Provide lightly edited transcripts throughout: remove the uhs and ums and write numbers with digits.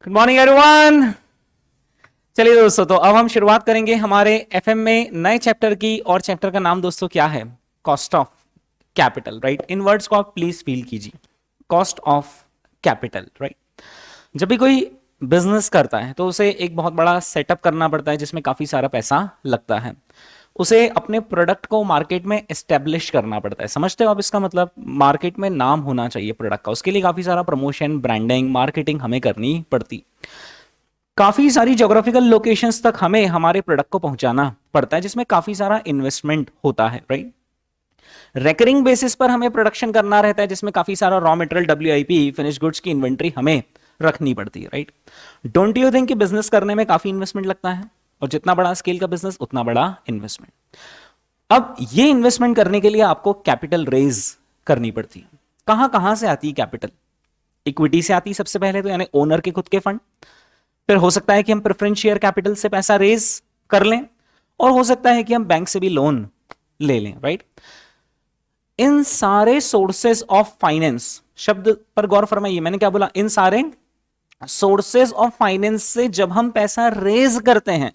Good morning everyone. चलिए दोस्तों, तो अब हम शुरुआत करेंगे हमारे एफएम में नए चैप्टर की, और चैप्टर का नाम दोस्तों क्या है? Cost of capital, right. In words को आप प्लीज फील कीजिए, कॉस्ट ऑफ कैपिटल, राइट। जब भी कोई बिजनेस करता है तो उसे एक बहुत बड़ा सेटअप करना पड़ता है जिसमें काफी सारा पैसा लगता है। उसे अपने प्रोडक्ट को मार्केट में एस्टेब्लिश करना पड़ता है। समझते हो आप इसका मतलब? मार्केट में नाम होना चाहिए प्रोडक्ट का, उसके लिए काफी सारा प्रमोशन, ब्रांडिंग, मार्केटिंग हमें करनी पड़ती। काफी सारी ज्योग्राफिकल लोकेशंस तक हमें हमारे प्रोडक्ट को पहुंचाना पड़ता है, जिसमें काफी सारा इन्वेस्टमेंट होता है, राइट। रेकरिंग बेसिस पर हमें प्रोडक्शन करना रहता है, जिसमें काफी सारा raw material, WIP, finish goods की इन्वेंट्री हमें रखनी पड़ती है, राइट। डोंट यू थिंक कि बिजनेस करने में काफी इन्वेस्टमेंट लगता है? और जितना बड़ा स्केल का बिजनेस उतना बड़ा इन्वेस्टमेंट। अब ये इन्वेस्टमेंट करने के लिए आपको कैपिटल रेज करनी पड़ती है। कहां कहां से आती है कैपिटल? इक्विटी से आती है सबसे पहले तो, यानी ओनर के खुद के फंड। फिर हो सकता है कि हम प्रेफरेंस शेयर कैपिटल से पैसा रेज कर लें, और हो सकता है कि हम बैंक से भी लोन ले लें, राइट। इन सारे सोर्सेस ऑफ फाइनेंस, शब्द पर गौर फरमाइए, मैंने क्या बोला? इन सारे सोर्सेस ऑफ फाइनेंस से जब हम पैसा रेज करते हैं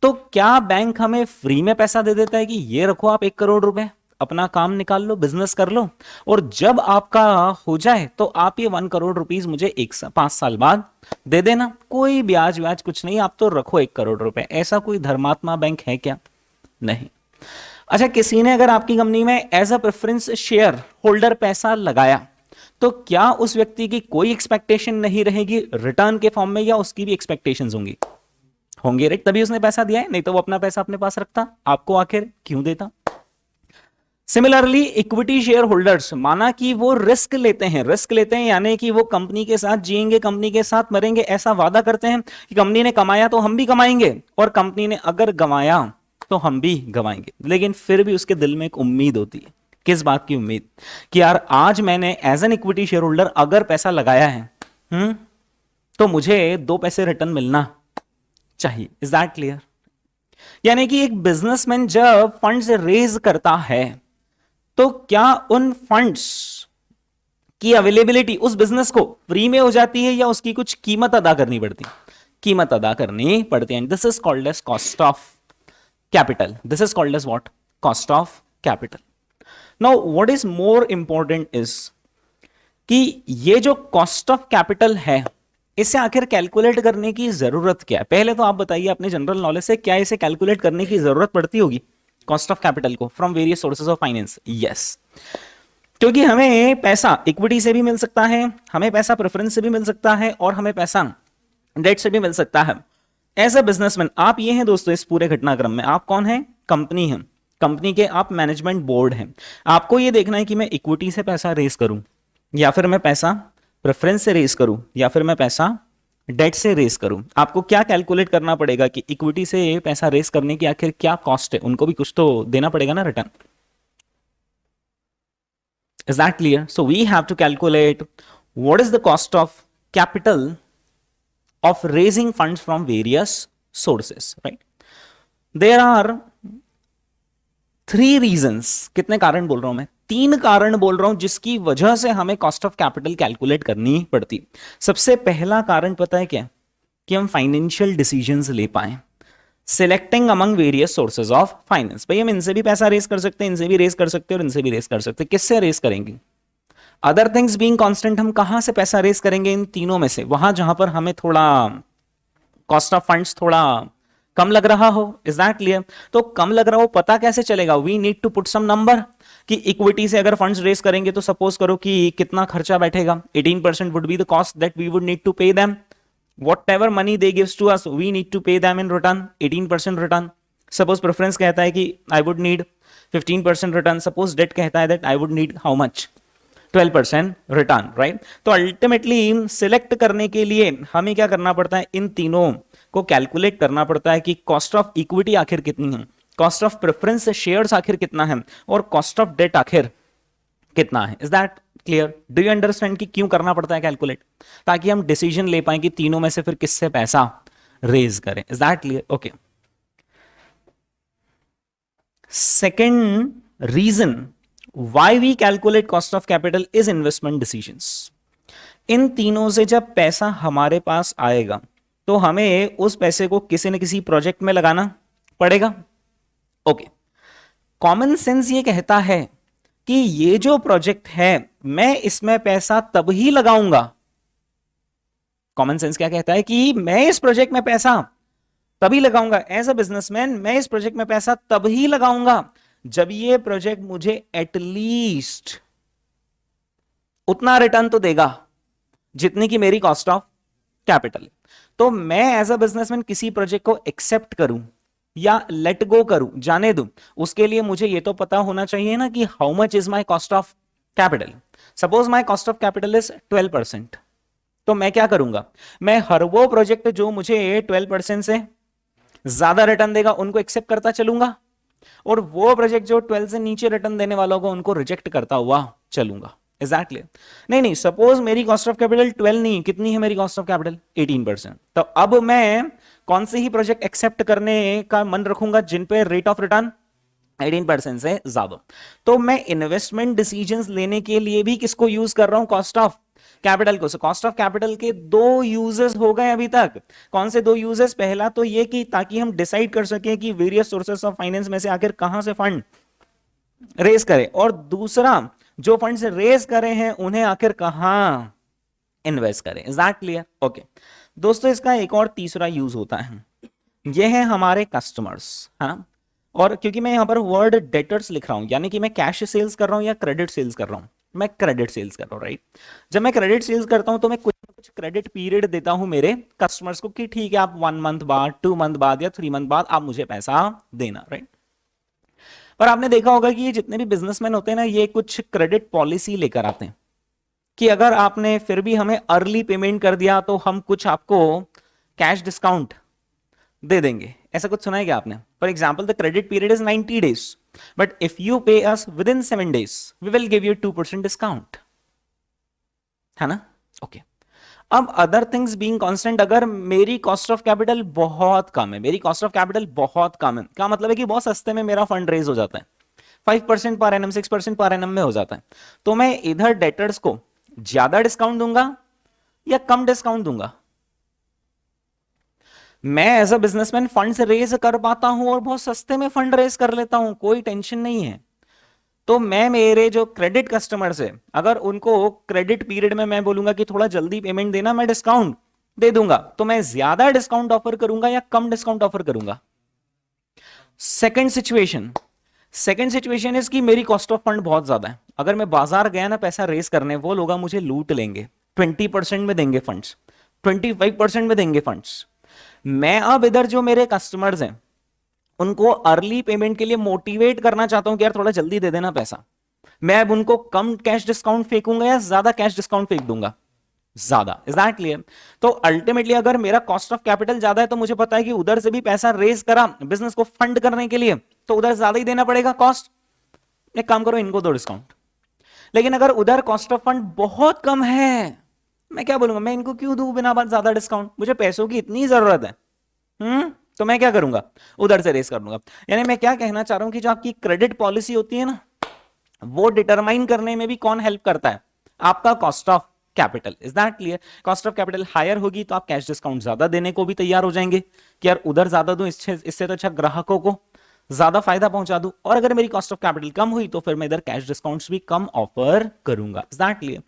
तो क्या बैंक हमें फ्री में पैसा दे देता है कि ये रखो आप 1 करोड़ रुपए, अपना काम निकाल लो, बिजनेस कर लो, और जब आपका हो जाए तो आप ये 1 करोड़ रुपीस मुझे 5 साल बाद दे देना, कोई ब्याज व्याज कुछ नहीं, आप तो रखो 1 करोड़ रुपए। ऐसा कोई धर्मात्मा बैंक है क्या? नहीं। अच्छा, किसी ने अगर आपकी कंपनी में as a preference share holder पैसा लगाया तो क्या उस व्यक्ति की कोई एक्सपेक्टेशन नहीं रहेगी रिटर्न के फॉर्म में, या उसकी भी एक्सपेक्टेशंस होंगी? होंगे, राइट। तभी उसने पैसा दिया है, नहीं तो वो अपना पैसा अपने पास रखता, आपको आखिर क्यों देता? सिमिलरली इक्विटी शेयर होल्डर्स, माना कि वो रिस्क लेते हैं यानी कि वो कंपनी के साथ जिएंगे, कंपनी के साथ मरेंगे, ऐसा वादा करते हैं कि कंपनी ने कमाया तो हम भी कमाएंगे, और कंपनी ने अगर गंवाया तो हम भी गंवाएंगे। लेकिन फिर भी उसके दिल में एक उम्मीद होती है। किस बात की उम्मीद? कि यार आज मैंने as an equity share holder अगर पैसा लगाया है तो मुझे 2 पैसे रिटर्न मिलना चाहिए। Is that clear? यानी कि एक बिजनेसमैन जब फंड्स रेज करता है तो क्या उन फंड्स की अवेलेबिलिटी उस बिजनेस को फ्री में हो जाती है, या उसकी कुछ कीमत अदा करनी पड़ती है? कीमत अदा करनी पड़ती है। This is called as cost of capital. This is called as what? Cost of capital. Now what is more important is कि ये जो कॉस्ट ऑफ कैपिटल है, इसे आखिर कैलकुलेट करने की जरूरत क्या है? पहले तो आप बताइए अपने जनरल नॉलेज से, क्या इसे कैलकुलेट करने की जरूरत पड़ती होगी कॉस्ट ऑफ कैपिटल को from various sources of finance? Yes, क्योंकि हमें पैसा इक्विटी से भी मिल सकता है, हमें पैसा प्रेफरेंस से भी मिल सकता है, और हमें पैसा डेट से भी मिल सकता है। एज अ बिजनेसमैन आप ये हैं दोस्तों, इस पूरे घटनाक्रम में आप कौन है? कंपनी है, कंपनी के आप मैनेजमेंट बोर्ड हैं। आपको ये देखना है कि मैं इक्विटी से पैसा रेज करूं, या फिर मैं पैसा प्रेफरेंस से रेज करूं, या फिर मैं पैसा डेट से रेज करूं। आपको क्या कैलकुलेट करना पड़ेगा कि इक्विटी से पैसा रेज करने की आखिर क्या कॉस्ट है? उनको भी कुछ तो देना पड़ेगा ना return. Is that clear? So we have to calculate what is the cost of capital of raising funds from various sources, right. There are 3 reasons. कितने कारण बोल रहा हूं मैं? 3 कारण बोल रहा हूं जिसकी वजह से हमें कॉस्ट ऑफ कैपिटल कैलकुलेट करनी पड़ती। सबसे पहला कारण पता है क्या? कि हम फाइनेंशियल डिसीजंस ले पाए, selecting among various sources of finance. भाई हम इनसे भी पैसा रेज कर सकते हैं, इनसे भी रेज कर सकते हैं, और इनसे भी रेज कर सकते हैं। किससे रेज करेंगे? अदर थिंग्स बीइंग कांस्टेंट, हम कहां से पैसा रेज करेंगे? इन तीनों में से, वहां जहां पर हमें थोड़ा कॉस्ट ऑफ फंड्स थोड़ा कम लग रहा हो। Is that clear? तो कम लग रहा हो, पता कैसे चलेगा? We need to put some number, कि इक्विटी से अगर फंड्स रेज करेंगे तो सपोज करो कि कितना खर्चा बैठेगा। 18% would be the cost that we would need to pay them. Whatever money they gives to us, we need to pay them in return, 18% return. Suppose preference कहता है कि I would need 15% return. Suppose debt कहता है that I would need how much? 12% return, right? तो ultimately select करने के लिए हमें क्या करना पड़ता है? इन तीनों को कैलकुलेट करना पड़ता है कि कॉस्ट ऑफ इक्विटी आखिर कितनी है, कॉस्ट ऑफ प्रेफरेंस शेयर्स आखिर कितना है, और कॉस्ट ऑफ डेट आखिर कितना है। Is that clear? Do you understand कि क्यों करना पड़ता है कैलकुलेट? ताकि हम डिसीजन ले पाए कि तीनों में से फिर किससे पैसा रेज करें। Is that clear? Okay. Second reason why we calculate cost of capital is investment decisions. इन तीनों से जब पैसा हमारे पास आएगा तो हमें उस पैसे को किसी न किसी प्रोजेक्ट में लगाना पड़ेगा। ओके। कॉमन सेंस ये कहता है कि ये जो प्रोजेक्ट है मैं इसमें पैसा तब ही लगाऊंगा। कॉमन सेंस क्या कहता है कि मैं इस प्रोजेक्ट में पैसा तभी लगाऊंगा, एज अ बिजनेसमैन मैं इस प्रोजेक्ट में पैसा तब ही लगाऊंगा जब ये प्रोजेक्ट मुझे एटलीस्ट उतना रिटर्न तो देगा जितनी की मेरी कॉस्ट ऑफ कैपिटल। तो मैं एज अ बिजनेसमैन किसी प्रोजेक्ट को एक्सेप्ट करूं या लेट गो करूं, जाने दूं, उसके लिए मुझे ये तो पता होना चाहिए ना कि how much is my cost of capital. Suppose my cost of capital is 12%, तो मैं क्या करूंगा, मैं हर वो प्रोजेक्ट जो मुझे 12% से ज्यादा रिटर्न देगा उनको एक्सेप्ट करता चलूंगा, और वो प्रोजेक्ट जो 12 से नीचे रिटर्न देने वालों को उनको रिजेक्ट करता हुआ चलूंगा। एग्जैक्टली नहीं, सपोज मेरी कॉस्ट ऑफ कैपिटल 12 नहीं, कितनी है मेरी कॉस्ट ऑफ कैपिटल? 18%। तो अब मैं कौन से ही प्रोजेक्ट एक्सेप्ट करने का मन रखूंगा जिन पे रेट ऑफ रिटर्न 18% से ज्यादा। तो मैं इन्वेस्टमेंट डिसीजंस लेने के लिए भी किसको यूज कर रहा हूं? कॉस्ट ऑफ कैपिटल को। कॉस्ट ऑफ कैपिटल के दो यूजेस हो गए अभी तक। कौन से दो यूजेस? पहला तो ये कि ताकि हम डिसाइड कर सकें कि वेरियस सोर्सेस ऑफ फाइनेंस में से आखिर कहां से फंड रेज करें, और दूसरा जो फंड्स रेज करे हैं उन्हें आखिर कहां इन्वेस्ट करें। Is that clear? ओके दोस्तों, इसका एक और तीसरा यूज होता है, ये है हमारे कस्टमर्स, है ना। और क्योंकि मैं यहां पर वर्ड डेटर्स लिख रहा हूं, यानी कि मैं कैश सेल्स कर रहा हूं या क्रेडिट सेल्स कर रहा हूं, मैं क्रेडिट सेल्स कर रहा हूं, राइट। जब मैं क्रेडिट सेल्स करता हूं तो मैं कुछ क्रेडिट पीरियड देता हूं मेरे कस्टमर्स को कि ठीक है आप 1 मंथ बाद, 2 मंथ बाद या 3 मंथ बाद आप मुझे पैसा देना, राइट। पर आपने देखा होगा कि ये जितने भी बिजनेसमैन होते हैं ना, ये कुछ क्रेडिट पॉलिसी लेकर आते हैं कि अगर आपने फिर भी हमें अर्ली पेमेंट कर दिया तो हम कुछ आपको कैश डिस्काउंट दे देंगे। ऐसा कुछ सुना है क्या आपने? For example the credit period is 90 days, but if you pay us within 7 days we will give you 2% discount, है ना। ओके। अब अदर थिंग्स बीइंग कांस्टेंट, अगर मेरी कॉस्ट ऑफ कैपिटल बहुत कम है, मेरी कॉस्ट ऑफ कैपिटल बहुत कम है, क्या मतलब है कि बहुत सस्ते में मेरा फंड रेज हो जाता है, 5% पर एनम, 6% पर एनम में हो जाता है, तो मैं इधर डेटर्स को ज्यादा डिस्काउंट दूंगा या कम डिस्काउंट दूंगा? मैं as a businessman funds raise कर पाता हूं और बहुत सस्ते में फंड रेज कर लेता हूं, कोई टेंशन नहीं है। तो मैं मेरे जो क्रेडिट कस्टमर्स है, अगर उनको क्रेडिट पीरियड में मैं बोलूंगा कि थोड़ा जल्दी पेमेंट देना, मैं डिस्काउंट दे दूंगा, तो मैं ज्यादा डिस्काउंट ऑफर करूंगा या कम डिस्काउंट ऑफर करूंगा? सेकंड सिचुएशन इज कि मेरी कॉस्ट ऑफ फंड बहुत ज्यादा है, अगर मैं बाजार गया ना पैसा रेस करने, वो लोग मुझे लूट लेंगे, 20% में देंगे फंड्स, 25% में देंगे फंड्स। मैं अब इधर जो मेरे कस्टमर्स हैं उनको अर्ली पेमेंट के लिए मोटिवेट करना चाहता हूं कि यार थोड़ा जल्दी दे देना पैसा, मैं अब उनको कम कैश डिस्काउंट फेंकूंगा या ज्यादा कैश डिस्काउंट फेंक दूंगा? ज्यादा। Is that clear? तो अल्टीमेटली अगर मेरा कॉस्ट ऑफ कैपिटल ज्यादा है तो मुझे पता है कि उधर से भी पैसा रेज करा बिजनेस को फंड करने के लिए, तो उधर ज्यादा ही देना पड़ेगा कॉस्ट। एक काम करो, इनको दो डिस्काउंट। लेकिन अगर उधर कॉस्ट ऑफ फंड बहुत कम है, मैं क्या बोलूंगा, मैं इनको क्यों दूं बिना बात ज्यादा डिस्काउंट, मुझे पैसों की इतनी जरूरत है, तो मैं क्या करूंगा, उधर से रेस कर लूंगा। यानी मैं क्या कहना चाह रहा हूं कि जो आपकी क्रेडिट पॉलिसी होती है ना, वो डिटरमाइन करने में भी कौन हेल्प करता है? आपका cost of capital. Is that clear? Cost of capital higher होगी तो आप कैश डिस्काउंट ज्यादा देने को भी तैयार हो जाएंगे कि यार उधर ज्यादा दूं, इससे तो अच्छा ग्राहकों को ज्यादा फायदा पहुंचा दूं। और अगर मेरी कॉस्ट ऑफ कैपिटल कम हुई तो फिर मैं इधर कैश डिस्काउंट्स भी कम ऑफर करूंगा। Is that clear?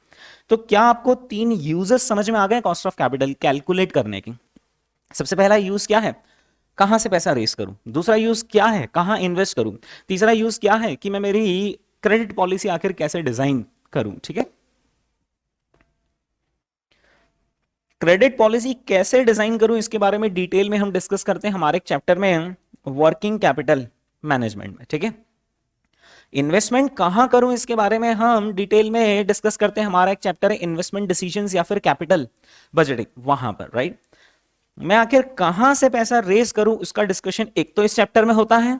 तो क्या आपको 3 यूजेस समझ में आ गए कॉस्ट ऑफ कैपिटल कैलकुलेट करने की? सबसे पहला यूज क्या है, कहां से पैसा रेस करूं। दूसरा यूज क्या है, कहां इन्वेस्ट करूं। तीसरा यूज क्या है कि मैं मेरी क्रेडिट पॉलिसी आखिर कैसे डिजाइन करूं। ठीक है, क्रेडिट पॉलिसी कैसे डिजाइन करूं इसके बारे में डिटेल में हम डिस्कस करते हैं हमारे चैप्टर में वर्किंग कैपिटल मैनेजमेंट में। ठीक है, इन्वेस्टमेंट कहां करूं इसके बारे में हम डिटेल में डिस्कस करते हैं, हमारा एक चैप्टर है इन्वेस्टमेंट डिसीजंस या फिर कैपिटल बजटिंग, वहां पर, राइट। मैं आखिर कहां से पैसा रेज करूं, उसका डिस्कशन एक तो इस चैप्टर में होता है,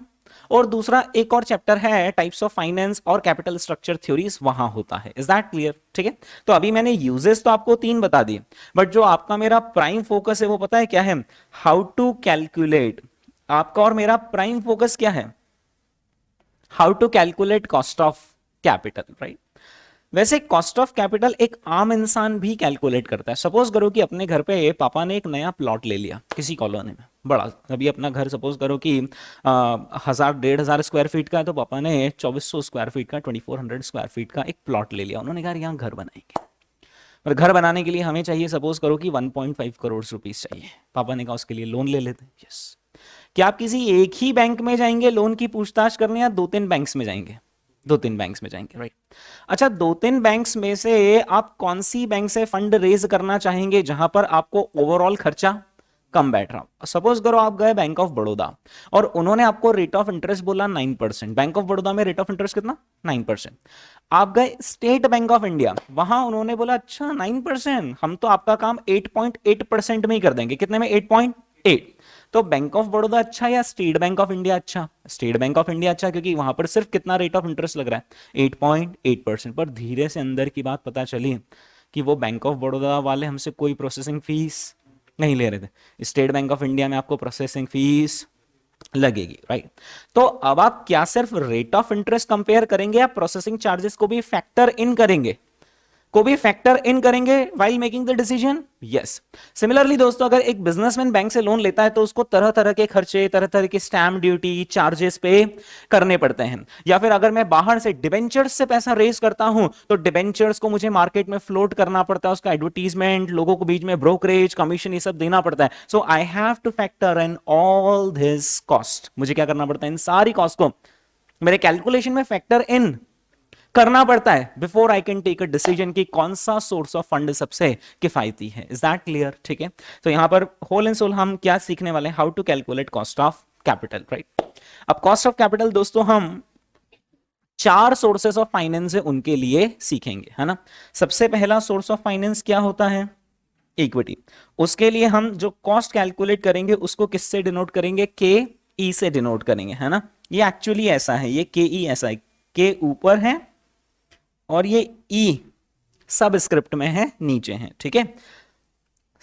और दूसरा एक और चैप्टर है टाइप्स ऑफ फाइनेंस और कैपिटल स्ट्रक्चर थ्योरीज, वहां होता है। Is that clear? ठीक है, तो अभी मैंने यूजेस तो आपको 3 बता दिए, बट जो आपका मेरा प्राइम फोकस है वो पता है क्या है? How to calculate. आपका और मेरा प्राइम फोकस क्या है? How to calculate cost of capital, right? वैसे कॉस्ट ऑफ कैपिटल एक आम इंसान भी कैलकुलेट करता है। सपोज करो कि अपने घर पे पापा ने एक नया प्लॉट ले लिया किसी कॉलोनी में, बड़ा, अभी अपना घर सपोज करो कि 1000-1500 स्क्वायर फीट का है, तो पापा ने 2400 स्क्वायर फीट का, 2400 स्क्वायर फीट का एक प्लॉट ले लिया। उन्होंने कहा यहाँ घर बनाएंगे, और घर बनाने के लिए हमें चाहिए सपोज करो कि 1.5 करोड़ रुपीस चाहिए। पापा ने कहा उसके लिए लोन ले लेते हैं। यस। क्या आप किसी एक ही बैंक में जाएंगे लोन की पूछताछ करने, या 2-3 बैंक्स में जाएंगे? 2-3 बैंक्स में जाएंगे, राइट? अच्छा, 2-3 बैंक्स में से आप कौन सी बैंक से फंड रेज करना चाहेंगे जहां पर आपको ओवरऑल खर्चा कम बैठ रहा? सपोज करो आप गए बैंक ऑफ बड़ौदा, और उन्होंने आपको रेट ऑफ इंटरेस्ट बोला 9%। बैंक ऑफ बड़ौदा में रेट ऑफ इंटरेस्ट कितना? 9%। आप गए स्टेट बैंक ऑफ इंडिया, वहां उन्होंने बोला अच्छा 9%, हम तो आपका काम 8.8% में ही कर देंगे। कितने में? 8.8। तो बैंक ऑफ बड़ौदा अच्छा या स्टेट बैंक ऑफ इंडिया अच्छा? स्टेट बैंक ऑफ इंडिया अच्छा, क्योंकि वहां पर सिर्फ कितना रेट ऑफ इंटरेस्ट लग रहा है? 8.8%। पर धीरे से अंदर की बात पता चली कि वो बैंक ऑफ बड़ौदा वाले हमसे कोई प्रोसेसिंग फीस नहीं ले रहे थे। स्टेट बैंक ऑफ इंडिया में आपको प्रोसेसिंग फीस लगेगी, राइट? तो अब आप क्या सिर्फ रेट ऑफ इंटरेस्ट कंपेयर करेंगे या प्रोसेसिंग चार्जेस को भी फैक्टर इन करेंगे? While making the decision? Yes. Similarly दोस्तों, अगर एक बिजनेसमैन बैंक से लोन लेता है तो उसको तरह तरह के खर्चे, तरह तरह की स्टैम्प ड्यूटी, चार्जेस पे करने पड़ते हैं। या फिर अगर मैं बाहर से डिबेंचर्स से पैसा रेज करता हूं तो डिबेंचर्स को मुझे मार्केट में फ्लोट करना पड़ता है, उसका एडवर्टीजमेंट, लोगों को बीच में ब्रोकरेज, कमीशन, ये सब देना पड़ता है। So I have to factor in all this cost. मुझे क्या करना पड़ता है? इन सारी कॉस्ट को मेरे कैलकुलेशन में फैक्टर इन करना पड़ता है before I can take a decision कि कौन सा सोर्स ऑफ फंड सबसे किफायती है। Is that clear? ठीक है, तो यहां पर होल एंड सोल हम क्या सीखने वाले हैं? How to calculate cost of capital, right? अब कॉस्ट ऑफ कैपिटल दोस्तों हम 4 सोर्सेस ऑफ फाइनेंस है उनके लिए सीखेंगे, है ना? सबसे पहला सोर्स ऑफ फाइनेंस क्या होता है? इक्विटी। उसके लिए हम जो कॉस्ट कैलकुलेट करेंगे उसको किससे डिनोट करेंगे? के ई से डिनोट करेंगे, है ना? ये एक्चुअली ऐसा है, ये के ई ऐसा है, के ऊपर है और ये ई सब स्क्रिप्ट में है, नीचे है, ठीक है?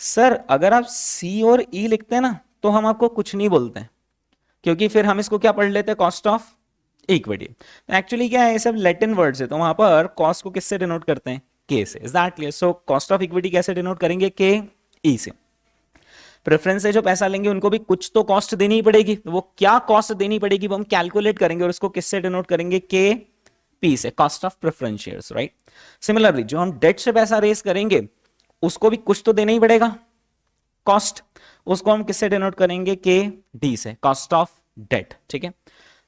सर अगर आप सी और ई लिखते हैं ना तो हम आपको कुछ नहीं बोलते हैं, क्योंकि फिर हम इसको क्या पढ़ लेते हैं? Cost of equity. एक्चुअली क्या है, ये सब लैटिन वर्ड्स है, तो वहां पर कॉस्ट को किससे डिनोट करते हैं? के से। Is that clear? So cost of equity कैसे डिनोट करेंगे? के ई से। प्रेफरेंस से जो पैसा लेंगे उनको भी कुछ तो कॉस्ट देनी ही पड़ेगी, तो वो क्या कॉस्ट देनी पड़ेगी वो हम कैलकुलेट करेंगे और उसको किससे डिनोट करेंगे? के पी से, cost of preference shares, right? Similarly जो हम डेट से पैसा रेस करेंगे उसको भी कुछ तो देना ही पड़ेगा कॉस्ट, उसको हम किससे डिनोट करेंगे? के डी से, कॉस्ट ऑफ डेट, ठीक है?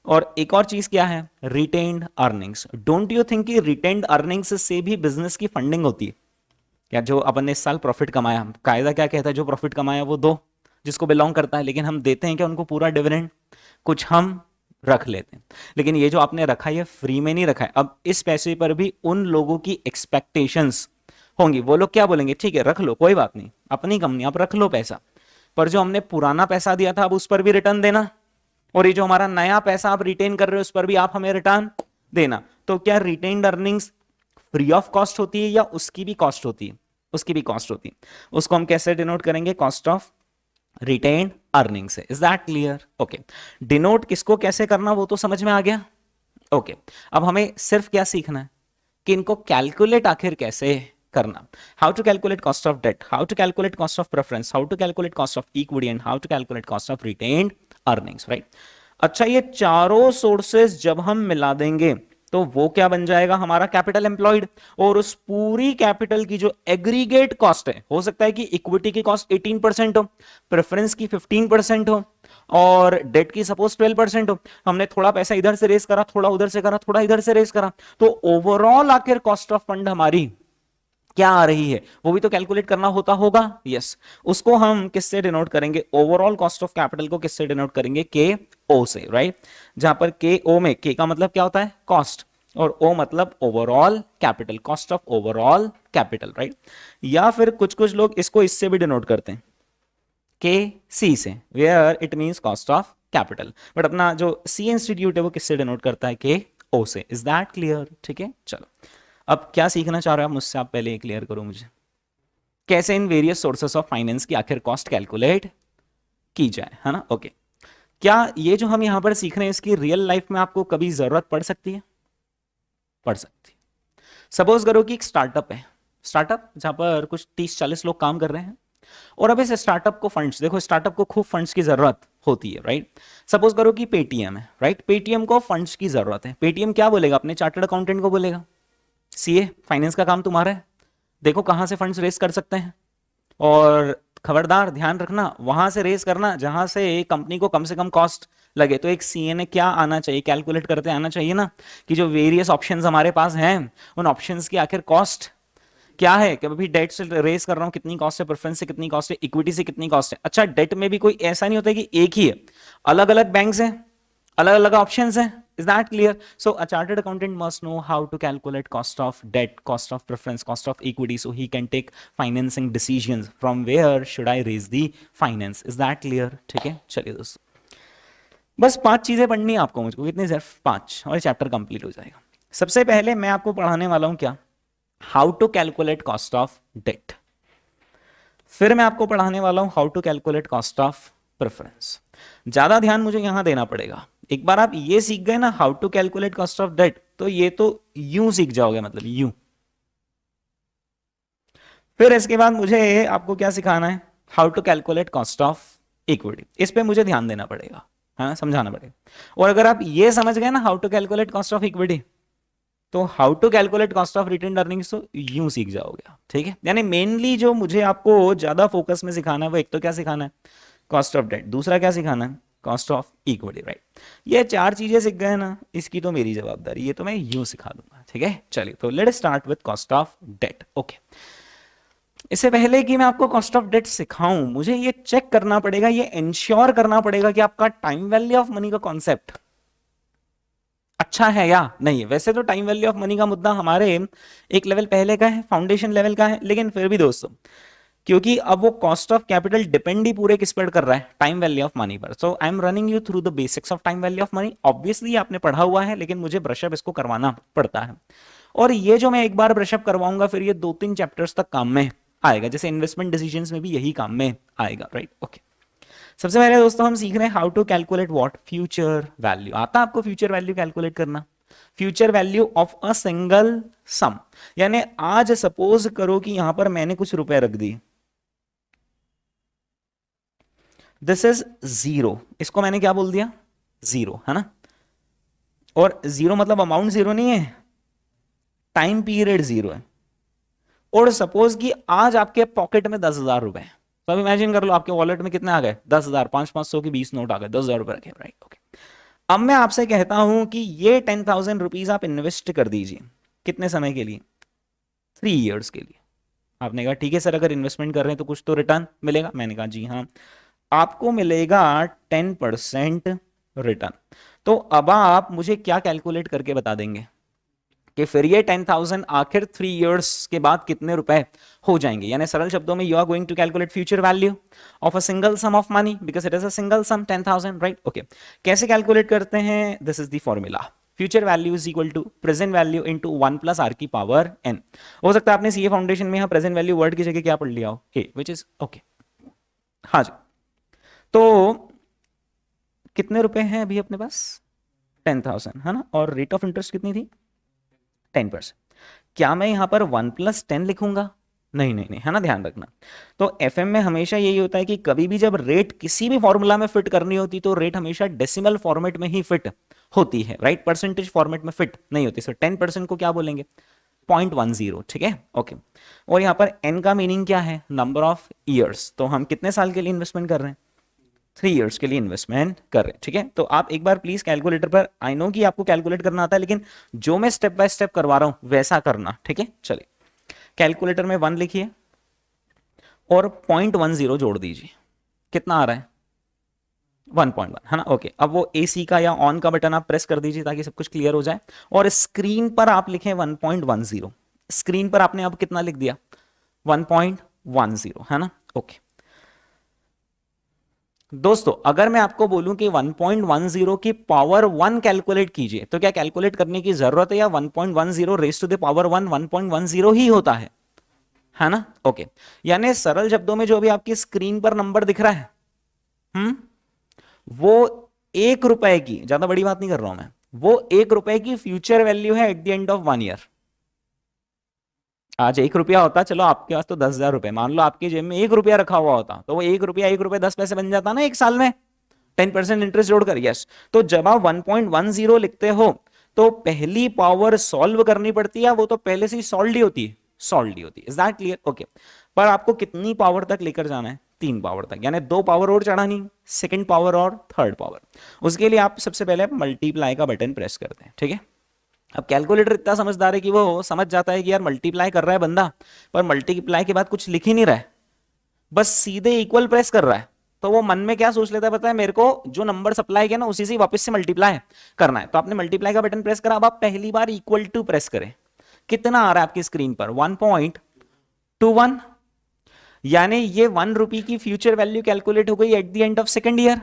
और एक और चीज क्या है? Retained earnings. Don't you think कि रिटेन्ड अर्निंग्स से भी बिजनेस की फंडिंग होती है क्या? जो अपन ने इस साल प्रॉफिट कमाया, कायदा क्या कहता है? जो प्रॉफिट कमाया वो दो जिसको बिलोंग करता है, लेकिन हम देते हैं क्या उनको पूरा डिविडेंड? कुछ हम रख लेते हैं, लेकिन ये जो आपने रखा है ये फ्री में नहीं रखा है। अब इस पैसे पर भी उन लोगों की एक्सपेक्टेशंस होंगी, वो लोग क्या बोलेंगे? ठीक है रख लो, कोई बात नहीं, अपनी कंपनी, आप रख लो पैसा, पर जो हमने पुराना पैसा दिया था अब उस पर भी रिटर्न देना, और ये जो हमारा नया पैसा आप रिटेन कर रहे हो उस पर भी आप हमें रिटर्न देना। तो क्या retained earnings free of cost होती है या उसकी भी कॉस्ट होती है? उसकी भी कॉस्ट होती है। उसको हम कैसे डिनोट करेंगे? कॉस्ट ऑफ रिटेन्ड अर्निंग से। Is that clear? Okay, denote किसको कैसे करना वो तो समझ में आ गया। ओके, अब हमें सिर्फ क्या सीखना है कि इनको कैलकुलेट आखिर कैसे करना। How to calculate cost of debt, how to calculate cost of preference, how to calculate cost of equity and how to calculate cost of retained earnings, right? अच्छा, ये चारों सोर्सेस जब हम मिला देंगे तो वो क्या बन जाएगा? हमारा कैपिटल एम्प्लॉयड। और उस पूरी कैपिटल की जो एग्रीगेट कॉस्ट है, हो सकता है कि इक्विटी की कॉस्ट 18% हो, प्रेफरेंस की 15% हो और डेट की सपोज 12% हो। हमने थोड़ा पैसा इधर से रेस करा, थोड़ा उधर से करा, थोड़ा इधर से रेस करा, तो ओवरऑल आखिर कॉस्ट ऑफ फंड हमारी क्या आ रही है वो भी तो कैलकुलेट करना होता होगा। यस, उसको हम किससे डिनोट करेंगे? ओवरऑल कॉस्ट ऑफ कैपिटल को किससे डिनोट करेंगे? के ओ से, राइट? जहां पर के ओ में के का मतलब क्या होता है? कॉस्ट, और ओ मतलब overall capital, cost of overall capital, right? या फिर कुछ कुछ लोग इसको इससे भी डिनोट करते हैं, के सी से, where it means cost of capital, but अपना जो सी इंस्टीट्यूट है वो किससे डिनोट करता है, के ओ से। Is that clear? ठीक है, चलो अब क्या सीखना चाह रहे हो आप मुझसे, आप पहले क्लियर करो मुझे, कैसे in various sources of finance की आखिर कॉस्ट कैलकुलेट की जाए, है ना? ओके, क्या ये जो हम यहां पर सीख रहे हैं इसकी रियल लाइफ में आपको कभी जरूरत पड़ सकती है? पड़ सकती है। सपोज करो कि एक स्टार्टअप है, स्टार्टअप जहां पर कुछ 30-40 लोग काम कर रहे हैं, और अब इस स्टार्टअप को फंड्स, देखो स्टार्टअप को खूब फंड्स की जरूरत होती है, राइट? सपोज करो कि पेटीएम है, राइट? पेटीएम को फंड्स की जरूरत है। पेटीएम क्या बोलेगा? अपने चार्टर्ड अकाउंटेंट को बोलेगा, सीए फाइनेंस का काम तुम्हारा है, देखो कहां से फंड्स रेस कर सकते हैं, और खबरदार ध्यान रखना वहां से रेस करना जहां से कंपनी को कम से कम कॉस्ट लगे। तो एक सीए ने क्या आना चाहिए, कैलकुलेट करते आना चाहिए ना, कि जो वेरियस ऑप्शंस हमारे पास हैं उन ऑप्शंस की आखिर कॉस्ट क्या है, कि अभी डेट से रेस कर रहा हूं, कितनी कॉस्ट है, प्रेफरेंस से कितनी कॉस्ट है, इक्विटी से कितनी कॉस्ट है। अच्छा, डेट में भी कोई ऐसा नहीं होता है कि एक ही है, अलग अलग बैंक्स हैं, अलग अलग ऑप्शंस हैं। Is that clear? So a chartered accountant must know how to calculate cost of debt, cost of preference, cost of equity, so he can take financing decisions from where should I raise the finance. Is that clear? ठीक है, चलिए दोस्तों, बस 5 चीजें पढ़नी है आपको, मुझको कितनी, सिर्फ 5, और चैप्टर कंप्लीट हो जाएगा। सबसे पहले मैं आपको पढ़ाने वाला हूं क्या, how to calculate cost of debt. फिर मैं आपको पढ़ाने वाला हूं how to calculate cost of preference. ज्यादा ध्यान मुझे यहां देना पड़ेगा। एक बार आप ये सीख गए ना how to calculate cost of debt, तो ये तो यूं सीख जाओगे, मतलब यूं। फिर इसके बाद मुझे आपको क्या सिखाना है, how to calculate cost of equity. इस पे मुझे ध्यान देना पड़ेगा, है ना, समझाना पड़ेगा। और अगर आप ये समझ गए ना how to calculate cost of equity, तो how to calculate cost of retained earnings तो यूं सीख जाओगे, ठीक है? यानी मेनली जो मुझे आपको ज्यादा फोकस में सिखाना है वो एक तो क्या सिखाना है, कॉस्ट ऑफ डेट, दूसरा क्या सिखाना है, कॉस्ट ऑफ इक्विटी, राइट? ये 4 चीजें सीख गए ना, इसकी तो मेरी जवाबदारी, ये तो मैं यूं सिखा दूंगा, ठीक है? चलिए, तो let start with cost of debt. Okay, इससे पहले कि मैं आपको कॉस्ट ऑफ डेट सिखाऊं, मुझे ये चेक करना पड़ेगा, ये इंश्योर करना पड़ेगा कि आपका टाइम वैल्यू ऑफ मनी का कॉन्सेप्ट अच्छा है या नहीं है। वैसे तो टाइम वैल्यू ऑफ मनी का मुद्दा हमारे एक लेवल पहले का है, फाउंडेशन लेवल का है, लेकिन फिर भी दोस्तों, क्योंकि अब वो कॉस्ट ऑफ कैपिटल डिपेंड ही पूरे किस पर कर रहा है, टाइम वैल्यू ऑफ मनी पर। So I am running you through the basics of time value of money. Obviously आपने पढ़ा हुआ है, लेकिन मुझे ब्रशअप इसको करवाना पड़ता है, और ये जो मैं एक बार ब्रशअप करवाऊंगा फिर ये 2-3 चैप्टर्स तक काम में आएगा, जैसे इन्वेस्टमेंट डिसीजंस में भी यही काम में आएगा, राइट? ओके, सबसे पहले दोस्तों हम सीख रहे हैं how to calculate what, future value. आता है आपको फ्यूचर वैल्यू कैलकुलेट करना? Future value of a single sum, यानी आज सपोज करो कि यहां पर मैंने कुछ रुपए रख दी, दिस इज 0, इसको मैंने क्या बोल दिया, 0, है ना? और 0 मतलब अमाउंट 0 नहीं है, टाइम पीरियड 0 है। और सपोज कि आज आपके पॉकेट में 10,000 रुपए, तो अब इमेजिन कर लो आपके वॉलेट में कितने आ गए, 10,000, 500 के 20 नोट आ गए, 10,000 रुपए रखे, राइट? ओके, अब मैं आपसे कहता हूं कि ये 10,000 रुपीज आप इन्वेस्ट कर दीजिए, कितने समय के लिए, 3 इयर्स के लिए। आपने कहा ठीक है सर, अगर इन्वेस्टमेंट कर रहे हैं तो कुछ तो रिटर्न मिलेगा। मैंने कहा जी हाँ, आपको मिलेगा 10% रिटर्न। तो अब आप मुझे क्या कैलकुलेट करके बता देंगे कि फिर ये 10,000 आखिर 3 इयर्स के बाद कितने रुपए हो जाएंगे? यानी सरल शब्दों में you are going to calculate future value of a single sum of money, because it is a single sum 10,000, right? Okay, कैसे कैलकुलेट करते हैं? This is the formula, future value is equal to present value into 1 plus R की power n। हो सकता है आपने CA foundation में यहाँ प्रेजेंट वैल्यू वर्ड की जगह क्या पढ़ लिया हो, ए, विच इज ओके। हाँ जी, तो कितने रुपए हैं अभी अपने पास, 10,000, है ना? और रेट ऑफ इंटरेस्ट कितनी थी, 10%। क्या मैं यहां पर 1 + 10 लिखूंगा? नहीं नहीं नहीं, है ना, ध्यान रखना। तो एफएम में हमेशा यही होता है कि कभी भी जब रेट किसी भी फॉर्मूला में फिट करनी होती तो रेट हमेशा डेसिमल फॉर्मेट में ही फिट होती है, राइट? परसेंटेज फॉर्मेट में फिट नहीं होती। सो 10% को क्या बोलेंगे, 0.10, ठीक है? ओके, और यहां पर एन का मीनिंग क्या है, नंबर ऑफ ईयर्स। तो हम कितने साल के लिए इन्वेस्टमेंट कर रहे हैं, 3 इयर्स के लिए इन्वेस्टमेंट कर रहे हैं, ठीक है? तो आप एक बार प्लीज कैलकुलेटर पर, आई नो कि आपको कैलकुलेट करना आता है, लेकिन जो मैं स्टेप बाय स्टेप करवा रहा हूं वैसा करना, ठीक है? चलिए, कैलकुलेटर में 1 लिखिए और 0.10 जोड़ दीजिए, कितना आ रहा है, 1.1, है ना? ओके, अब वो एसी का या ऑन का बटन आप प्रेस कर दीजिए ताकि सब कुछ क्लियर हो जाए, और स्क्रीन पर आप लिखें 1.10। स्क्रीन पर आपने अब कितना लिख दिया, 1.10, है ना? ओके, दोस्तों अगर मैं आपको बोलूं कि 1.10 की पावर 1 कैलकुलेट कीजिए, तो क्या कैलकुलेट करने की जरूरत है, या 1.10 रेज टू द पावर 1 1.10 ही होता है ना? ओके, यानी सरल शब्दों में जो भी आपकी स्क्रीन पर नंबर दिख रहा है, वो 1 रुपए की, ज्यादा बड़ी बात नहीं कर रहा हूं मैं, वो 1 रुपए की फ्यूचर वैल्यू है at the end of 1 year. आज 1 रुपया होता, चलो आपके पास तो 10,000 रुपए, मान लो आपकी जेब में 1 रुपया रखा हुआ होता, तो वो 1 रुपया 1 रुपए 10 पैसे बन जाता ना एक साल में, 10% इंटरेस्ट जोड़कर। यस, तो जब आप 1.10 लिखते हो तो पहली पावर सॉल्व करनी पड़ती है, वो तो पहले से ही सॉल्व ही होती है, सॉल्व ही होती है। Is that clear? ओके, पर आपको कितनी पावर तक लेकर जाना है? 3 पावर तक, यानी 2 पावर और चढ़ानी, सेकंड पावर और थर्ड पावर। उसके लिए आप सबसे पहले मल्टीप्लाई का बटन प्रेस करते हैं, ठीक है? अब कैलकुलेटर इतना समझदार है कि वो समझ जाता है कि यार मल्टीप्लाई कर रहा है बंदा, पर मल्टीप्लाई के बाद कुछ लिख ही नहीं रहा है, बस सीधे इक्वल प्रेस कर रहा है। तो वो मन में क्या सोच लेता है पता है, मेरे को जो नंबर सप्लाई किया ना उसी से वापस से मल्टीप्लाई करना है। तो आपने मल्टीप्लाई का बटन प्रेस करा, अब आप पहली बार इक्वल टू प्रेस करें, कितना आ रहा है आपकी स्क्रीन पर? 1.21, यानी ये 1 रुपए की फ्यूचर वैल्यू कैलकुलेट हो गई at the end of second year.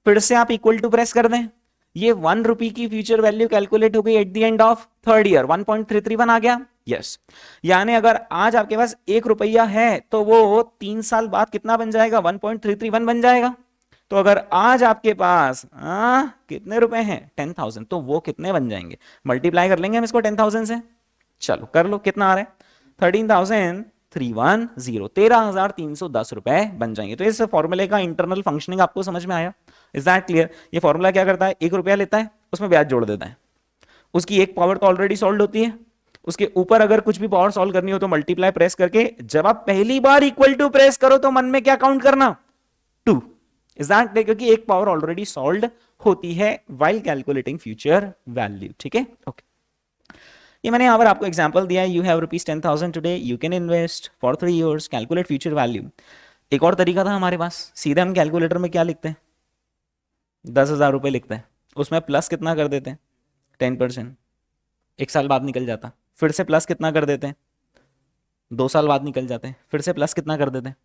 फिर से आप इक्वल टू प्रेस कर दें, ये 1 रुपए की फ्यूचर वैल्यू कैलकुलेट हो गई at the end of third year, 1.331 आ गया। यस, यानी अगर आज आपके पास 1 रुपया है तो वो 3 साल बाद कितना बन जाएगा? 1.331 बन जाएगा। तो अगर आज आपके पास कितने रुपए हैं? 10,000, तो वो कितने बन जाएंगे? मल्टीप्लाई कर लेंगे हम इसको 10,000 से, चलो कर लो, कितना आ रहा है? 13,310, 13,310 रुपए बन जाएंगे। तो इस फॉर्मूले का इंटरनल फंक्शनिंग आपको समझ में आया? Is that clear? ये फॉर्मूला क्या करता है, 1 रुपया लेता है, उसमें ब्याज जोड़ देता है, उसकी एक पावर तो ऑलरेडी सॉल्व होती है, उसके ऊपर अगर कुछ भी पावर सॉल्व करनी हो तो मल्टीप्लाई प्रेस करके, जब आप पहली बार इक्वल टू प्रेस करो तो मन में क्या काउंट करना? 2। Is that? क्योंकि एक पावर ऑलरेडी सॉल्व होती है व्हाइल कैलकुलेटिंग फ्यूचर वैल्यू, ठीक है? ओके, ये मैंने यहाँ पर आपको एग्जांपल दिया है, you have ₹10,000 today, you can invest for 3 years, calculate future value. एक और तरीका था हमारे पास, सीधे हम कैलकुलेटर में क्या लिखते हैं? 10,000 रुपए लिखते हैं, उसमें प्लस कितना कर देते हैं? 10%, एक साल बाद निकल जाता। फिर से प्लस कितना कर देते हैं? 2 साल बाद निकल जाते हैं, फिर से प्लस कितना कर देते हैं?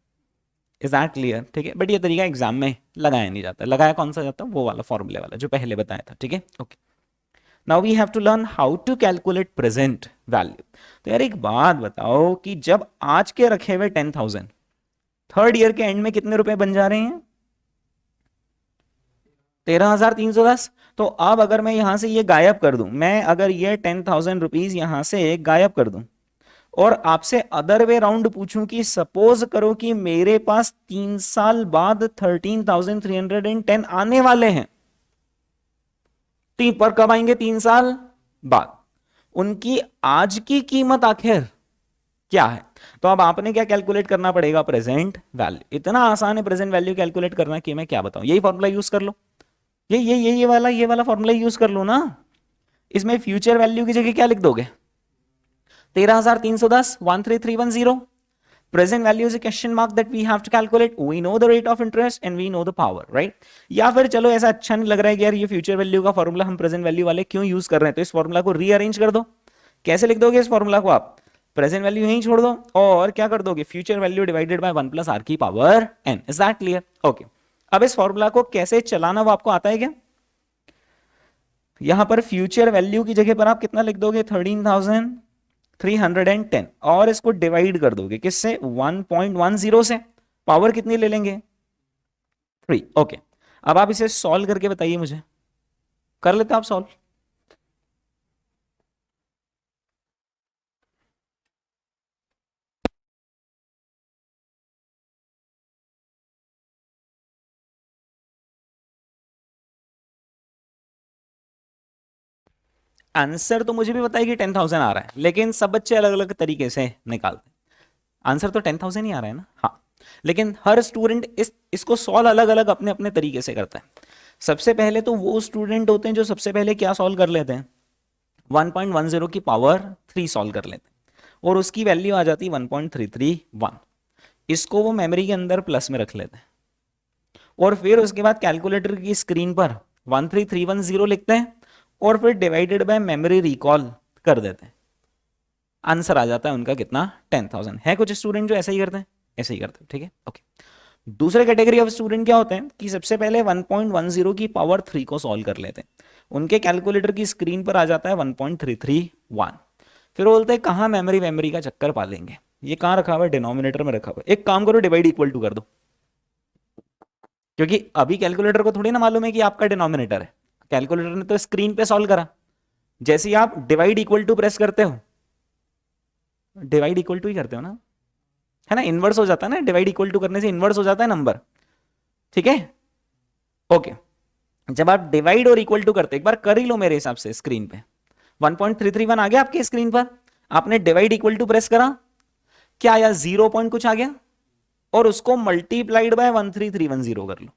Is that clear? ठीक है, बट ये तरीका एग्जाम में लगाया नहीं जाता। लगाया कौन सा जाता? वो वाला फॉर्मूले वाला जो पहले बताया था, ठीक है? Okay, now we have to learn how to calculate present value. तो यार एक बात बताओ कि जब आज के रखे हुए 10,000 थर्ड ईयर के एंड में कितने रुपए बन जा रहे हैं? 13,310। तो अब अगर मैं यहां से ये गायब कर दूं, मैं अगर ये 10,000 रुपीज यहां से गायब कर दूं और आपसे अदर वे राउंड पूछूं कि सपोज करो कि मेरे पास 3 साल बाद 13,310 आने वाले हैं, तीन पर कब आएंगे? 3 साल बाद। उनकी आज की कीमत आखिर क्या है? तो अब आपने क्या कैलकुलेट करना पड़ेगा? Present value. इतना आसान है प्रेजेंट वैल्यू कैलकुलेट करना कि मैं क्या बताऊं, यही फॉर्मूला यूज कर लो, ये वाला फॉर्मूला यूज कर लो ना। इसमें फ्यूचर वैल्यू की जगह क्या लिख दोगे? 13,310, 13,310। present value is a question mark that we have to calculate. We know the rate of interest and we know the power, right? या फिर चलो ऐसा अच्छा नहीं लग रहा है कि यार ये फ्यूचर वैल्यू का फॉर्मूला हम प्रेजेंट वैल्यू वाले क्यों यूज कर रहे हैं, तो इस फॉर्मूला को रीअरेंज कर दो। कैसे लिख दोगे इस फॉर्मूला को? आप प्रेजेंट वैल्यू यहीं छोड़ दो और क्या कर दोगे? Future value divided by 1 + r की power n। Is that clear? Okay, अब इस फॉर्मूला को कैसे चलाना वो आपको आता है क्या? यहां पर फ्यूचर वैल्यू की जगह पर आप कितना लिख दोगे? 13,310 और इसको डिवाइड कर दोगे किससे? 1.10 से। पावर कितनी ले लेंगे? 3। ओके, अब आप इसे सॉल्व करके बताइए मुझे, कर लेते आप सॉल्व? आंसर तो मुझे भी पता है कि 10,000 आ रहा है, लेकिन सब बच्चे अलग अलग तरीके से निकालते हैं। आंसर तो 10,000 ही आ रहा है ना? हाँ, लेकिन हर स्टूडेंट इसको सॉल्व अलग अलग अपने अपने तरीके से करता है। सबसे पहले तो वो स्टूडेंट होते हैं जो सबसे पहले क्या सॉल्व कर लेते हैं? 1.10 की पावर 3 सॉल्व कर लेते हैं और उसकी वैल्यू आ जाती है 1.331। इसको वो मेमोरी के अंदर प्लस में रख लेते हैं और फिर उसके बाद कैलकुलेटर की स्क्रीन पर 13310 लिखते हैं और फिर डिवाइडेड बाय मेमोरी रिकॉल कर देते हैं। आंसर आ जाता है उनका कितना? 10,000। है कुछ स्टूडेंट जो ऐसा ही करते हैं, ऐसे ही करते हैं, ठीक है? ओके, दूसरे कैटेगरी ऑफ स्टूडेंट क्या होते हैं कि सबसे पहले 1.10 की पावर 3 को सॉल्व कर लेते हैं, उनके कैलकुलेटर की स्क्रीन पर आ जाता है 1.331। फिर बोलते हैं कहाँ मेमोरी मेमोरी का चक्कर पालेंगे, ये कहाँ रखा हुआ है, डिनोमिनेटर में रखा हुआ है। एक काम करो, डिवाइड इक्वल टू कर दो, क्योंकि अभी कैलकुलेटर को थोड़ी ना मालूम है कि आपका डिनोमिनेटर है, कैलकुलेटर ने तो स्क्रीन पे सॉल्व करा। जैसे ही आप डिवाइड इक्वल टू प्रेस करते हो, डिवाइड इक्वल टू ही करते हो ना, है ना, इनवर्स हो जाता है ना, डिवाइड इक्वल टू करने से इनवर्स हो जाता है नंबर, ठीक है, ओके। जब आप डिवाइड और इक्वल टू करते, एक बार कर ही लो मेरे हिसाब से स्क्रीन पे, 1.331 आ गया आपके स्क्रीन पर, आपने डिवाइड इक्वल टू प्रेस करा, क्या आया, 0 पॉइंट कुछ आ गया, और उसको मल्टीप्लाइड बाय 13310 कर लो,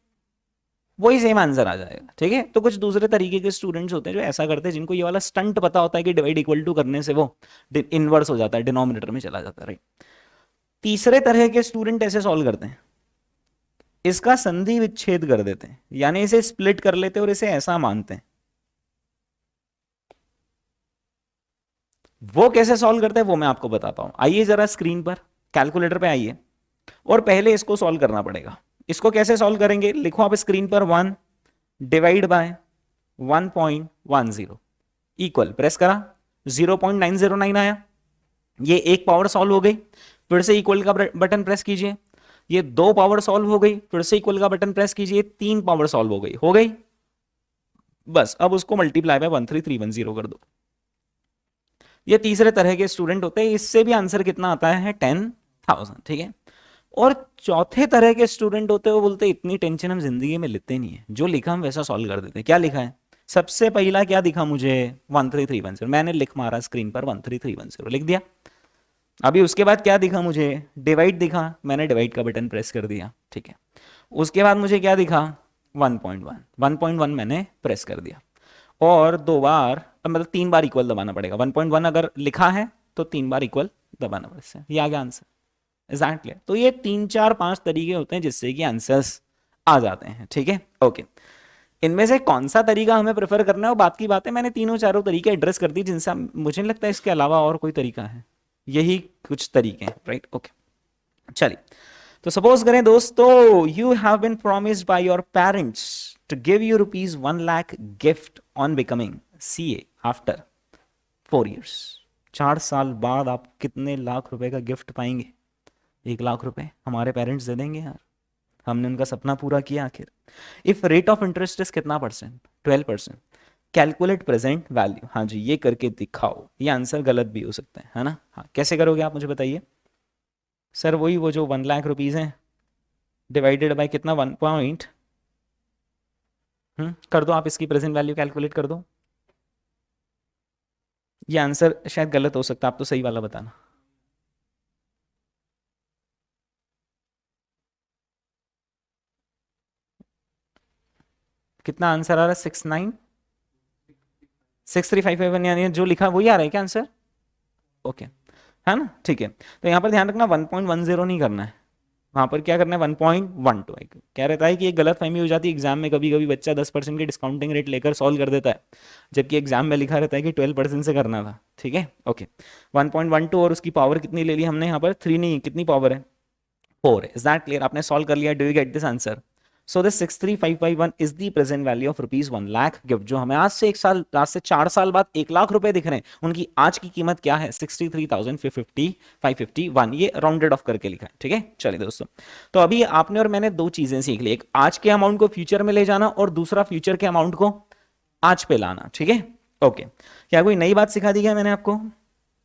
वही सेम आंसर आ जाएगा, ठीक है। तो कुछ दूसरे तरीके के स्टूडेंट्स होते हैं जो ऐसा करते हैं, जिनको ये वाला स्टंट पता होता है कि डिवाइड इक्वल टू करने से वो इनवर्स हो जाता है, डिनोमिनेटर में चला जाता है, राइट। तीसरे तरह के स्टूडेंट ऐसे सॉल्व करते हैं, इसका संधि विच्छेद कर देते हैं, यानी इसे स्प्लिट कर लेते हैं और इसे ऐसा मानते हैं। वो कैसे सॉल्व करते हैं वो मैं आपको बताता हूं, आइए जरा स्क्रीन पर, कैलकुलेटर पे आइए, और पहले इसको सॉल्व करना पड़ेगा। इसको कैसे सॉल्व करेंगे, लिखो आप स्क्रीन पर 1 डिवाइड बाय 1.10 इक्वल, प्रेस करा, 0.909 आया, ये एक पावर सॉल्व हो गई, फिर से इक्वल का बटन प्रेस कीजिए, ये 2 पावर सॉल्व हो गई, फिर से इक्वल का बटन प्रेस कीजिए, 3 पावर सॉल्व हो गई, बस अब उसको मल्टीप्लाई बाय 13310 कर दो। ये तीसरे तरह के स्टूडेंट होते हैं, इससे भी आंसर कितना आता है, 10,000, ठीक है। और चौथे तरह के स्टूडेंट होते हैं, वो बोलते हैं इतनी टेंशन हम जिंदगी में लेते नहीं है, जो लिखा हम वैसा सॉल्व कर देते हैं। क्या लिखा है, सबसे पहला क्या दिखा मुझे, 13310, मैंने लिख मारा स्क्रीन पर 13310 लिख दिया। अभी उसके बाद क्या दिखा मुझे, डिवाइड दिखा, मैंने डिवाइड का बटन प्रेस कर दिया, ठीक है। उसके बाद मुझे क्या दिखा, 1.1 मैंने प्रेस कर दिया, और 2 बार, मतलब 3 बार इक्वल दबाना पड़ेगा, 1.1 अगर लिखा है तो 3 बार इक्वल दबाना पड़ेगा, ये आ गया आंसर, एग्जैक्टली। तो ये 3 4 5 तरीके होते हैं जिससे कि आंसर्स आ जाते हैं, ठीक है, ओके। इनमें से कौन सा तरीका हमें प्रेफर करना है वो बात की बात है, मैंने तीनों चारों तरीके एड्रेस कर दी, जिनसे मुझे नहीं लगता है इसके अलावा और कोई तरीका है, यही कुछ तरीके हैं, राइट, ओके। चलिए, तो सपोज करें दोस्तों, you have been promised by your parents to give you ₹1 lakh gift on becoming CA after 4 years। 4 साल बाद आप कितने लाख रुपए का गिफ्ट पाएंगे, 1 लाख रुपए हमारे पेरेंट्स दे देंगे यार, हमने उनका सपना पूरा किया आखिर। If rate of interest is कितना परसेंट, 12%, कैलकुलेट प्रेजेंट वैल्यू, हाँ जी ये करके दिखाओ, ये आंसर गलत भी हो सकता है ना, हाँ कैसे करोगे आप मुझे बताइए। सर वही वो जो 1 लाख रुपीज हैं डिवाइडेड बाय कितना, 1 पॉइंट, कर दो आप, इसकी प्रेजेंट वैल्यू कैलकुलेट कर दो। ये आंसर शायद गलत हो सकता है, आप तो सही वाला बताना। कितना आंसर आ रहा है, 6355, यानी जो लिखा वही आ रहा है क्या आंसर, ओके, है ना, ठीक है। तो यहाँ पर ध्यान रखना 1.10 नहीं करना है, वहां पर क्या करना है 1.12। क्या रहता है कि एक गलत फहमी हो जाती है एग्जाम में, कभी कभी बच्चा 10% की डिस्काउंटिंग रेट लेकर सॉल्व कर देता है, जबकि एग्जाम में लिखा रहता है कि 12% से करना था, ठीक है, ओके। 1.12 और उसकी पावर कितनी ले ली हमने यहाँ पर, 3 नहीं, कितनी पावर है, 4 है, इज दैट क्लियर, आपने सॉल्व कर लिया, do you get this answer. So this 63551 is the present value of ₹1 lakh gift, जो हमें आज से 4 साल बाद 1 लाख रुपए दिख रहे हैं, उनकी आज की कीमत क्या है, 63,551, ये राउंडेड ऑफ करके लिखा है, ठीक है। चलिए दोस्तों, तो अभी आपने और मैंने 2 चीजें सीख ली, एक आज के अमाउंट को फ्यूचर में ले जाना, और दूसरा फ्यूचर के अमाउंट को आज पे लाना, ठीक है, ओके। क्या कोई नई बात सिखा दी क्या मैंने आपको,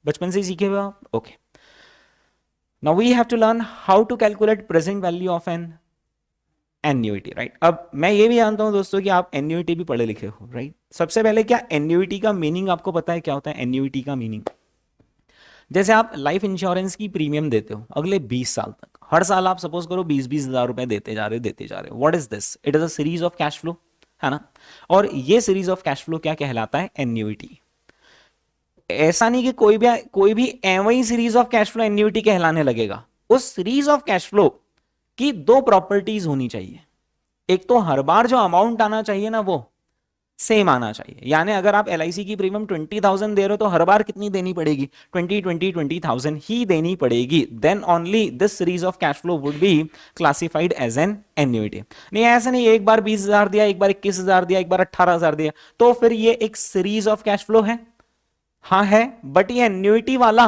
बचपन से ही सीखे हुए आप, okay. Now we have to learn how to calculate present value of an annuity, right. अब मैं ये भी जानता हूं दोस्तों कि आप एन्युइटी भी पढ़े लिखे हो, राइट। सबसे पहले क्या एन्युइटी का मीनिंग आपको पता है, क्या होता है एन्युइटी का मीनिंग, जैसे आप लाइफ इंश्योरेंस की प्रीमियम देते हो अगले 20 साल तक, हर साल आप सपोज करो 20-20 हजार रुपए देते जा रहे हो, what is this, it is a series of cash flow, है ना। और ये सीरीज ऑफ कैश फ्लो क्या कहलाता है, एन्युइटी। ऐसा नहीं कि कोई भी एवं series of cash flow annuity कहलाने लगेगा, उस सीरीज ऑफ कैश फ्लो की 2 प्रॉपर्टीज होनी चाहिए, एक तो हर बार जो अमाउंट आना चाहिए ना वो, सेम आना चाहिए। यानी अगर आप LIC की प्रीमियम 20,000 दे रहे हो तो हर बार कितनी देनी पड़ेगी, 20,000 ही देनी पड़ेगी। Then only this series of cash flow would be classified as an annuity. नहीं ऐसा नहीं एक बार 20,000 दिया, एक बार 21,000 दिया, एक बार 18,000 दिया, तो फिर ये एक सीरीज ऑफ कैश फ्लो है। हाँ है, बट ये एन्युइटी वाला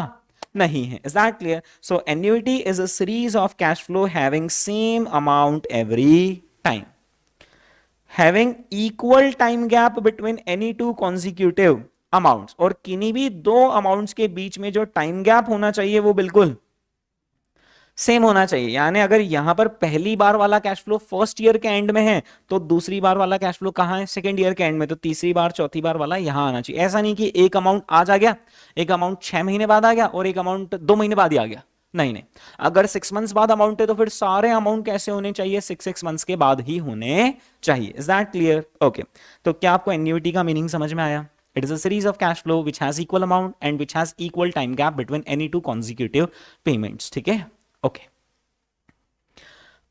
नहीं है। Is that clear? So annuity is a series of cash flow having same amount every time, having equal time gap between any two consecutive amounts, और किन्हीं भी दो अमाउंट्स के बीच में जो टाइम गैप होना चाहिए वो बिल्कुल सेम होना चाहिए। यानी अगर यहां पर पहली बार वाला कैश फ्लो फर्स्ट ईयर के एंड में है तो दूसरी बार वाला कैश फ्लो कहां है, सेकंड ईयर के एंड में, तो तीसरी बार चौथी बार वाला यहां आना चाहिए। ऐसा नहीं कि एक अमाउंट आज आ गया, एक अमाउंट 6 महीने बाद आ गया और एक अमाउंट 2 महीने बाद ही आ गया। नहीं नहीं, अगर 6 मंथ्स बाद अमाउंट है तो फिर सारे अमाउंट कैसे होने चाहिए, 6 मंथ्स के बाद ही होने चाहिए। Is that clear? ओके, तो क्या आपको एन्युइटी का मीनिंग समझ में आया? It is a series of cash flow which has equal amount and which has equal time gap between any two consecutive payments. ठीक है? ओके,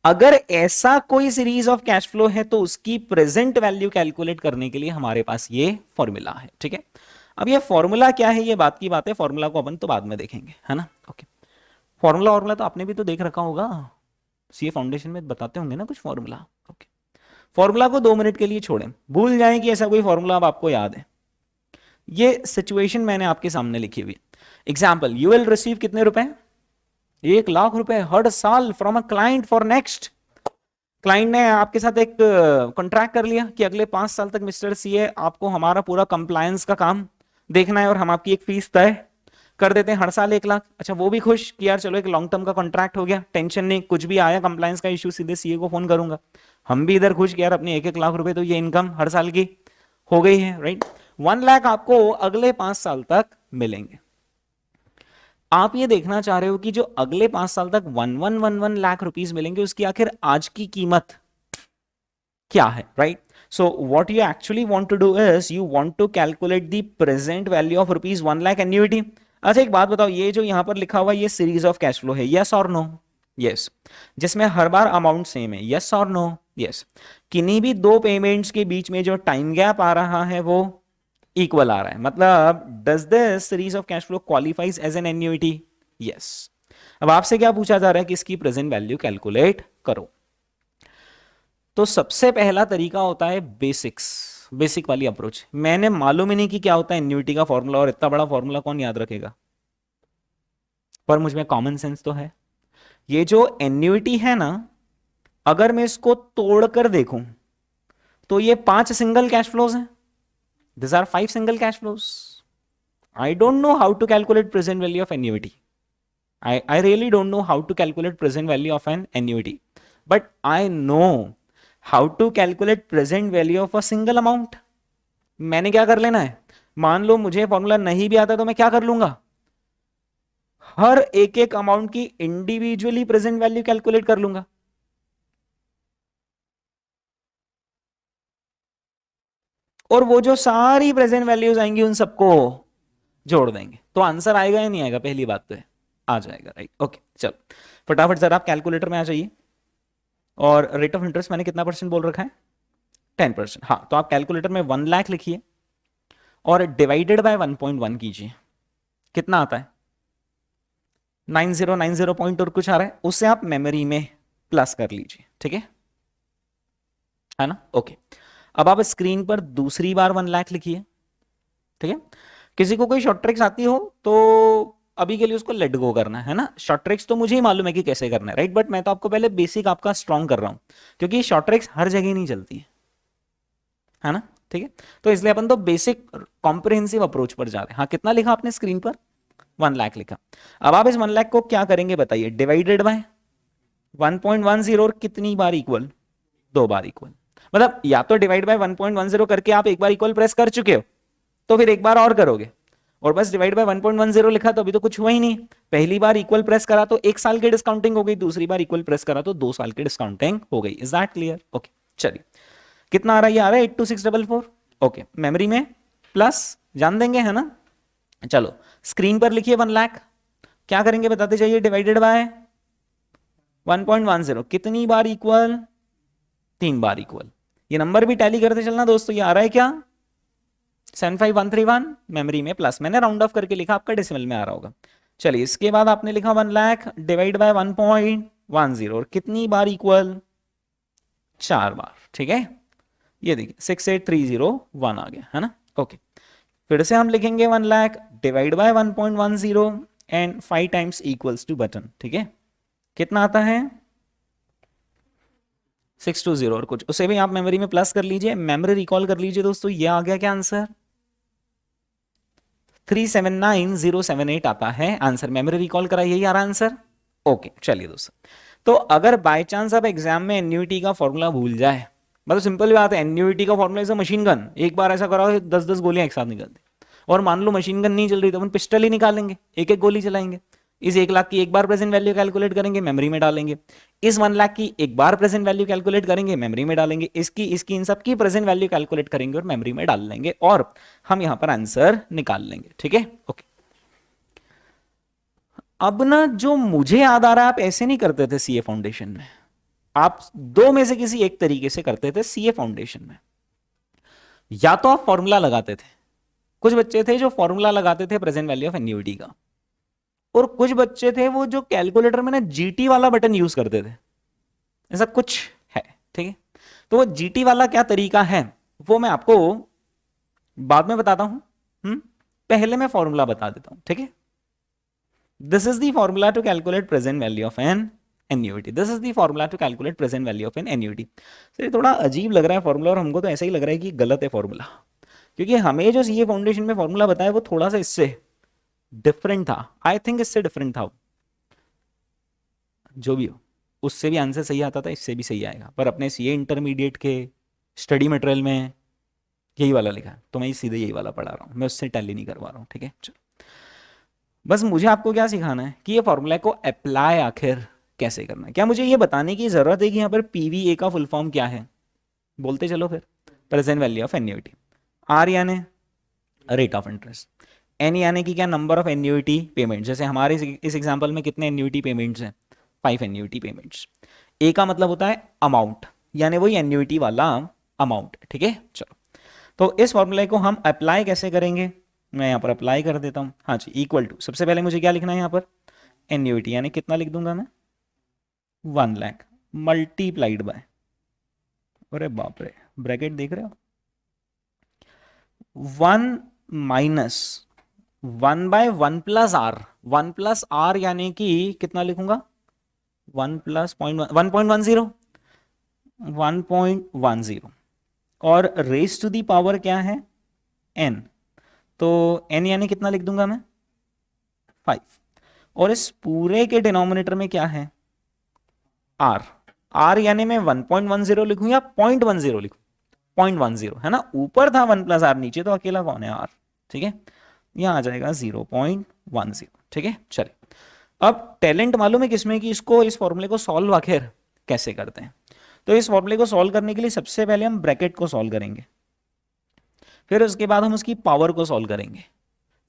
अगर ऐसा कोई सीरीज ऑफ कैश फ्लो है तो उसकी प्रेजेंट वैल्यू कैलकुलेट करने के लिए हमारे पास ये फॉर्मूला है। ठीक है, अब ये फॉर्मूला क्या है, ये बात की बात है, फॉर्मूला को अपन तो बाद में देखेंगे, है ना? ओके, फॉर्मूला तो आपने भी तो देख रखा होगा, सीए फाउंडेशन में बताते होंगे ना कुछ फॉर्मूला। ओके, फॉर्मूला को 2 मिनट के लिए छोड़ें, भूल जाएं कि ऐसा कोई फॉर्मूला अब आपको याद है। ये सिचुएशन मैंने आपके सामने लिखी हुई। एग्जाम्पल, यू विल रिसीव कितने रुपए, 1,00,000 रुपए हर साल from a client for next. Client ने आपके साथ एक कॉन्ट्रैक्ट कर लिया कि अगले 5 साल तक मिस्टर सीए आपको हमारा पूरा कंप्लायंस का काम देखना है और हम आपकी एक फीस तय कर देते हैं हर साल 1,00,000। अच्छा, वो भी खुश कि यार चलो एक लॉन्ग टर्म का कॉन्ट्रैक्ट हो गया, टेंशन नहीं, कुछ भी आया कंप्लायंस का इश्यू सीधे सीए को फोन करूंगा। हम भी इधर खुश कि यार अपनी 1-1 लाख रुपए तो ये इनकम हर साल की हो गई है, राइट? 1,00,000 आपको अगले 5 साल तक मिलेंगे। आप ये देखना चाह रहे हो कि जो अगले 5 साल तक 1,111 लाख रुपीस मिलेंगे उसकी आखिर आज की कीमत क्या है, right? So what you actually want to do is you want to calculate the present value of rupees 1,00,000 annuity. अच्छा, एक बात बताओ, ये जो यहां पर लिखा हुआ ये सीरीज ऑफ कैश फ्लो है, यस और नो? यस। जिसमें हर बार अमाउंट सेम है, यस और नो? यस। किन्हीं भी दो पेमेंट्स के बीच में जो टाइम गैप आ रहा है वो इक्वल आ रहा है, मतलब does this series of cash flow qualifies as an annuity? Yes. अब आपसे क्या पूछा जा रहा है कि इसकी प्रेजेंट वैल्यू कैलकुलेट करो। तो सबसे पहला तरीका होता है बेसिक वाली अप्रोच। मैंने मालूम ही नहीं कि क्या होता है एन्युइटी का फॉर्मूला, और इतना बड़ा फॉर्मूला कौन याद रखेगा, पर मुझ में कॉमन सेंस तो है। ये जो एन्युइटी है ना, अगर मैं इसको तोड़कर देखूं तो ये 5 सिंगल कैश फ्लोज हैं। These are 5 single cash flows. I don't know how to calculate present value of annuity. I really don't know how to calculate present value of an annuity. But I know how to calculate present value of a single amount. मैंने क्या कर लेना है, मान लो मुझे formula नहीं भी आता तो मैं क्या कर लूंगा, हर एक एक अमाउंट की इंडिविजुअली प्रेजेंट वैल्यू कैलकुलेट कर लूंगा। और वो जो सारी प्रेजेंट वैल्यूज आएंगी उन सबको जोड़ देंगे, तो आंसर आएगा या नहीं आएगा? पहली बात तो है आ जाएगा, राइट? ओके, चलो फटाफट जरा आप कैलकुलेटर में आ जाइए। और रेट ऑफ इंटरेस्ट मैंने कितना % बोल रखा है? 10%। हाँ, तो आप कैलकुलेटर में 1,00,000 लिखिए और डिवाइडेड बाय 1.1 कीजिए। कितना आता है? 9090 पॉइंट और कुछ आ रहा है, उससे आप मेमोरी में प्लस कर लीजिए, ठीक है ना? ओके, अब आप स्क्रीन पर दूसरी बार 1,00,000 लिखिए, ठीक है? किसी को कोई शॉर्ट ट्रिक्स आती हो तो अभी के लिए उसको लेट गो करना है ना। शॉर्ट ट्रिक्स तो मुझे ही मालूम है कि कैसे करना है, राइट? बट मैं तो आपको पहले बेसिक आपका स्ट्रॉन्ग कर रहा हूं, क्योंकि शॉर्ट ट्रिक्स हर जगह नहीं चलती है ना, ठीक है? तो इसलिए अपन तो बेसिक कॉम्प्रिहेंसिव अप्रोच पर जा रहे हैं। हाँ, कितना लिखा आपने स्क्रीन पर? 1,00,000 लिखा। अब आप इस 1,00,000 को क्या करेंगे बताइए? डिवाइडेड बाय 1.10 और कितनी बार इक्वल? 2 बार इक्वल। मतलब या तो डिवाइड बाय 1.10 करके आप एक बार इक्वल प्रेस कर चुके हो तो फिर एक बार और करोगे, और बस डिवाइड बाय 1.10 लिखा तो अभी तो कुछ हुआ ही नहीं। पहली बार इक्वल प्रेस करा तो 1 साल की डिस्काउंटिंग हो गई, दूसरी बार इक्वल प्रेस करा तो 2 साल की डिस्काउंटिंग हो गई। Is that clear? ओके, चलिए कितना आ रहा है? ये आ रहा है 82644। ओके, मेमोरी में प्लस जान देंगे, है ना? चलो स्क्रीन पर लिखिए 1,00,000, क्या करेंगे बताते जाइए? डिवाइडेड बाय 1.10 कितनी बार इक्वल? 3 बार इक्वल। ये नंबर भी टैली करते चलना दोस्तों, ये आ रहा है क्या? 75131 मेमोरी में प्लस, मैंने राउंड ऑफ करके लिखा, आपका डेसिमल में आ रहा होगा। चलिए इसके बाद आपने लिखा 1 लाख डिवाइड बाय 1.10 और कितनी बार इक्वल, 4 बार, ठीक है। ये देखिए 68301 आ गया है ना, ओके। फिर से हम लिखेंगे 1 lakh divide by 1.10 and 5 times equals to button, ठीक है। कितना आता है 620 और कुछ, उसे भी आप मेमोरी में प्लस कर लीजिए, मेमोरी रिकॉल कर लीजिए दोस्तों। ये आ गया क्या आंसर, 379078 आता है आंसर, मेमोरी रिकॉल करा, यही आ रहा आंसर, ओके। चलिए दोस्तों, तो अगर बाय चांस आप एग्जाम में एन्युइटी का फॉर्मूला भूल जाए, मतलब सिंपल बात है, एन्युइटी का formula is a machine gun, एक बार ऐसा कराओ 10-10 गोलियां एक साथ निकलती, और मान लो मशीन गन नहीं चल रही तो अपन पिस्टल ही निकालेंगे, एक एक गोली चलाएंगे। इस 1 लाख की एक बार प्रेजेंट वैल्यू कैलकुलेट करेंगे, मेमोरी में डालेंगे। इस 1 लाख की एक बार प्रेजेंट वैल्यू कैलकुलेट करेंगे, मेमोरी में डालेंगे। इसकी इन सब की प्रेजेंट वैल्यू कैलकुलेट करेंगे और मेमोरी में डाल लेंगे, और हम यहां पर आंसर निकाल लेंगे, ठीक है, ओके। अब ना जो मुझे याद आ रहा है, आप ऐसे नहीं करते थे सीए फाउंडेशन में, आप दो में से किसी एक तरीके से करते थे सीए फाउंडेशन में। या तो आप फॉर्मूला लगाते थे, कुछ बच्चे थे जो फॉर्मूला लगाते थे प्रेजेंट वैल्यू ऑफ एन्युइटी का, और कुछ बच्चे थे वो जो कैलकुलेटर में ना जीटी वाला बटन यूज करते थे, ऐसा कुछ है, ठीक है। तो वो जीटी वाला क्या तरीका है वो मैं आपको बाद में बताता हूं, पहले मैं फॉर्मूला बता देता हूं, ठीक है। This is the formula to calculate present value of an annuity, this is the formula to calculate present value of an annuity. तो ये थोड़ा अजीब लग रहा है फॉर्मूला, और हमको तो ऐसा ही लग रहा है कि गलत है फॉर्मूला, क्योंकि हमें जो सीए फाउंडेशन में फॉर्मूला बताया वो थोड़ा सा इससे डिफरेंट था, आई थिंक इससे डिफरेंट था। जो भी हो, उससे भी आंसर सही आता था, इससे भी सही आएगा, पर अपने सीए इंटरमीडिएट के स्टडी मटेरियल में यही वाला लिखा है, तो मैं सीधे यही वाला पढ़ा रहा हूँ, मैं उससे टैली नहीं करवा रहा हूँ, ठीक है। चलो, बस मुझे आपको क्या सिखाना है कि ये फॉर्मूला को अप्लाई आखिर कैसे करना है। क्या मुझे ये बताने की जरूरत है कि यहाँ पर पीवीए का फुल फॉर्म क्या है, बोलते चलो फिर। Present value of annuity, R यानी रेट ऑफ इंटरेस्ट, एन यानी कि क्या, नंबर ऑफ एन्युइटी पेमेंट, जैसे हमारे इस एग्जांपल में कितने एन्युइटी पेमेंट्स हैं, 5 एन्युइटी पेमेंट्स। ए का मतलब होता है अमाउंट, यानी वही एन्युइटी वाला अमाउंट, ठीक है। चलो, तो इस फॉर्मूले को हम अप्लाई कैसे करेंगे, मैं यहाँ पर अप्लाई कर देता हूँ। हाँ जी, इक्वल टू, सबसे पहले मुझे क्या लिखना है यहाँ पर, एन्युइटी, यानी कितना लिख दूंगा मैं, 1 लाख मल्टीप्लाइड बाय, अरे बाप रे, ब्रैकेट देख रहे हो, 1 minus 1 by 1 plus R, 1 plus R यानी कि कितना लिखूंगा, 1 प्लस 1.10, 1.10, और रेस टू दी पावर क्या है, n, तो n यानी कितना लिख दूंगा मैं, 5, और इस पूरे के डिनोमिनेटर में क्या है, r, r यानी मैं 1.10 लिखूं या 0.10 लिखूं, 0.10 है ना, ऊपर था 1 प्लस आर, नीचे तो अकेला कौन है, r, ठीक है। यहां आ जाएगा 0.10, ठीक है। चलिए, अब टैलेंट मालूम है किसमें कि इसको, इस फॉर्मूले को सॉल्व आखिर कैसे करते हैं। तो इस फॉर्मूले को सॉल्व करने के लिए सबसे पहले हम ब्रैकेट को सॉल्व करेंगे, फिर उसके बाद हम उसकी पावर को सॉल्व करेंगे,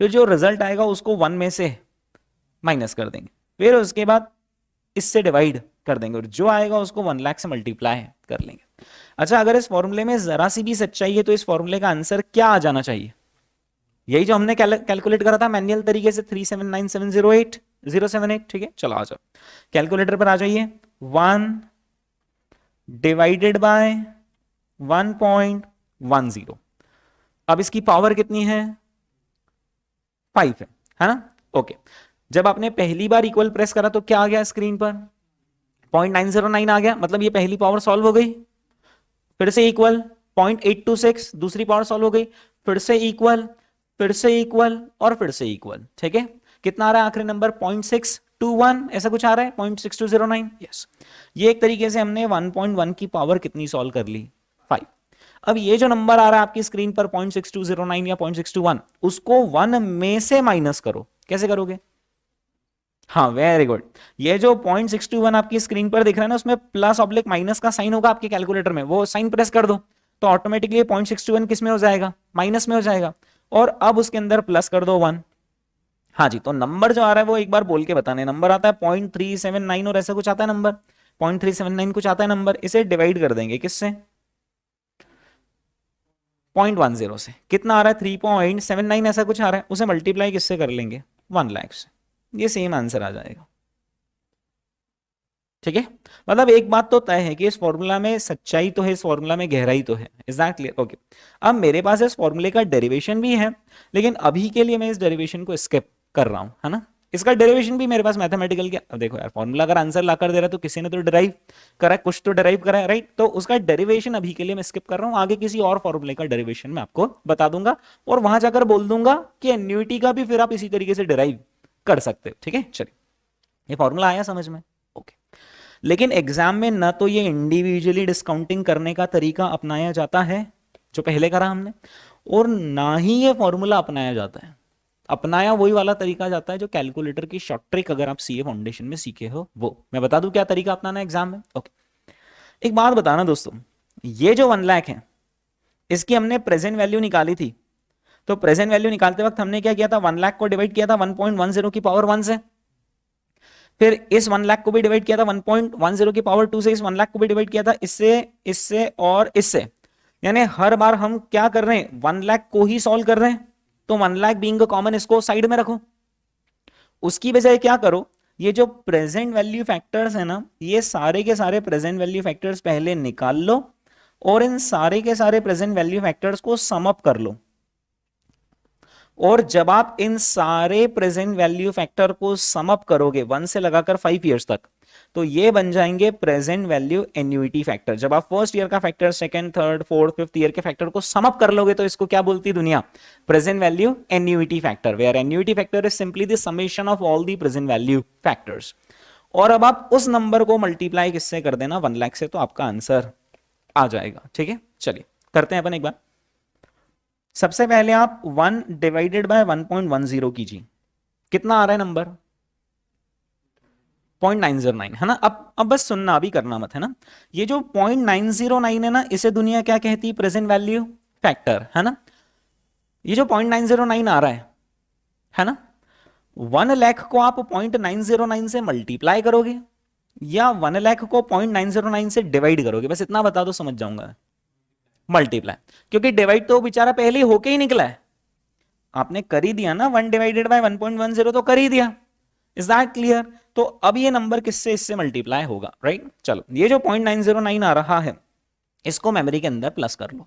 फिर जो रिजल्ट आएगा उसको 1 में से माइनस कर देंगे, फिर उसके बाद इससे डिवाइड कर देंगे, और जो आएगा उसको 1 लाख से मल्टीप्लाई कर लेंगे। अच्छा, अगर इस फॉर्मूले में जरा सी भी सच्चाई है तो इस फॉर्मूले का आंसर क्या आ जाना चाहिए, यही जो हमने कैलकुलेट करा था मैनुअल तरीके से, 379708078, ठीक है। चलो आ जाओ, कैलकुलेटर पर आ जाइए, 1 डिवाइडेड बाय 1.10, अब इसकी पावर कितनी है, 5 है ना, ओके। जब आपने पहली बार इक्वल प्रेस करा तो क्या आ गया स्क्रीन पर, 0.909 आ गया, मतलब ये पहली पावर सॉल्व हो गई, फिर से इक्वल 0.826, दूसरी पावर सॉल्व हो गई, फिर से इक्वल, फिर से इक्वल, और फिर से इक्वल, ठीक है। कितना आ रहा है आखिरी नंबर, 0.621, ऐसा कुछ आ रहा है, 0.6209, यस। ये एक तरीके से हमने 1.1 की पावर कितनी सॉल्व कर ली, 5। अब ये जो नंबर आ रहा है आपकी स्क्रीन पर 0.6209 या 0.621, उसको 1 में से माइनस करो, कैसे करोगे, हाँ वेरी गुड, ये जो 0.621 आपकी स्क्रीन पर दिख रहा है ना, उसमें प्लस ऑब्लिक माइनस का साइन होगा आपके कैलकुलेटर में, वो साइन प्रेस कर दो तो ऑटोमेटिकली 0.621 किस में हो जाएगा, माइनस में हो जाएगा, और अब उसके अंदर प्लस कर दो 1। हाँ जी, तो नंबर जो आ रहा है वो एक बार बोल के बताने, नंबर आता है 0.379 और ऐसा कुछ आता है नंबर, 0.379 कुछ आता है नंबर, इसे डिवाइड कर देंगे किससे, 0.10 से कितना आ रहा है 3.79 ऐसा कुछ आ रहा है, उसे मल्टीप्लाई किससे कर लेंगे 1 लाख से, ये सेम आंसर आ जाएगा। ठीक है, मतलब एक बात तो तय है कि इस फॉर्मूला में सच्चाई तो है, इस फॉर्मूला में गहराई तो है। Is that clear? ओके, अब मेरे पास इस फॉर्मूले का डेरिवेशन भी है, लेकिन अभी के लिए मैं इस डेरिवेशन को स्किप कर रहा हूं, है ना। इसका डेरिवेशन भी मेरे पास मैथमेटिकल के, अब देखो यार फॉर्मूला अगर आंसर ला कर दे रहा है तो किसी ने तो डिराइव करा है, कुछ तो डिराइव करा है, राइट। तो उसका डेरिवेशन अभी के लिए मैं स्किप कर रहा हूं, आगे किसी और फॉर्मूले का डेरिवेशन मैं आपको बता दूंगा और वहां जाकर बोल दूंगा कि एन्युइटी का भी फिर आप इसी तरीके से डिराइव कर सकते हो। ठीक है, चलिए, ये फॉर्मूला आया समझ में? ओके, लेकिन एग्जाम में ना तो ये इंडिविजुअली डिस्काउंटिंग करने का तरीका अपनाया जाता है जो पहले करा हमने, और ना ही ये फॉर्मूला अपनाया जाता है। अपनाया वही वाला तरीका जाता है जो कैलकुलेटर की शॉर्ट ट्रिक अगर आप सीए फाउंडेशन में सीखे हो वो। मैं बता दूं क्या तरीका अपनाना है एग्जाम में। ओके, एक बात बताना दोस्तों, ये जो 1 लाख है इसकी हमने प्रेजेंट वैल्यू निकाली थी, तो प्रेजेंट वैल्यू निकालते वक्त हमने क्या किया था, 1 लाख को डिवाइड किया था 1.10 की पावर 1 से, फिर इस 1 लाख को भी डिवाइड किया था 1.10 की पावर 2 से, इस 1 लाख को भी डिवाइड किया था इससे, इससे और इससे। यानी हर बार हम क्या कर रहे हैं, 1 लाख को ही सॉल्व कर रहे हैं, तो 1 लाख बीइंग कॉमन इसको साइड में रखो। उसकी बजाय क्या करो, ये जो प्रेजेंट वैल्यू फैक्टर्स है ना, ये सारे के सारे प्रेजेंट वैल्यू फैक्टर्स पहले निकाल लो और इन सारे के सारे प्रेजेंट वैल्यू फैक्टर्स को सम अप कर लो। और जब आप इन सारे प्रेजेंट वैल्यू फैक्टर को सम अप करोगे 1 से लगाकर 5 इयर्स तक, तो ये बन जाएंगे प्रेजेंट वैल्यू एन्युइटी फैक्टर। जब आप फर्स्ट ईयर का factor, second, third, fourth, fifth year के फैक्टर को सम अप कर लोगे तो इसको क्या बोलती है दुनिया, present value annuity factor, where annuity factor is simply the summation of all the present value factors. और अब आप उस नंबर को मल्टीप्लाई किससे कर देना, 1 लाख से, तो आपका आंसर आ जाएगा। ठीक है, चलिए करते हैं अपन एक बार। सबसे पहले आप 1 डिवाइडेड बाय 1.10 कीजिए, कितना आ रहा है नंबर 0.909, है ना। अब बस सुनना, अभी करना मत, है ना। ये जो 0.909 है ना, इसे दुनिया क्या कहती है, प्रेजेंट वैल्यू फैक्टर, है ना। ये जो 0.909 आ रहा है ना, 1 लाख को आप 0.909 से मल्टीप्लाई करोगे या 1 लाख को 0.909 से डिवाइड करोगे, बस इतना बता दो समझ जाऊंगा। मल्टीप्लाई, क्योंकि डिवाइड तो बेचारा पहले ही होके ही निकला है, आपने कर ही दिया ना, 1 डिवाइडेड बाय 1.10 तो कर ही दिया। Is that clear? तो अब ये नंबर किससे, इससे मल्टीप्लाई होगा, राइट। चलो, ये जो 0.909 आ रहा है इसको मेमोरी के अंदर प्लस कर लो।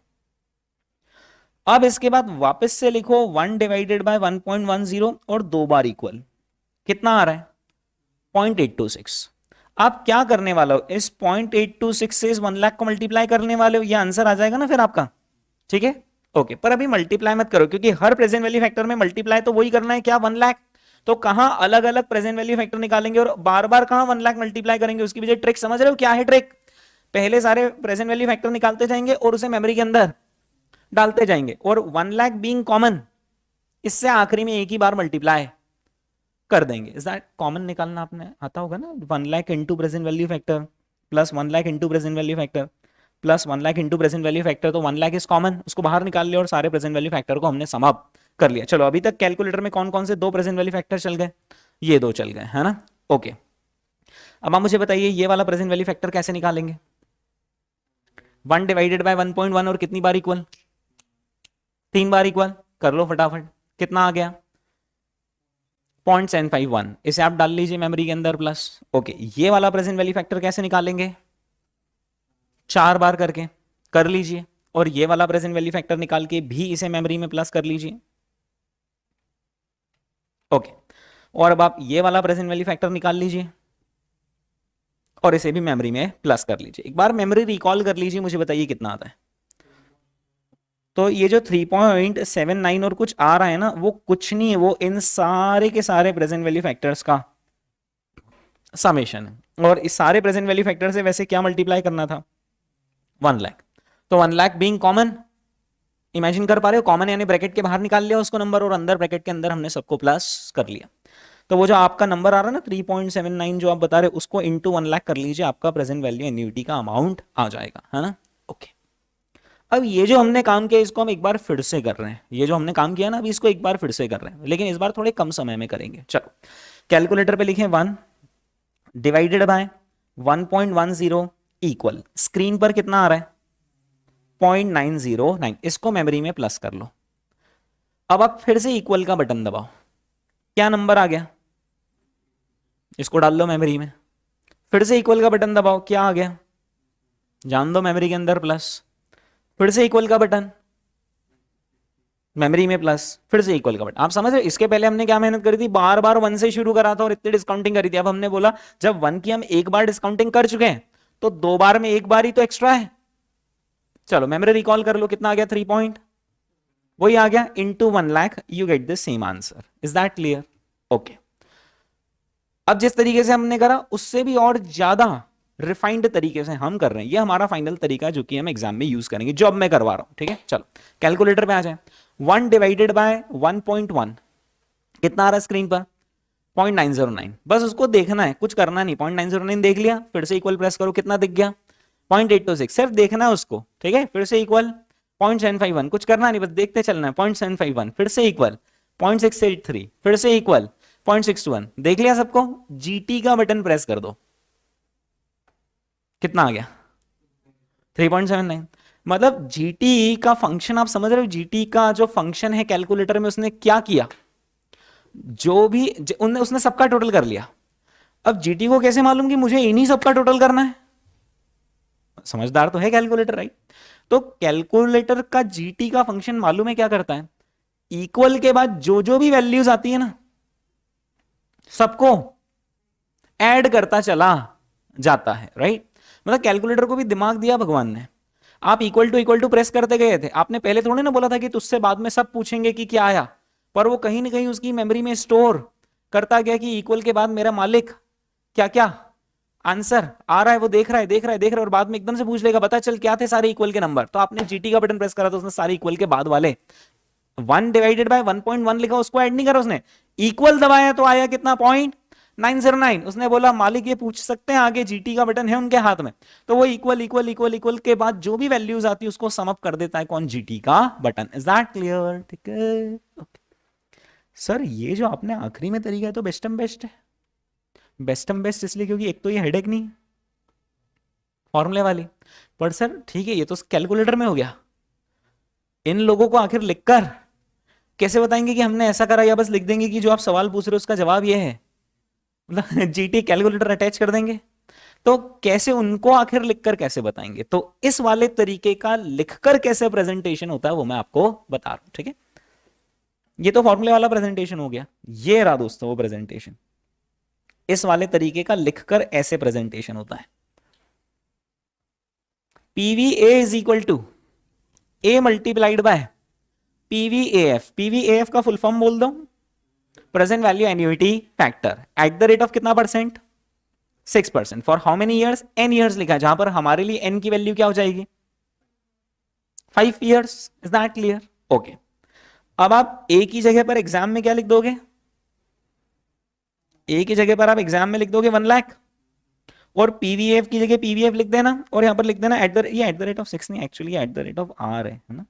अब इसके बाद वापस से लिखो 1 डिवाइडेड बाय 1.10 और 2 बार इक्वल, कितना आ रहा है 0.826। आप क्या करने वाले हो, इस 0.826 से इस 1 लाख को मल्टीप्लाई करने वाले हो, ये आंसर आ जाएगा ना फिर आपका। ठीक है, ओके, पर अभी मल्टीप्लाई मत करो, क्योंकि हर प्रेजेंट वैल्यू फैक्टर में मल्टीप्लाई तो वही करना है क्या, 1 लाख। तो कहां अलग अलग प्रेजेंट वैल्यू फैक्टर निकालेंगे और बार बार कहां 1 लाख मल्टीप्लाई करेंगे, उसकी वजह ट्रिक समझ रहे हो क्या है ट्रिक, पहले सारे प्रेजेंट वैल्यू फैक्टर निकालते जाएंगे और उसे मेमोरी के अंदर डालते जाएंगे, और 1 लाख बीइंग कॉमन, इससे आखिरी में एक ही बार मल्टीप्लाई कर देंगे। इज दैट कॉमन निकालना आपने आता होगा ना, 1 lakh into present value factor plus 1 lakh into present value factor plus 1 lakh into present value factor, तो 1 लाख इज कॉमन, उसको बाहर निकाल लिया और सारे प्रेजेंट वैल्यू फैक्टर को हमने सम अप कर लिया। चलो, अभी तक कैलकुलेटर में कौन कौन से 2 प्रेजेंट वैल्यू फैक्टर चल गए, ये 2 चल गए, है ना। ओके, अब आप मुझे बताइए ये वाला प्रेजेंट वैल्यू फैक्टर कैसे निकालेंगे, 1 डिवाइडेड बाय 1.1 और कितनी बार इक्वल, 3 बार इक्वल, कर लो फटाफट, कितना आ गया 0.751, इसे आप डाल लीजिए मेमोरी के अंदर प्लस। ओके, ये वाला प्रेजेंट वैल्यू फैक्टर कैसे निकालेंगे, 4 बार करके कर लीजिए, और ये वाला प्रेजेंट वैल्यू फैक्टर निकाल के भी इसे मेमोरी में प्लस कर लीजिए। ओके, और अब आप ये वाला प्रेजेंट वैल्यू फैक्टर निकाल लीजिए और इसे भी मेमोरी में प्लस कर लीजिए। एक बार मेमोरी रिकॉल कर लीजिए, मुझे बताइए कितना आता है। तो ये जो 3.79 और कुछ आ रहा है ना, वो कुछ नहीं है, वो इन सारे के सारे प्रेजेंट वैल्यू फैक्टर्स का समेशन है, और इस सारे प्रेजेंट वैल्यू फैक्टर से वैसे क्या मल्टीप्लाई करना था, 1 लाख। तो 1 लाख बीइंग कॉमन, इमेजिन कर पा रहे हो, कॉमन यानी ब्रैकेट के बाहर निकाल लिया उसको नंबर, और अंदर ब्रैकेट के अंदर हमने सबको प्लस कर लिया। तो वो जो आपका नंबर आ रहा है ना 3.79 जो आप बता रहे हो, उसको इंटू 1 लाख कर लीजिए, आपका प्रेजेंट वैल्यू एन्युइटी का अमाउंट आ जाएगा, है ना। ओके, अब ये जो हमने काम किया इसको हम एक बार फिर से कर रहे हैं, ये जो हमने काम किया ना अभी इसको एक बार फिर से कर रहे हैं, लेकिन इस बार थोड़े कम समय में करेंगे। चलो, कैलकुलेटर पे लिखें 1 डिवाइडेड बाय 1.10 इक्वल, स्क्रीन पर कितना आ रहा है 0.909, इसको मेमोरी में प्लस कर लो। अब आप फिर से इक्वल का बटन दबाओ, क्या नंबर आ गया, इसको डाल लो मेमोरी में। फिर से इक्वल का बटन दबाओ, क्या आ गया, जान दो मेमोरी के अंदर प्लस। फिर से इक्वल का बटन, मेमोरी में प्लस, फिर से इक्वल का बटन। आप समझ रहे, इसके पहले हमने क्या मेहनत करी थी, बार बार 1 से शुरू करा था और इतनी डिस्काउंटिंग करी थी। अब हमने बोला जब 1 की हम एक बार डिस्काउंटिंग कर चुके हैं तो 2 बार में एक बार ही तो एक्स्ट्रा है। चलो मेमोरी रिकॉल कर लो, कितना आ गया, 3 पॉइंट, वही आ गया, into 1 lakh you get the same answer. Is that clear? Okay. अब जिस तरीके से हमने करा उससे भी और ज्यादा रिफाइंड तरीके से हम कर रहे हैं, ये हमारा फाइनल तरीका है जो कि हम एग्जाम में यूज करेंगे, जो अब मैं करवा रहा हूं। ठीक है, चलो कैलकुलेटर पे आ जाए। 1 डिवाइडेड बाय 1.1 कितना आ रहा है स्क्रीन पर, 0.909। बस उसको देखना है, कुछ करना नहीं। 0.909 देख लिया, फिर से इक्वल प्रेस करो, कितना दिख गया, 0.826, सिर्फ देखना है उसको। ठीक है, फिर से इक्वल 0.751, कुछ करना नहीं, बस देखते चलना है। 0.751, फिर से इक्वल 0.683, फिर से इक्वल 0.621, देख लिया सबको। जीटी का बटन प्रेस कर दो, कितना आ गया, 3.79। मतलब जीटी का फंक्शन आप समझ रहे हो, जीटी का जो फंक्शन है कैलकुलेटर में उसने क्या किया, जो भी उसने सबका टोटल कर लिया। अब जीटी को कैसे मालूम कि मुझे इन्हीं सबका टोटल करना है, समझदार तो है कैलकुलेटर, राइट? तो कैलकुलेटर का जीटी का फंक्शन मालूम है क्या करता है, इक्वल के बाद जो जो भी वैल्यूज आती है ना सबको ऐड करता चला जाता है, राइट? मतलब कैलकुलेटर को भी दिमाग दिया भगवान ने। आप इक्वल टू प्रेस करते गए थे, आपने पहले थोड़ी ना बोला था कि तुझसे बाद में सब पूछेंगे कि क्या आया, पर वो कहीं ना कहीं उसकी मेमोरी में स्टोर करता गया कि इक्वल के बाद मेरा मालिक क्या क्या आंसर आ रहा है, वो देख रहा है और बाद में एकदम से पूछ लेगा पता चल क्या थे सारे इक्वल के नंबर। तो आपने जीटी का बटन प्रेस करा तो उसने सारे इक्वल के बाद वाले 1 डिवाइडेड बाय 1.1 लिखा, उसको ऐड नहीं करा उसने, इक्वल दबाया तो आया कितना, 0.909। उसने बोला मालिक ये पूछ सकते हैं आगे, जीटी का बटन है उनके हाथ में, तो वो इक्वल इक्वल इक्वल इक्वल के बाद जो भी वैल्यूज आती है उसको सम अप कर देता है कौन, जीटी का बटन। Is that clear? ठीक है सर, ये जो आपने आखिरी में तरीका है तो बेस्ट एंड बेस्ट है। बेस्ट एंड बेस्ट इसलिए क्योंकि एक तो ये हेडेक नहीं फॉर्मूले वाली, पर सर ठीक है ये तो कैलकुलेटर में हो गया, इन लोगों को आखिर लिखकर कैसे बताएंगे कि हमने ऐसा करा, या बस लिख देंगे कि जो आप सवाल पूछ रहे हो उसका जवाब ये है, मतलब जीटी कैलकुलेटर अटैच कर देंगे, तो कैसे उनको आखिर लिखकर कैसे बताएंगे? तो इस वाले तरीके का लिखकर कैसे प्रेजेंटेशन होता है वो मैं आपको बता रहा हूं। ठीक है, ये तो फॉर्मूले वाला प्रेजेंटेशन हो गया, ये रहा दोस्तों वो प्रेजेंटेशन, इस वाले तरीके का लिखकर ऐसे प्रेजेंटेशन होता है। PVA is equal to A multiplied by PVAF. PVAF का फुल फॉर्म बोल दो, present value annuity factor, at the rate of कितना percent, 6%। For how many years, n years लिखा है, जहां पर हमारे लिए n की वैल्यू क्या हो जाएगी, 5 years. Is that clear? Okay. अब आप a की जगह पर एग्जाम में क्या लिख दोगे, a की जगह पर आप एग्जाम में लिख दोगे 1 लाख, और पीवीएफ की जगह पीवीएफ लिख देना, और यहां पर लिख देना एट द रेट ऑफ 6 नहीं, actually eight the rate of r है ना,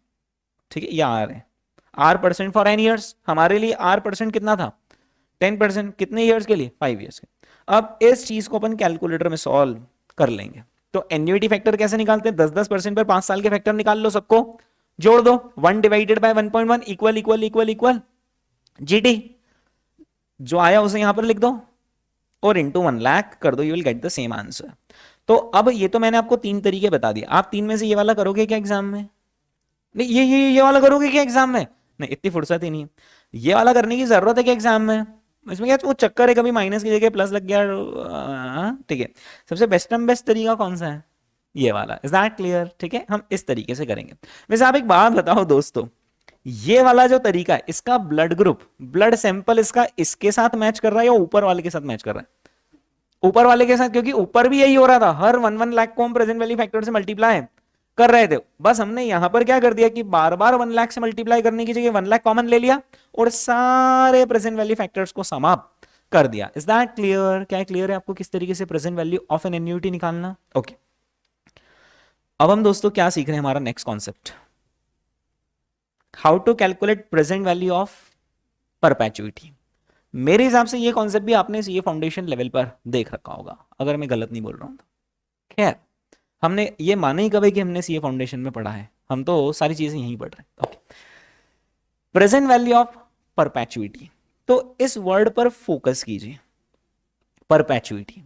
ठीक है, ये r है, r% फॉर n ईयर्स। हमारे लिए r% कितना था, 10%, कितने ईयर्स के लिए, 5 ईयर्स के। अब इस चीज को अपन कैलकुलेटर में सॉल्व कर लेंगे। तो एन्युइटी फैक्टर कैसे निकालते हैं, 10% पर 5 साल के फैक्टर निकाल लो, सबको जोड़ दो, 1 divided by 1.1 equal equal equal equal GT, जो आया उसे यहां पर लिख दो और इंटू 1 लाख कर दो, you will get the same answer. तो अब ये तो मैंने आपको 3 तरीके बता दिए, आप 3 में से ये वाला करोगे क्या एग्जाम में, नहीं ये वाला करोगे क्या एग्जाम में, नहीं इतनी फुर्सत ही नहीं है, ये वाला करने की जरूरत है क्या एग्जाम में, इसमें क्या वो चक्कर है, कभी माइनस की जगह प्लस लग गया, ठीक है। सबसे बेस्ट तरीका कौन सा है, ये वाला। Is that clear? ठीक है, हम इस तरीके से करेंगे। वैसे आप एक बात बताओ दोस्तों, ये वाला जो तरीका है इसका ब्लड ग्रुप, ब्लड सैंपल इसका इसके साथ मैच कर रहा है या ऊपर वाले के साथ मैच कर रहा है, ऊपर वाले के साथ, क्योंकि ऊपर भी यही हो रहा था, हर 1 लाख को हम प्रेजेंट वैल्यू फैक्टर से मल्टीप्लाई कर रहे थे। बस हमने यहां पर क्या कर दिया कि बार बार 1 लाख से मल्टीप्लाई करने की जगह 1 लाख कॉमन ले लिया और सारे प्रेजेंट वैल्यू फैक्टर्स को समाप्त कर दिया। Is that clear? क्या क्लियर है आपको किस तरीके से present value of an annuity निकालना? ओके, अब हम दोस्तों क्या सीख रहे हैं, हमारा next concept, how to calculate present value of perpetuity. मेरे हिसाब से ये कॉन्सेप्ट भी आपने ये फाउंडेशन लेवल पर देख रखा होगा, अगर मैं गलत नहीं बोल रहा हूं तो। खैर, हमने ये माना ही कभी कि हमने सीए फाउंडेशन में पढ़ा है, हम तो सारी चीजें यहीं पढ़ रहे हैं। Okay, present value of perpetuity, तो इस वर्ड पर फोकस कीजिए। परपेचुइटी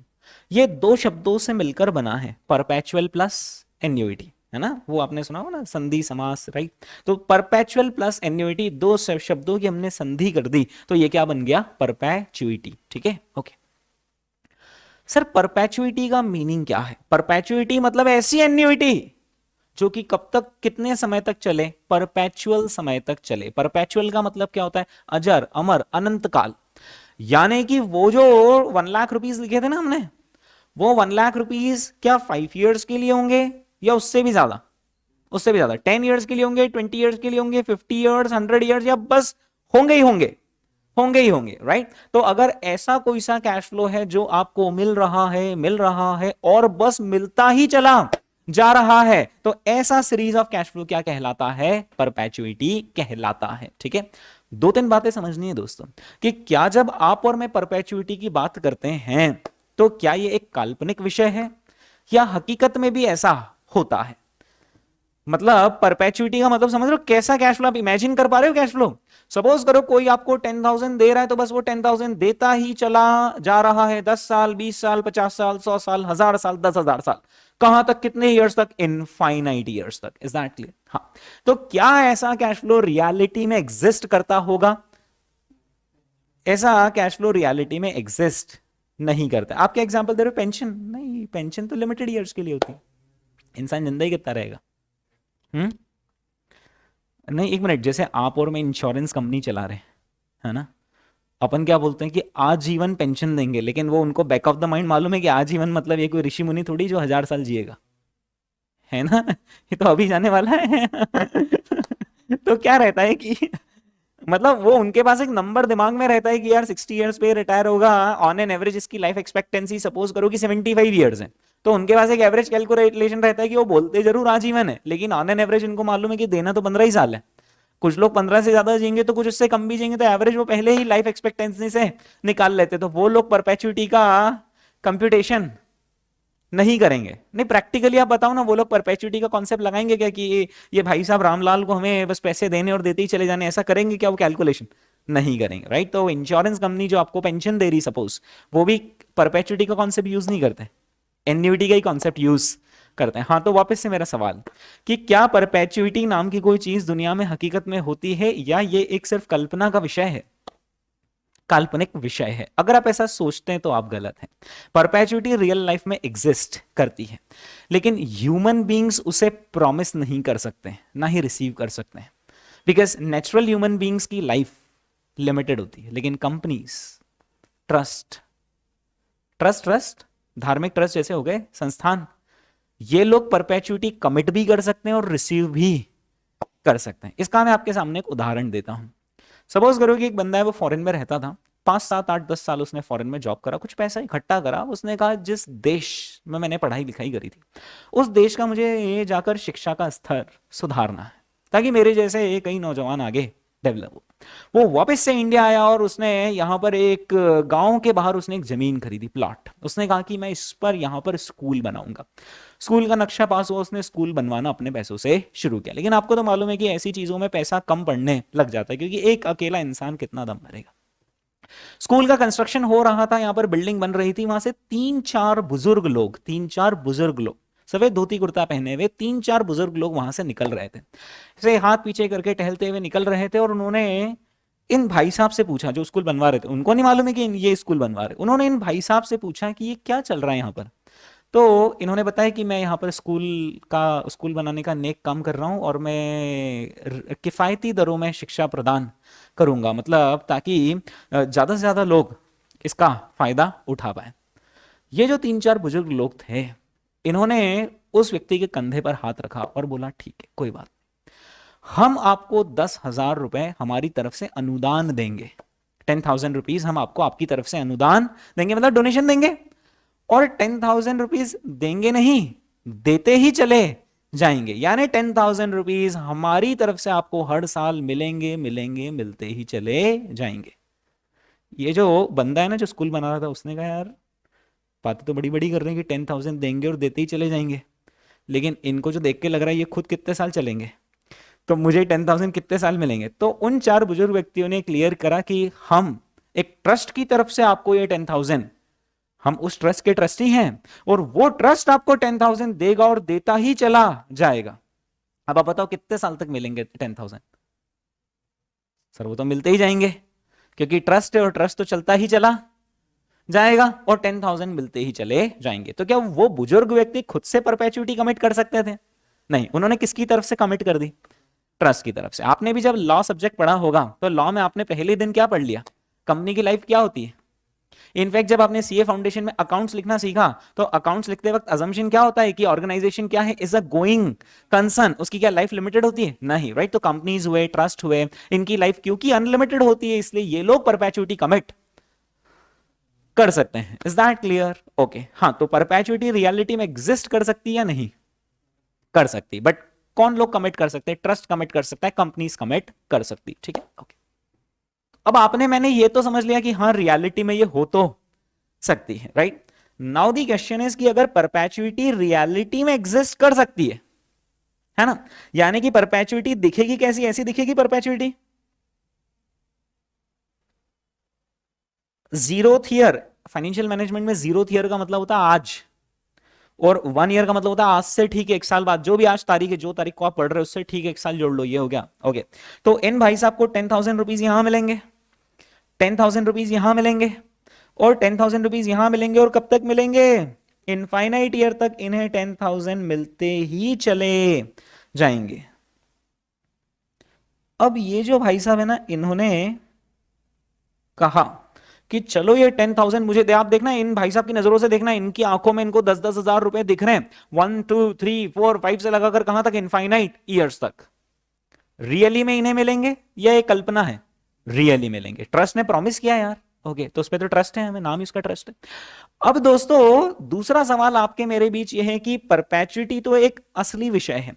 ये दो शब्दों से मिलकर बना है, परपेचुअल प्लस एन्युइटी, है ना, वो आपने सुना हो ना, संधि समास, राइट। तो परपेचुअल प्लस एन्युइटी, दो शब्दों की हमने संधि कर दी, तो ये क्या बन गया, परपेचुइटी। ठीक है, ओके। सर परपेचुइटी का मीनिंग क्या है? परपेचुइटी मतलब ऐसी एन्युइटी जो कि कब तक, कितने समय तक चले, परपेचुअल समय तक चले। परपेचुअल का मतलब क्या होता है, अजर, अमर, अनंत काल। यानी कि वो जो 1 लाख रुपीज लिखे थे ना हमने, वो 1 लाख रुपीज क्या 5 ईयर्स के लिए होंगे या उससे भी ज्यादा? उससे भी ज्यादा, 10 ईयर्स के लिए होंगे, 20 ईयर्स के लिए होंगे, 50 ईयर्स, 100 ईयर्स, या बस होंगे ही होंगे, होंगे ही होंगे, राइट। तो अगर ऐसा कोई सा कैश फ्लो है जो आपको मिल रहा है और बस मिलता ही चला जा रहा है, तो ऐसा सीरीज ऑफ कैश फ्लो क्या कहलाता है, परपेचुइटी कहलाता है। ठीक है, दो तीन बातें समझनी है दोस्तों, कि क्या जब आप और मैं परपेचुइटी की बात करते हैं तो क्या ये एक काल्पनिक विषय है या हकीकत में भी ऐसा होता है? मतलब परपेचुइटी का मतलब समझ रहे हो, कैसा कैश फ्लो, आप इमेजिन कर पा रहे हो कैश फ्लो? सपोज करो कोई आपको 10,000 दे रहा है, तो बस वो 10,000 देता ही चला जा रहा है, 10 साल, 20 साल, 50 साल, 100 साल, 1000 साल, 10,000 साल, कहां तक, कितने ईयर्स तक, इनफाइनाइट ईयर्स तक। Is that clear? हाँ। तो क्या ऐसा कैश फ्लो रियलिटी में एग्जिस्ट करता होगा? ऐसा कैश फ्लो रियलिटी में एग्जिस्ट नहीं करता। आप क्या एग्जांपल दे रहे हो, पेंशन? नहीं, पेंशन तो लिमिटेड ईयर्स के लिए होती है, इंसान जिंदा ही कितना रहेगा। हम्म, नहीं एक मिनट, जैसे आप और मैं इंश्योरेंस कंपनी चला रहे हैं, है ना, अपन क्या बोलते हैं कि आजीवन पेंशन देंगे, लेकिन वो उनको बैक ऑफ द माइंड मालूम है कि आजीवन मतलब ये कोई ऋषि मुनि थोड़ी जो 1000 साल जिएगा, है ना, ये तो अभी जाने वाला है। तो क्या रहता है कि मतलब वो उनके पास एक नंबर दिमाग में रहता है कि यार 60 ईयर्स पे रिटायर होगा, ऑन एन एवरेज इसकी लाइफ एक्सपेक्टेंसी सपोज करो कि 75 ईयर्स है, तो उनके पास एक एवरेज कैलकुलेशन रहता है कि वो बोलते जरूर आजीवन है, लेकिन ऑन एन एवरेज इनको मालूम है कि देना तो 15 ही साल है। कुछ लोग 15 से ज्यादा जिएंगे, तो कुछ उससे कम भी जिएंगे, तो एवरेज वो पहले ही लाइफ एक्सपेक्टेंसी से निकाल लेते, तो वो लोग परपेचुइटी का कंप्यूटेशन नहीं करेंगे। नहीं, प्रैक्टिकली आप बताओ ना, वो लोग परपेचुइटी का कॉन्सेप्ट लगाएंगे क्या कि ये भाई साहब रामलाल को हमें बस पैसे देने और देते ही चले जाने, ऐसा करेंगे क्या वो कैलकुलेशन? नहीं करेंगे, राइट। तो इंश्योरेंस कंपनी जो आपको पेंशन दे रही सपोज, वो भी परपेचुइटी का कॉन्सेप्ट यूज नहीं करते, एन्युइटी का ही कॉन्सेप्ट यूज करते हैं। हाँ, तो वापस से मेरा सवाल कि क्या परपेचुइटी नाम की कोई चीज दुनिया में हकीकत में होती है या ये एक सिर्फ कल्पना का विषय है, काल्पनिक विषय है? अगर आप ऐसा सोचते हैं तो आप गलत हैं। परपेचुइटी रियल लाइफ में एग्जिस्ट करती है, लेकिन ह्यूमन बींग्स उसे प्रॉमिस नहीं कर सकते, ना ही रिसीव कर सकते हैं, बिकॉज नेचुरल ह्यूमन बींग्स की लाइफ लिमिटेड होती है। लेकिन कंपनीज, ट्रस्ट ट्रस्ट ट्रस्ट धार्मिक ट्रस्ट जैसे हो गए संस्थान, ये लोग परपेचुइटी कमिट भी कर सकते हैं और रिसीव भी कर सकते हैं। इसका मैं आपके सामने एक उदाहरण देता हूं। सपोज करो कि एक बंदा है, वो फॉरेन में रहता था, 5 7 8 10 साल उसने फॉरेन में जॉब करा, कुछ पैसा इकट्ठा करा, उसने कहा जिस देश में मैंने पढ़ाई लिखाई करी थी, उस देश का मुझे ये जाकर शिक्षा का स्तर सुधारना है, ताकि मेरे जैसे कई नौजवान आगे डेवलप हो। वो वापस से इंडिया आया और उसने यहाँ पर एक गांव के बाहर उसने एक जमीन खरीदी, प्लॉट। उसने कहा कि मैं इस पर यहाँ पर स्कूल बनाऊंगा। स्कूल का नक्शा पास हुआ, उसने स्कूल बनवाना अपने पैसों से शुरू किया। लेकिन आपको तो मालूम है कि ऐसी चीजों में पैसा कम पड़ने लग जाता है, क्योंकि एक अकेला इंसान कितना दम भरेगा। स्कूल का कंस्ट्रक्शन हो रहा था, यहां पर बिल्डिंग बन रही थी, वहां से 3 4 बुजुर्ग लोग सफेद धोती कुर्ता पहने हुए 3 4 बुजुर्ग लोग वहां से निकल रहे थे, ऐसे हाथ पीछे करके टहलते हुए निकल रहे थे। और उन्होंने इन भाई साहब से पूछा, जो स्कूल बनवा रहे थे, उनको नहीं मालूम है कि ये स्कूल बनवा रहे, उन्होंने इन भाई साहब से पूछा कि ये क्या चल रहा है यहाँ पर। तो इन्होंने बताया कि मैं यहाँ पर स्कूल बनाने का नेक काम कर रहा हूँ, और मैं किफ़ायती दरों में शिक्षा प्रदान करूंगा, मतलब ताकि ज़्यादा से ज़्यादा लोग इसका फायदा उठा पाए। ये जो 3 4 बुजुर्ग लोग थे, इन्होंने उस व्यक्ति के कंधे पर हाथ रखा और बोला ठीक है, कोई बात, हम आपको 10,000 रुपए हमारी तरफ से अनुदान देंगे। 10,000 रुपीज हम आपको आपकी तरफ से अनुदान देंगे, मतलब डोनेशन देंगे। और 10,000 रुपीज देंगे नहीं, देते ही चले जाएंगे, यानी 10,000 रुपीज हमारी तरफ से आपको हर साल मिलेंगे मिलेंगे, मिलते ही चले जाएंगे। ये जो बंदा है ना, जो स्कूल बना रहा था, उसने कहा यार बातें तो बड़ी बड़ी कर रहे हैं कि 10,000 देंगे और देते ही चले जाएंगे, लेकिन इनको जो देख के लग रहा है ये खुद कितने साल चलेंगे, तो मुझे 10,000 कितने साल मिलेंगे। तो उन 4 बुजुर्ग व्यक्तियों ने क्लियर करा कि हम एक ट्रस्ट की तरफ से आपको ये 10,000, हम उस ट्रस्ट के ट्रस्टी हैं और वो ट्रस्ट आपको 10,000 देगा और देता ही चला जाएगा। अब आप बताओ कितने साल तक मिलेंगे 10,000? सर वो तो मिलते ही जाएंगे, क्योंकि ट्रस्ट है और ट्रस्ट तो चलता ही चला जाएगा और 10,000 मिलते ही चले जाएंगे। तो क्या वो बुजुर्ग व्यक्ति खुद से परपेचुइटी कमिट कर सकते थे? नहीं, उन्होंने किसकी तरफ से कमिट कर दी? ट्रस्ट की तरफ से। आपने भी जब लॉ सब्जेक्ट पढ़ा होगा तो लॉ में आपने पहले दिन क्या पढ़ लिया? कंपनी की लाइफ क्या होती है। इनफैक्ट जब आपने सीए फाउंडेशन में अकाउंट्स लिखना सीखा तो अकाउंट्स लिखते वक्त अजम्पशन क्या होता है कि ऑर्गेनाइजेशन क्या है, इज अ गोइंग कंसर्न, उसकी क्या लाइफ लिमिटेड होती है? नहीं, राइट। तो कंपनीज हुए, ट्रस्ट हुए, इनकी लाइफ क्योंकि अनलिमिटेड होती है इसलिए ये लोग परपेचुइटी कमिट कर सकते हैं। Is that clear? ओके। हाँ, तो परपेचुइटी रियलिटी में एग्जिस्ट कर सकती है या नहीं? कर सकती। बट कौन लोग कमिट कर सकते हैं? ट्रस्ट कमिट कर सकता है, कंपनीज कमिट कर सकती। ठीक है, ओके। अब आपने मैंने ये तो समझ लिया कि हाँ रियलिटी में ये हो तो सकती है, right. Now the question is कि अगर परपेचुइटी रियलिटी में एग्जिस्ट कर सकती है ना, यानी कि परपेचुइटी दिखेगी कैसी? ऐसी दिखेगी perpetuity. Zeroth year, financial management में जीरोथ ईयर का मतलब होता है आज, और 1 ईयर का मतलब होता है आज से ठीक 1 साल बाद। जो भी आज तारीख है, जो तारीख को आप पढ़ रहे हो उससे ठीक 1 साल जोड़ लो, ये हो गया। ओके, तो इन भाई साहब को 10,000 रुपीज यहां मिलेंगे, 10,000 रुपीज यहां मिलेंगे और 10,000 रुपीज यहां मिलेंगे, और कब तक मिलेंगे? इनफाइनाइट ईयर तक इन्हें 10,000 मिलते ही चले जाएंगे। अब ये जो भाई साहब है ना, इन्होंने कहा कि चलो ये 10,000 मुझे दे। आप देखना इन भाई साहब की नजरों से देखना, इनकी आंखों में इनको 10-10 हजार रुपए दिख रहे हैं, 1 2 3 4 5 से लगाकर कहां तक? इनफाइनाइट ईयर्स तक। रियली में इन्हें मिलेंगे या ये कल्पना है? रियली मिलेंगे। ट्रस्ट ने प्रॉमिस किया यार, ओके, तो उस पर तो ट्रस्ट है, हमें नाम ही उसका ट्रस्ट है। अब दोस्तों दूसरा सवाल आपके मेरे बीच ये है कि परपेचुइटी तो एक असली विषय है,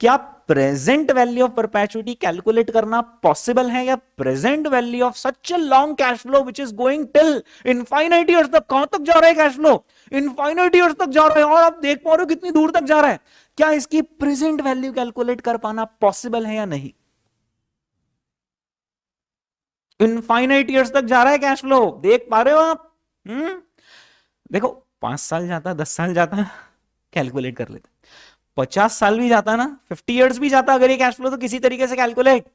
क्या present value of perpetuity calculate करना पॉसिबल है, या present value of such a long cash flow which is going till infinite years तक? कहां तक जा रहा है कैश फ्लो? इनफाइनाइट ईयर्स तक जा रहा है, और आप देख पा रहे हो कितनी दूर तक जा रहा है। क्या इसकी प्रेजेंट वैल्यू कैलकुलेट कर पाना पॉसिबल है या नहीं? इनफाइनाइट ईयर्स तक जा रहा है कैश फ्लो, देख पा रहे हो आप? देखो 5 साल जाता, 10 साल जाता, कैलकुलेट कर लेते। 50 साल भी जाता ना, 50 इयर्स भी जाता अगर ये कैश फ्लो, तो किसी तरीके से कैलकुलेट।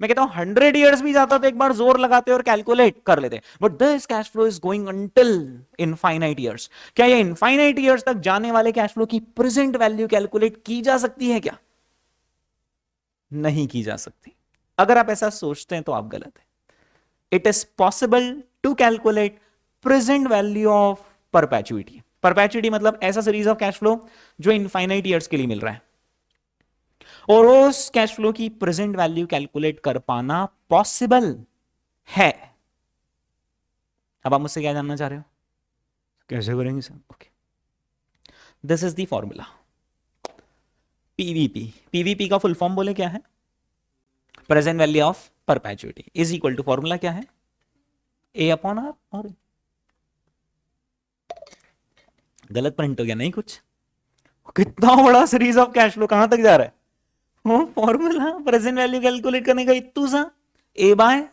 मैं कहता हूं 100 इयर्स भी जाता तो एक बार जोर लगाते और कैलकुलेट कर लेते। But this cash flow is going until infinite years. क्या ये इनफाइनाइट इयर्स तक जाने वाले कैश फ्लो की प्रेजेंट वैल्यू कैलकुलेट की जा सकती है क्या? नहीं की जा सकती। अगर आप ऐसा सोचते हैं तो आप गलत है। It is possible to calculate present value of perpetuity. Perpetuity मतलब ऐसा सीरीज ऑफ कैश फ्लो जो इनफाइनाइट ईयर्स के लिए मिल रहा है, और उस कैश फ्लो की प्रेजेंट वैल्यू कैलकुलेट कर पाना पॉसिबल है। अब आप मुझसे क्या जानना चाह रहे हो? कैसे करेंगे sir? Okay, this is the formula PVP. PVP का फुल फॉर्म बोले क्या है? Present value of perpetuity is equal to, formula क्या है? A upon R. और गलत प्रिंट हो गया? नहीं कुछ। कितना बड़ा सीरीज ऑफ कैश फ्लो कहां तक जा रहा है? वो फॉर्मूला प्रेजेंट वैल्यू कैलकुलेट करने का इतू सा, ए बाय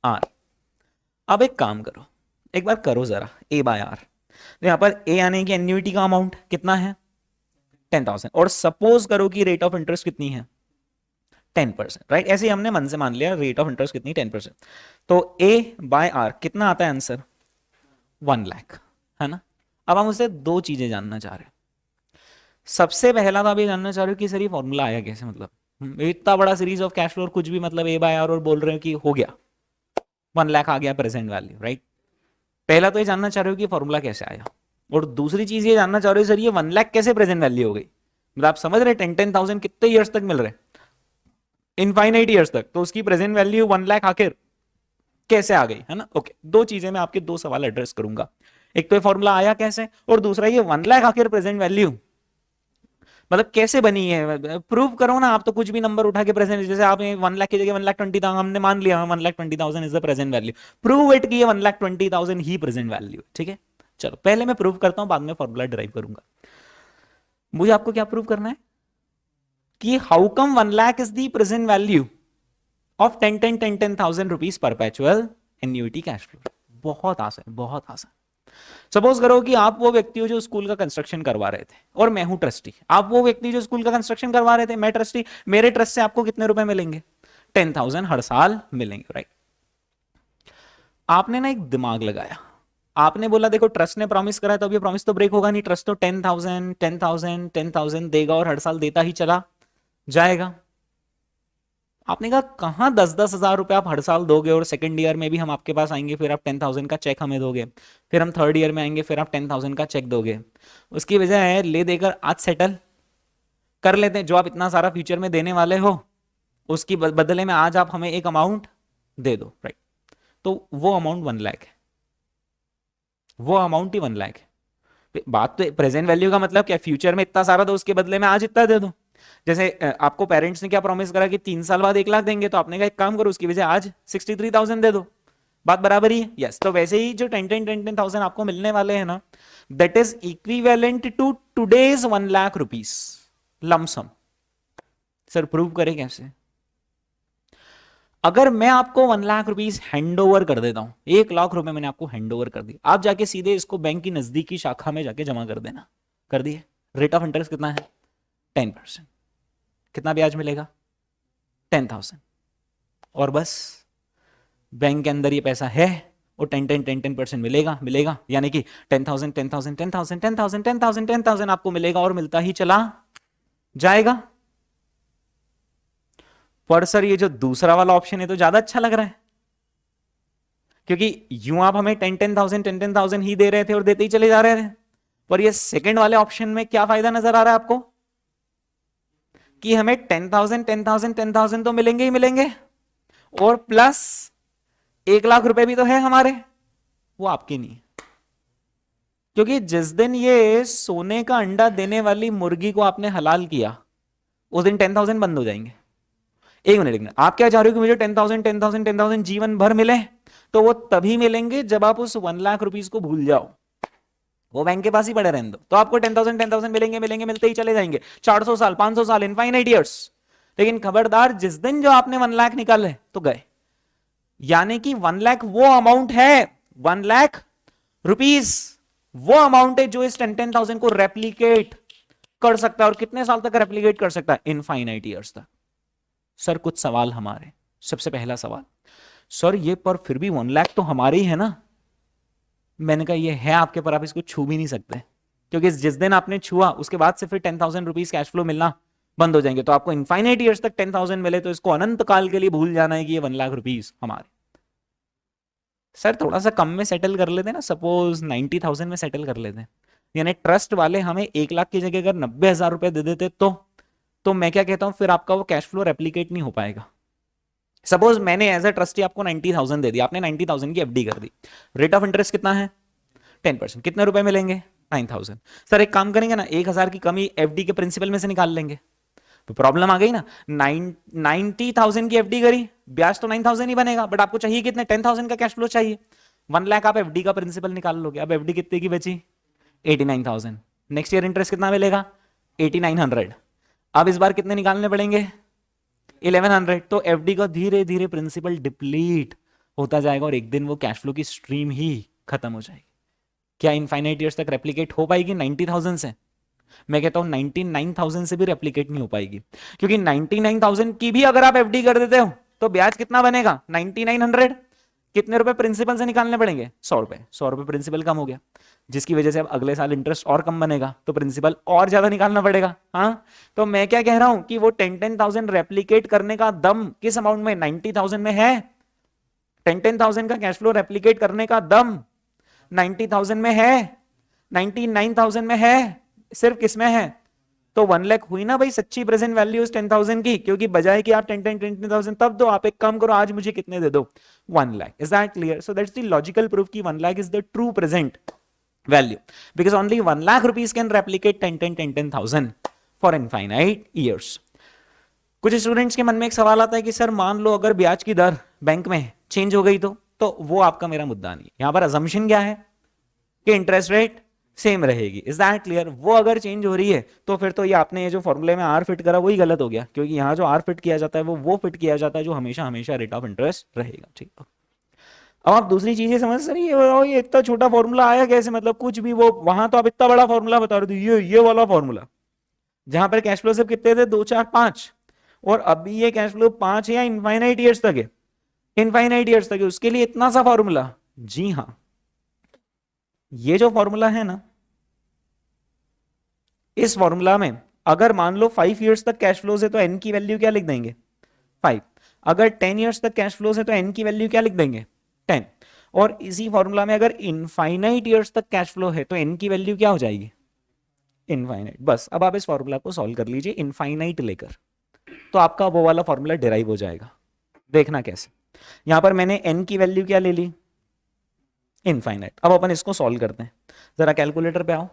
आर। अब एक काम करो, एक बार करो जरा ए बाय आर। तो यहां पर ए आने की एन्युइटी का अमाउंट कितना है? 10,000। और सपोज करो कि रेट ऑफ इंटरेस्ट कितनी है? 10%, राइट। ऐसे ही हमने मन से मान लिया रेट ऑफ इंटरेस्ट कितनी? 10%। तो ए बाय आर कितना आता है आंसर? 1 लाख, है ना। अब हम उससे 2 चीजें जानना चाह रहे हैं। सबसे पहला तो आप ये जानना चाह रहे हो कि सर ये फॉर्मूला आया कैसे, मतलब इतना बड़ा सीरीज ऑफ कैश फ्लो और कुछ भी मतलब ए बाय आर, और बोल रहे हो कि हो गया 1 लाख आ गया प्रेजेंट वैल्यू, राइट। पहला तो ये जानना चाह रहे हो कि फॉर्मूला कैसे आया, और दूसरी चीज ये जानना चाह रहे हो सर ये 1 लाख कैसे प्रेजेंट वैल्यू हो गई। मतलब आप समझ रहे 10,000 कितने ईयर्स तक मिल रहे? इनफाइनाइट ईयर्स तक। तो उसकी प्रेजेंट वैल्यू 1 लाख आखिर कैसे आ गई, है ना। ओके, 2 चीजें मैं आपके 2 सवाल एड्रेस करूंगा। एक तो ये फॉर्मूला आया कैसे, और दूसरा ये 1 लाख आखिर प्रेजेंट वैल्यू मतलब कैसे बनी है। प्रूव करो ना आप, तो कुछ भी नंबर उठा के प्रेजेंट, जैसे आप 1 लाख की जगह 1,20,000 हमने मान लिया 1,20,000 is the present value. Prove it कि ये 1,20,000 ही प्रेजेंट वैल्यू, ठीक है। चलो पहले मैं प्रूव करता हूं, बाद में फॉर्मूला डिराइव करूंगा। मुझे आपको क्या प्रूव करना है कि how come 1 lakh is the present value of 10,000 rupees perpetual annuity cash flow. बहुत आसान, बहुत आसान। सपोज करो कि आप वो व्यक्ति हो जो स्कूल का कंस्ट्रक्शन करवा रहे थे और मैं हूं ट्रस्टी। आप वो व्यक्ति जो स्कूल का कंस्ट्रक्शन करवा रहे थे, मैं ट्रस्टी। मेरे ट्रस्ट से आपको कितने रुपए मिलेंगे? 10,000 हर साल मिलेंगे, राइट। आपने ना एक दिमाग लगाया, आपने बोला देखो ट्रस्ट ने प्रॉमिस करा है तो अब ये प्रॉमिस तो ब्रेक होगा नहीं। ट्रस्ट तो 10,000 10,000 10,000 देगा और हर साल देता ही चला जाएगा। आपने कहा कहां 10,000 रुपए आप हर साल दोगे और सेकंड ईयर में भी हम आपके पास आएंगे, फिर आप 10,000 का चेक हमें दोगे, फिर हम थर्ड ईयर में आएंगे, फिर आप 10,000 का चेक दोगे। उसकी वजह है ले देकर आज सेटल कर लेते हैं। जो आप इतना सारा फ्यूचर में देने वाले हो उसकी बदले में आज आप हमें एक अमाउंट दे दो, राइट। तो वो अमाउंट 1 लाख है, वो अमाउंट ही 1 लाख है। बात तो प्रेजेंट वैल्यू का मतलब क्या? फ्यूचर में इतना सारा दो, उसके बदले में आज इतना दे दो। जैसे आपको पेरेंट्स ने क्या प्रॉमिस करा कि 3 साल बाद 1 लाख देंगे, तो आपने कहा एक काम करो उसकी वजह आज 63,000 दे दो। बात बराबर ही है। यस, तो वैसे ही जो 10,000 आपको मिलने वाले हैं ना, that is equivalent to today's 1 lakh rupees lump sum. Sir prove करें कैसे? अगर मैं आपको 1 लाख रुपीज हैंड ओवर कर देता हूं, 1 लाख रुपए मैंने आपको हैंड ओवर कर दिया, आप जाके सीधे इसको बैंक की नजदीकी शाखा में जाके जमा कर देना। कर दिए। रेट ऑफ इंटरेस्ट कितना है? 10%। कितना ब्याज मिलेगा? 10,000। और बस बैंक के अंदर ये पैसा है और 10% मिलेगा मिलेगा, यानी कि 10,000 10,000 10,000 10,000 10,000 10,000 आपको मिलेगा और मिलता ही चला जाएगा। पर सर ये जो दूसरा वाला ऑप्शन है तो ज्यादा अच्छा लग रहा है, क्योंकि यूं आप हमें 10,000 10,000 ही दे रहे थे और देते ही चले जा रहे थे। पर ये सेकंड वाले ऑप्शन में क्या फायदा नजर आ रहा है आपको? कि हमें 10,000 10,000 10,000 तो मिलेंगे ही मिलेंगे, और प्लस 1 लाख रुपए भी तो है हमारे, वो आपके नहीं। क्योंकि जिस दिन ये सोने का अंडा देने वाली मुर्गी को आपने हलाल किया, उस दिन 10,000 बंद हो जाएंगे। एक मिनट, आप क्या चाह रहे हो कि मुझे 10,000 10,000 10,000 जीवन भर मिले? तो वो तभी मिलेंगे जब आप उस 1 लाख रुपीज को भूल जाओ, वो बैंक के पास ही पड़े रहने दो, तो आपको 10,000 10,000 मिलेंगे मिलेंगे, मिलते ही चले जाएंगे 400 साल 500 साल, इनफाइनाइट ईयर्स। लेकिन खबरदार, जिस दिन जो आपने 1 लाख निकाले तो गए। यानी कि 1 लाख वो अमाउंट है, 1 लाख रुपीज वो अमाउंट है जो इस 10,000 को रेप्लीकेट कर सकता है। और कितने साल तक रेप्लीकेट कर सकता है? इनफाइनाइट ईयर्स तक। सर कुछ सवाल हमारे। सबसे पहला सवाल, सर ये पर फिर भी 1 लाख तो हमारे ही है ना? मैंने कहा ये है आपके, पर आप इसको छू भी नहीं सकते, क्योंकि जिस दिन आपने छुआ उसके बाद से फिर 10,000 रुपीज कैश फ्लो मिलना बंद हो जाएंगे। तो आपको इनफाइनाइट ईयर्स तक 10,000 मिले तो इसको अनंत काल के लिए भूल जाना है कि ये 1 लाख रुपीज हमारे। सर थोड़ा सा कम में सेटल कर लेते ना, सपोज 90,000 में सेटल कर लेते। यानी ट्रस्ट वाले हमें 1 लाख की जगह अगर 90,000 रुपए दे देते तो मैं क्या कहता हूं, फिर आपका वो कैश फ्लो रेप्लीकेट नहीं हो पाएगा। सपोज मैंने एज अ ट्रस्टी आपको 90,000 दे दिया, आपने 90,000 की एफडी कर दी। रेट ऑफ इंटरेस्ट कितना है? 10%। कितने रुपए मिलेंगे? 9,000। सर एक काम करेंगे ना, 1,000 की कमी एफडी के प्रिंसिपल में से निकाल लेंगे। तो प्रॉब्लम आ गई ना, 90,000 की एफडी करी, ब्याज तो 9,000 ही बनेगा, बट आपको चाहिए कितने? 10,000 का कैश फ्लो चाहिए। 1 लाख आप एफडी का प्रिंसिपल निकाल लोगे। अब एफडी कितने की बची? 89,000। नेक्स्ट ईयर इंटरेस्ट कितना मिलेगा? 8,900। अब इस बार कितने निकालने पड़ेंगे? 1,100। तो एफडी का धीरे धीरे प्रिंसिपल डिप्लीट होता जाएगा और एक दिन वो कैश फ्लो की स्ट्रीम ही खत्म हो जाएगी। क्या इनफाइनाइट ईयर्स तक रेप्लीकेट हो पाएगी 90,000 से? मैं कहता हूं 99,000 से भी रेप्लीकेट नहीं हो पाएगी, क्योंकि 99,000 की भी अगर आप एफडी कर देते हो तो ब्याज कितना बनेगा? 9,900। कितने रुपए प्रिंसिपल से निकालने पड़ेंगे? 100 रुपए। 100 रुपए प्रिंसिपल कम हो गया, जिसकी वजह से अब अगले साल इंटरेस्ट और कम बनेगा, तो प्रिंसिपल और ज्यादा निकालना पड़ेगा। हाँ, तो मैं क्या कह रहा हूं कि वो 10,000 रेप्लीकेट करने का दम किस अमाउंट में? 90,000 में है। 10,000 का कैश फ्लो रेप्लीकेट करने का दम 90,000 में है, 99,000 में है, सिर्फ किसमें है? तो 1 लाख हुई ना भाई सच्ची प्रेजेंट वैल्यू 10,000 की, क्योंकि बजाय कि आप 10,000 तब दो, आप एक काम करो आज मुझे कितने दे दो? 1 lakh. Is that clear? So that's the logical proof कि 1 lakh is the true present value, because only 1 lakh rupees can replicate 10,000 for infinite years. कुछ स्टूडेंट्स के मन में एक सवाल आता है कि सर मान लो अगर ब्याज की दर बैंक में चेंज हो गई तो वो आपका मेरा मुद्दा नहीं। यहां पर assumption क्या है कि इंटरेस्ट रेट सेम रहेगी। Is that clear? वो अगर चेंज हो रही है तो फिर तो ये आपने ये जो फॉर्मूले में आर फिट करा वही गलत हो गया, क्योंकि यहाँ जो आर फिट किया जाता है वो फिट किया जाता है जो हमेशा हमेशा रेट ऑफ इंटरेस्ट रहेगा। ठीक है, अब आप दूसरी चीजें समझ रही है, ये इतना छोटा फॉर्मूला आया कैसे, मतलब कुछ भी वो वहां तो आप इतना बड़ा फॉर्मूला बता रहे थे, ये वाला फॉर्मूला जहां पर कैश फ्लो सिर्फ कितने थे, 2 4 5, और अभी ये कैश फ्लो 5 या इनफाइनाइट ईयर्स तक है, इनफाइनाइट ईयर्स तक है, उसके लिए इतना सा फॉर्मूला। जी हाँ, ये जो फॉर्मूला है ना, इस फॉर्मूला में अगर मान लो 5 ईयर्स तक कैश फ्लोज है तो एन की वैल्यू क्या लिख देंगे, 5। अगर 10 ईयर्स तक कैश फ्लोज है तो एन की वैल्यू क्या लिख देंगे, 10। और इसी फॉर्मूला में अगर इनफाइनाइट ईयर्स तक कैश फ्लो है तो एन की वैल्यू क्या हो जाएगी, इनफाइनाइट। बस अब आप इस फॉर्मूला को सॉल्व कर लीजिए इनफाइनाइट लेकर, तो आपका वो वाला फॉर्मूला डिराइव हो जाएगा। देखना कैसे, यहां पर मैंने एन की वैल्यू क्या ले ली, इनफाइनाइट। अब अपन इसको सॉल्व करते हैं, जरा कैलकुलेटर पे आओ,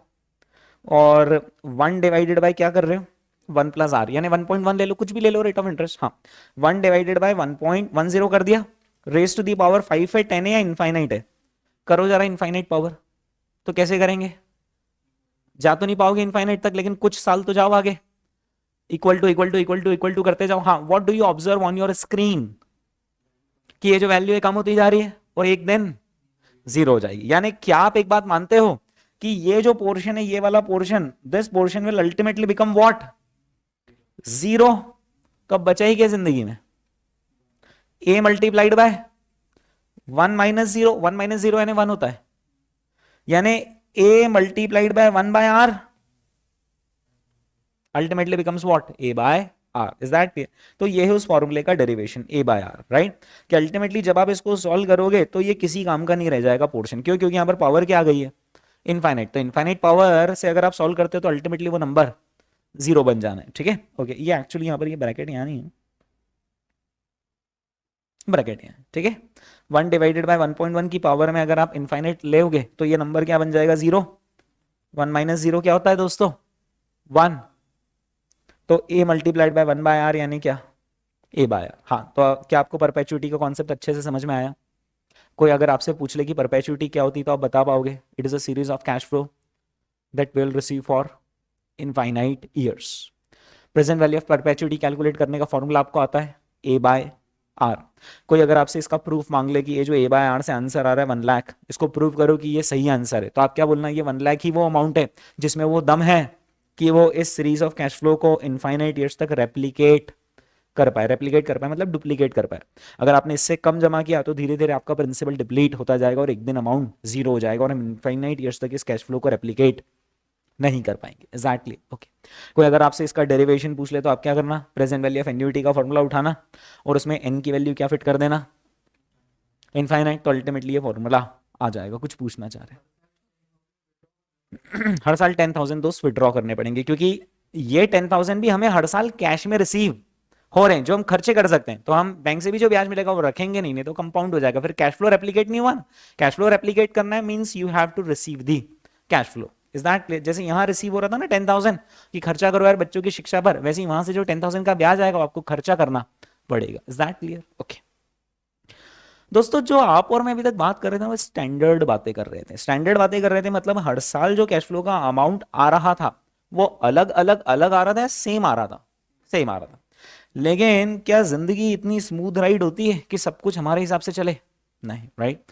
और 1 डिवाइडेड बाय क्या कर रहे हो, 1 प्लस आर, यानी 1.1 ले लो, कुछ भी ले लो रेट ऑफ इंटरेस्ट। हाँ, 1 डिवाइडेड बाय 1.10 कर दिया, रेज टू दी पावर 5 है, 10 है या इनफाइनाइट है, करो जरा इनफाइनाइट पावर। तो कैसे करेंगे, जा तो नहीं पाओगे इनफाइनाइट तक, लेकिन कुछ साल तो जाओ आगे, equal to equal to equal to equal to करते जाओ। हाँ, what do you observe on your screen, कि ये जो वैल्यू है कम होती जा रही है और एक दिन जीरो हो जाएगी। यानी क्या आप एक बात मानते हो कि ये जो पोर्शन है, ये वाला portion, this portion will ultimately become what, zero. तो अब बचा ही क्या जिंदगी में, a multiplied by 1 minus zero, 1 minus zero यानी 1 होता है, यानी a multiplied by 1 by r ultimately becomes what, a by r। Is that clear? तो ये है उस फॉर्मूले का derivation, a by r, right. कि अल्टीमेटली जब आप इसको सॉल्व करोगे तो ये किसी काम का नहीं रह जाएगा पोर्शन, क्यों, क्योंकि यहां पर पावर क्या आ गई है, इनफाइनाइट। तो इनफाइनाइट पावर से अगर आप सॉल्व करते हो तो अल्टीमेटली वो नंबर जीरो बन जाना है। ठीक है, ओके। ये एक्चुअली यहां पर ये ब्रैकेट यहां नहीं है, ब्रैकेट यहाँ, ठीक है। 1 डिवाइडेड बाय 1.1 की पावर में अगर आप इनफाइनाइट लेओगे तो ये नंबर क्या बन जाएगा, जीरो। 1 माइनस जीरो क्या होता है दोस्तों, 1। तो a multiplied by 1 by R यानी क्या, a बाय आर। हाँ, तो क्या आपको परपेचुइटी का कॉन्सेप्ट अच्छे से समझ में आया? कोई अगर आपसे पूछ ले कि परपेचुइटी क्या होती है तो आप बता पाओगे, it is a series of cash flow that will receive for infinite years. Present value of perpetuity calculate करने का फॉर्मूला आपको आता है, a बाय आर। कोई अगर आपसे इसका प्रूफ मांग ले कि ये जो a बाय आर से आंसर आ रहा है 1 लाख, इसको प्रूव करो कि ये सही आंसर है, तो आप क्या बोलना, ये 1 लाख ही वो अमाउंट है जिसमें वो दम है कि वो इस सीरीज ऑफ कैश फ्लो को इनफाइनाइट ईयर्स तक रेप्लिकेट कर पाए। रेप्लिकेट कर पाए मतलब डुप्लीकेट कर पाए। अगर आपने इससे कम जमा किया तो धीरे धीरे आपका प्रिंसिपल डिप्लीट होता जाएगा और एक दिन अमाउंट जीरो हो जाएगा और हम इनफाइनाइट ईयर्स तक इस कैश फ्लो को रेप्लिकेट नहीं कर पाएंगे। Exactly, okay. कोई अगर आपसे इसका डेरिवेशन पूछ ले तो आप क्या करना, प्रेजेंट वैल्यू ऑफ एन्युइटी का फॉर्मूला उठाना और उसमें एन की वैल्यू क्या फिट कर देना, इनफाइनाइट। तो अल्टीमेटली ये फॉर्मूला आ जाएगा। कुछ पूछना चाह रहे हैं? हर साल 10,000 दोस्त विड्रॉ करने पड़ेंगे, क्योंकि ये 10,000 भी हमें हर साल कैश में रिसीव हो रहे हैं जो हम खर्चे कर सकते हैं। तो हम बैंक से भी जो ब्याज मिलेगा वो रखेंगे नहीं तो कंपाउंड हो जाएगा, फिर कैश फ्लो रेप्लिकेट नहीं हुआ। कैश फ्लो रेप्लिकेट करना है means you have to receive the cash flow. Is that clear? जैसे यहां रिसीव हो रहा था ना 10,000 कि खर्चा करो यार बच्चों की शिक्षा पर, वैसे ही वहां से जो 10,000 का ब्याज आएगा आपको खर्चा करना पड़ेगा। Is that clear? ओके दोस्तों, जो आप और मैं अभी तक बात कर रहे थे वो स्टैंडर्ड बातें कर रहे थे। स्टैंडर्ड बातें कर रहे थे मतलब हर साल जो कैश फ्लो का अमाउंट आ रहा था वो अलग अलग अलग आ रहा था, सेम आ रहा था, सेम आ रहा था। लेकिन क्या जिंदगी इतनी स्मूथ राइड होती है कि सब कुछ हमारे हिसाब से चले? नहीं, राइट।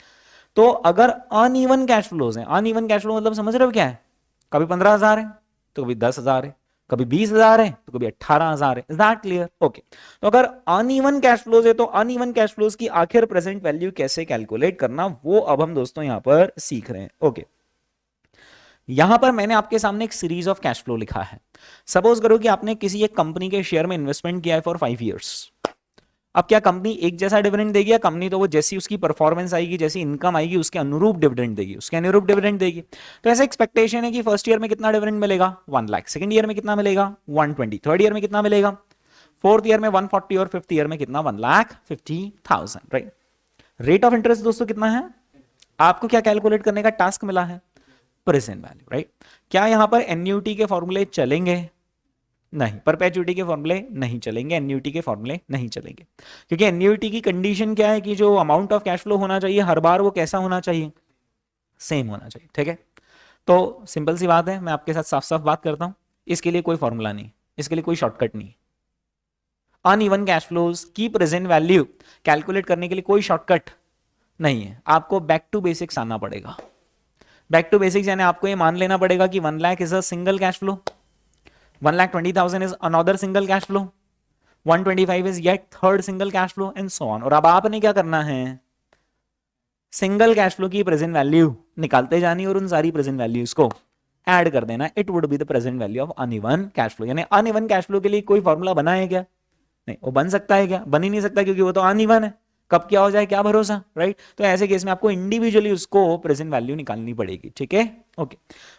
तो अगर अनइवन कैश फ्लोज हैं, अनइवन कैश फ्लो मतलब समझ रहे हो क्या है, कभी 15,000 है तो कभी 10,000 है, कभी 20,000 है तो कभी 18,000 है। Is that clear? ओके। तो अगर अनइवन कैश फ्लोज है तो अनइवन कैश फ्लोज की आखिर प्रेजेंट वैल्यू कैसे कैलकुलेट करना, वो अब हम दोस्तों यहां पर सीख रहे हैं। ओके, यहां पर मैंने आपके सामने एक सीरीज ऑफ कैश फ्लो लिखा है। सपोज करो कि आपने किसी एक कंपनी के शेयर में इन्वेस्टमेंट किया है फॉर 5 ईयर्स। अब क्या कंपनी एक जैसा डिविडेंड देगी? या कंपनी तो वो जैसी उसकी परफॉर्मेंस आएगी, जैसी इनकम आएगी उसके अनुरूप डिविडेंड देगी, उसके अनुरूप डिविडेंड देगी। तो ऐसा एक्सपेक्टेशन है कि फर्स्ट ईयर में कितना डिविडेंड मिलेगा, 1 लाख, सेकंड ईयर में कितना मिलेगा, 120, थर्ड ईयर में कितना मिलेगा, फोर्थ ईयर में 140 और फिफ्थ ईयर में कितना, 1,50,000, राइट। रेट ऑफ इंटरेस्ट दोस्तों कितना है? आपको क्या कैलकुलेट करने का टास्क मिला है? Present value, right. क्या यहां पर एन्युटी के फॉर्मूले चलेंगे? नहीं, परपेचुइटी के फॉर्मूले नहीं चलेंगे, एन्युटी के फॉर्मूले नहीं चलेंगे, क्योंकि एन्युटी की कंडीशन क्या है कि जो अमाउंट ऑफ कैश फ्लो होना चाहिए हर बार वो कैसा होना चाहिए, सेम होना चाहिए। ठीक है, तो सिंपल सी बात है, मैं आपके साथ साफ साफ बात करता हूं, इसके लिए कोई फॉर्मूला नहीं, इसके लिए कोई शॉर्टकट नहीं। अनइवन कैश फ्लोज की प्रेजेंट वैल्यू कैलकुलेट करने के लिए कोई शॉर्टकट नहीं है, आपको बैक टू बेसिक्स आना पड़ेगा। बैक टू बेसिक्स यानी आपको ये मान लेना पड़ेगा कि 1 lakh is a single cash flow, 1,20,000 is another single cash flow, 125 is yet third single cash flow and so on. और अब आपने क्या करना है, सिंगल कैश फ्लो की प्रेजेंट वैल्यू निकालते जानी और उन सारी प्रेजेंट वैल्यूज को ऐड कर देना। It would be the present value of uneven cash flow. यानी अनइवन कैश फ्लो के लिए कोई फॉर्मूला बना है क्या? नहीं, वो बन सकता है क्या? बन ही नहीं सकता, क्योंकि वो तो अनइवन है, कब क्या हो जाए क्या भरोसा, राइट। तो ऐसे केस में आपको इंडिविजुअली उसको प्रेजेंट वैल्यू निकालनी पड़ेगी, ठीक है, ओके।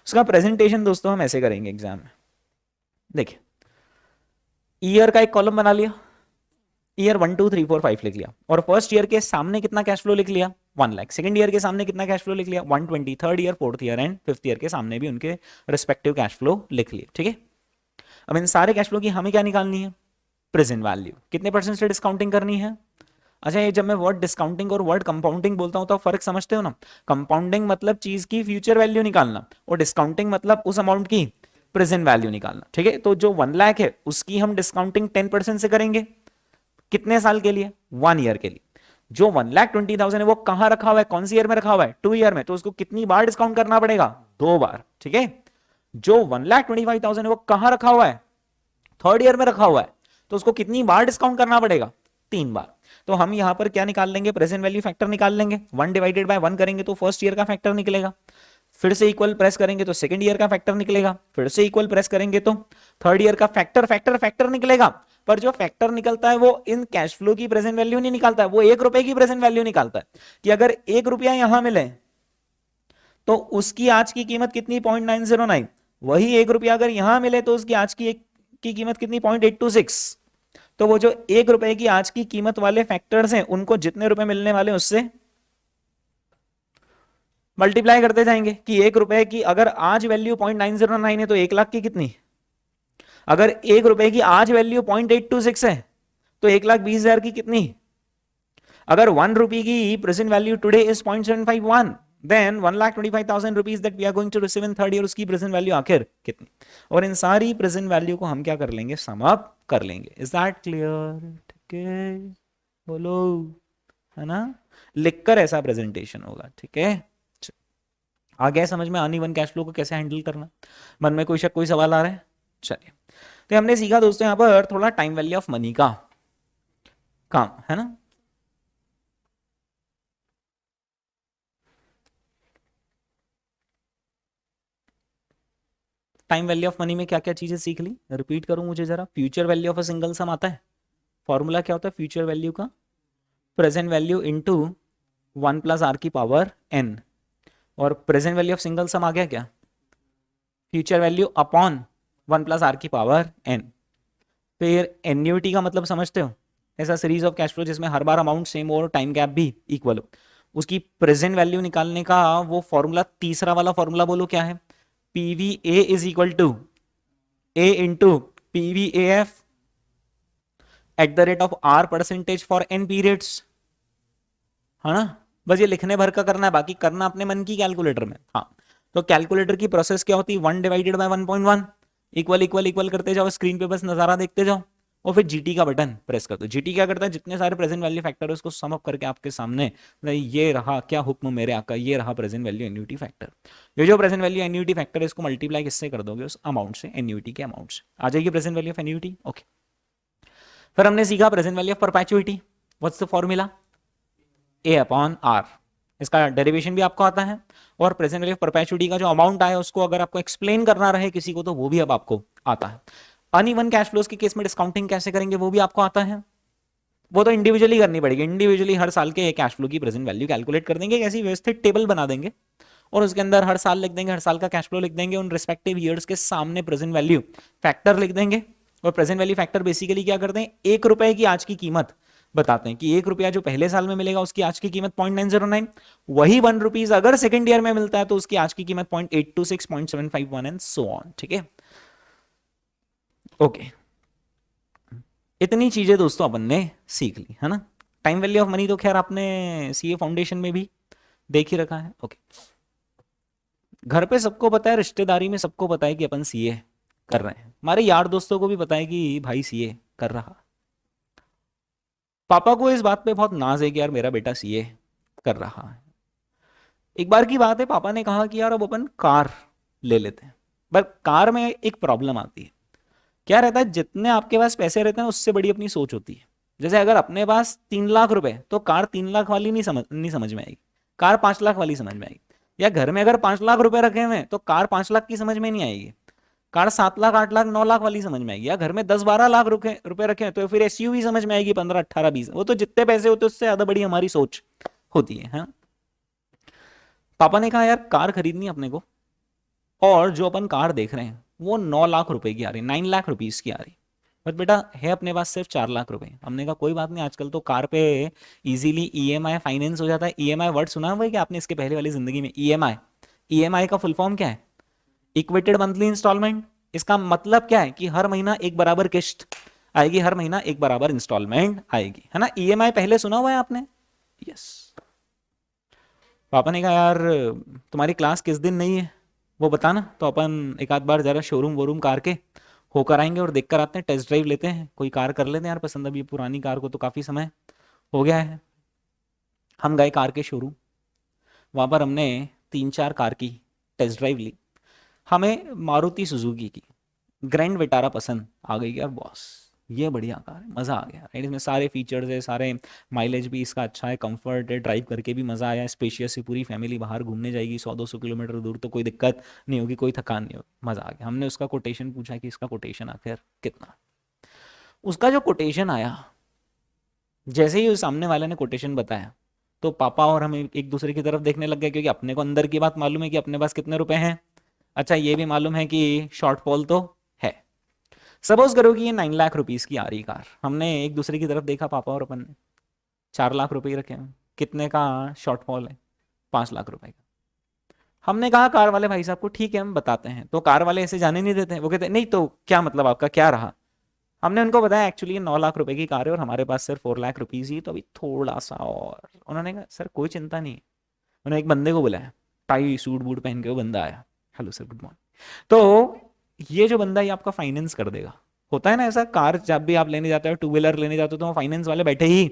उसका प्रेजेंटेशन दोस्तों हम ऐसे करेंगे एग्जाम में, देखिए ईयर का एक कॉलम बना लिया, ईयर 1 2 3 4 5 लिख लिया, और फर्स्ट ईयर के सामने कितना कैश फ्लो लिख लिया 1 लाख, सेकंड ईयर के सामने कितना कैश फ्लो लिख लिया 120, third year, fourth year and fifth year के सामने भी उनके रिस्पेक्टिव कैश फ्लो लिख लिए, ठीक है। अब इन सारे कैश फ्लो की हमें क्या निकालनी है, प्रेजेंट वैल्यू। कितने परसेंट से डिस्काउंटिंग करनी है? अच्छा, ये जब मैं वर्ड डिस्काउंटिंग और वर्ड कंपाउंडिंग बोलता हूं तो फर्क समझते हो ना? कंपाउंडिंग मतलब चीज की फ्यूचर वैल्यू निकालना, और डिस्काउंटिंग मतलब उस अमाउंट की प्रेजेंट वैल्यू निकालना, ठीक है। तो जो 1 लाख है उसकी हम डिस्काउंटिंग 10% से करेंगे, कितने साल के लिए? 1 ईयर के लिए। जो 1,20,000 है वो कहां रखा हुआ है, कौन सी ईयर में रखा हुआ है? 2 ईयर में, तो उसको कितनी बार डिस्काउंट करना पड़ेगा? 2 बार, ठीक है। जो 1,25,000 है वो कहां रखा हुआ है? थर्ड ईयर में रखा हुआ है, तो उसको कितनी बार डिस्काउंट करना पड़ेगा? 3 बार। तो हम यहां पर क्या निकाल लेंगे, प्रेजेंट वैल्यू फैक्टर निकाल लेंगे। 1 डिवाइडेड बाय 1 करेंगे तो फर्स्ट ईयर का फैक्टर निकलेगा, फिर से इक्वल प्रेस करेंगे तो सेकंड ईयर का फैक्टर निकलेगा, फिर से इक्वल प्रेस करेंगे तो थर्ड ईयर का फैक्टर फैक्टर फैक्टर निकलेगा। पर जो फैक्टर निकलता है वो इन कैश फ्लो की प्रेजेंट वैल्यू नहीं निकालता है, वो 1 रुपए की प्रेजेंट वैल्यू निकालता है, कि अगर 1 रुपया यहां मिले तो उसकी आज की कीमत कितनी 0.909, वही 1 रुपया अगर यहां मिले तो उसकी आज की कीमत कितनी 0.826। तो वो जो 1 रुपए की आज की कीमत वाले फैक्टर्स हैं उनको जितने रुपए मिलने वाले उससे मल्टीप्लाई करते जाएंगे, कि 1 रुपए की अगर आज वैल्यू 0.909 है तो 1 लाख की कितनी, अगर 1 रुपए की आज वैल्यू 0.826 है तो 1,20,000 की कितनी, अगर 1 रुपी की present value today is 0.751 then 1,25,000 rupees that we are going to receive in third year, उसकी प्रेजेंट वैल्यू आखिर कितनी। और इन सारी प्रेजेंट वैल्यू को हम क्या कर लेंगे, सम अप कर लेंगे। Is that clear? ठीक है, बोलो, है ना। लिखकर ऐसा प्रेजेंटेशन होगा, ठीक है। आ गया समझ में अनइवन कैश फ्लो को कैसे हैंडल करना? मन में कोई शक, कोई सवाल आ रहा है? चलिए, तो हमने सीखा दोस्तों यहां पर थोड़ा टाइम वैल्यू ऑफ मनी का काम, है ना। टाइम वैल्यू ऑफ मनी में क्या क्या चीजें सीख ली, रिपीट करूं मुझे जरा। Future value of a single sum आता है, फॉर्मूला क्या होता है फ्यूचर वैल्यू का? Present value into 1 plus R की पावर n। और present value of single sum आ गया क्या? Future value upon 1 plus R की पावर n। फिर एन्युटी का मतलब समझते हो, ऐसा सीरीज ऑफ कैश फ्लो जिसमें हर बार अमाउंट सेम और टाइम गैप भी इक्वल हो, उसकी प्रेजेंट वैल्यू निकालने का वो फॉर्मूला, तीसरा वाला फॉर्मूला बोलो क्या है? PVA is equal to A into PVAF at the rate of R percentage for n periods, है ना। बस ये लिखने भर का करना है, बाकी करना अपने मन की कैलकुलेटर में। हाँ, तो कैलकुलेटर की प्रोसेस क्या होती है, 1 divided by 1.1 equal equal equal करते जाओ, स्क्रीन पे बस नजारा देखते जाओ, और फिर जीटी का बटन प्रेस कर दो। जीटी क्या करता है, जितने सारे प्रेजेंट वैल्यू फैक्टर है उसको सम अप करके आपके सामने, ये रहा क्या हुक्म मेरे आका, ये रहा प्रेजेंट वैल्यू एन्युटी फैक्टर। ये जो प्रेजेंट वैल्यू एन्युटी फैक्टर है इसको मल्टीप्लाई किससे कर दोगे, उस अमाउंट से, एन्युटी के अमाउंट से आ जाएगी present value of annuity, okay. फिर हमने सीखा present value of perpetuity, what's the formula? A upon R, इसका डेरिवेशन भी आपको आता है। और प्रेजेंट वैल्यू ऑफ परपेचुइटी का जो अमाउंट आया उसको अगर आपको एक्सप्लेन करना रहे किसी को तो वो भी अब आपको आता है। अनइवन कैश फ्लोज के केस में डिस्काउंटिंग कैसे करेंगे वो भी आपको आता है, वो तो इंडिविजुअली करनी पड़ेगी। इंडिविजुअली हर साल के कैश फ्लो की प्रेजेंट वैल्यू कैलकुलेट कर देंगे, ऐसी व्यवस्थित टेबल बना देंगे और उसके अंदर हर साल लिख देंगे, हर साल का कैश फ्लो लिख देंगे, उन रिस्पेक्टिव ईयर्स के सामने प्रेजेंट वैल्यू फैक्टर लिख देंगे। और प्रेजेंट वैल्यू फैक्टर बेसिकली क्या करते हैं, 1 रुपए की आज की कीमत बताते हैं, कि 1 रुपया जो पहले साल में मिलेगा उसकी आज की कीमत 0.909, वही 1 रुपीज अगर सेकंड ईयर में मिलता है तो उसकी आज की कीमत 0.826, 0.751 एंड सो ऑन, ठीक है, ओके। इतनी चीजें दोस्तों अपन ने सीख ली, है ना। टाइम वैल्यू ऑफ मनी तो खैर आपने सीए फाउंडेशन में भी देख ही रखा है, ओके। घर पे सबको पता है, रिश्तेदारी में सबको पता है कि अपन सीए कर रहे हैं, हमारे यार दोस्तों को भी पता है कि भाई सीए कर रहा। पापा को इस बात पे बहुत नाज है कि यार मेरा बेटा सीए कर रहा है। एक बार की बात है, पापा ने कहा कि यार अब अपन कार ले लेते हैं। पर कार में एक प्रॉब्लम आती है, क्या रहता है, जितने आपके पास पैसे रहते हैं उससे बड़ी अपनी सोच होती है। जैसे अगर अपने पास 3 लाख रुपए, तो कार 3 लाख वाली नहीं समझ में आएगी, कार 5 लाख वाली समझ में आएगी। या घर में अगर 5 लाख रुपए रखे हुए हैं तो कार 5 लाख की समझ में नहीं आएगी, कार 7 लाख 8 लाख 9 लाख वाली समझ में आएगी। या घर में 10-12 लाख रुपए रखे हैं तो फिर एसयूवी समझ में आएगी, 15-18-20। वो तो जितने पैसे होते उससे ज्यादा बड़ी हमारी सोच होती है, हाँ? पापा ने कहा यार कार खरीदनी है अपने को, और जो अपन कार देख रहे हैं वो 9 लाख रुपए की आ रही, 9 लाख रुपीज की आ रही। बट बेटा है अपने पास सिर्फ 4 लाख रुपए। हमने कहा कोई बात नहीं, आजकल तो कार पे इजीली ईएमआई फाइनेंस हो जाता है। ईएमआई वर्ड सुना हुआ है कि आपने इसके पहले वाली जिंदगी में? ईएमआई, ईएमआई का फुल फॉर्म क्या है? Equated monthly instalment. इसका मतलब क्या है कि हर महीना एक बराबर किस्त आएगी, हर महीना एक बराबर इंस्टॉलमेंट आएगी, है ना? ईएमआई पहले सुना हुआ है आपने? यस। पापा ने कहा यार तुम्हारी क्लास किस दिन नहीं है वो बताना, तो अपन एक आध बार जरा शोरूम वोरूम कार के होकर आएंगे और देख कर आते हैं, टेस्ट ड्राइव लेते हैं, कोई कार कर लेते हैं यार पसंद। अभी पुरानी कार को तो काफ़ी समय हो गया है। हम गए कार के शोरूम, वहाँ पर हमने 3-4 कार की टेस्ट ड्राइव ली। हमें मारुति सुजुकी की ग्रैंड विटारा पसंद आ गई यार, बॉस ये बढ़िया कार है, मज़ा आ गया, राइट? इसमें सारे फीचर्स है, सारे माइलेज भी इसका अच्छा है, कंफर्ट है, ड्राइव करके भी मज़ा आया, स्पेशियस है, पूरी फैमिली बाहर घूमने जाएगी 100-200 किलोमीटर दूर तो कोई दिक्कत नहीं होगी, कोई थकान नहीं होगी, मज़ा आ गया। हमने उसका कोटेशन पूछा कि इसका कोटेशन आखिर कितना। उसका जो कोटेशन आया, जैसे ही उस सामने वाले ने कोटेशन बताया तो पापा और हम एक दूसरे की तरफ देखने लग गए, क्योंकि अपने को अंदर की बात मालूम है कि अपने पास कितने रुपए हैं। अच्छा ये भी मालूम है कि शॉर्टफॉल तो है। सपोज करो कि ये 9 लाख रुपीज की आ रही कार, हमने एक दूसरे की तरफ देखा, पापा और अपन ने 4 लाख रुपए ही रखे हैं, कितने का शॉर्टफॉल है? 5 लाख रुपए का। हमने कहा कार वाले भाई साहब को ठीक है हम बताते हैं, तो कार वाले ऐसे जाने नहीं देते, वो कहते नहीं तो क्या मतलब आपका क्या रहा। हमने उनको बताया एक्चुअली ये 9 लाख रुपए की कार है और हमारे पास सिर्फ 4 लाख रुपीज ही, तो अभी थोड़ा सा और। उन्होंने कहा सर कोई चिंता नहीं। उन्होंने एक बंदे को बुलाया, टाई सूट बूट पहन के वो बंदा आया, हेलो सर गुड मॉर्निंग। तो ये जो बंदा ये आपका फाइनेंस कर देगा। होता है ना ऐसा, कार जब भी आप लेने जाते हो, टू व्हीलर लेने जाते हो, तो फाइनेंस वाले बैठे ही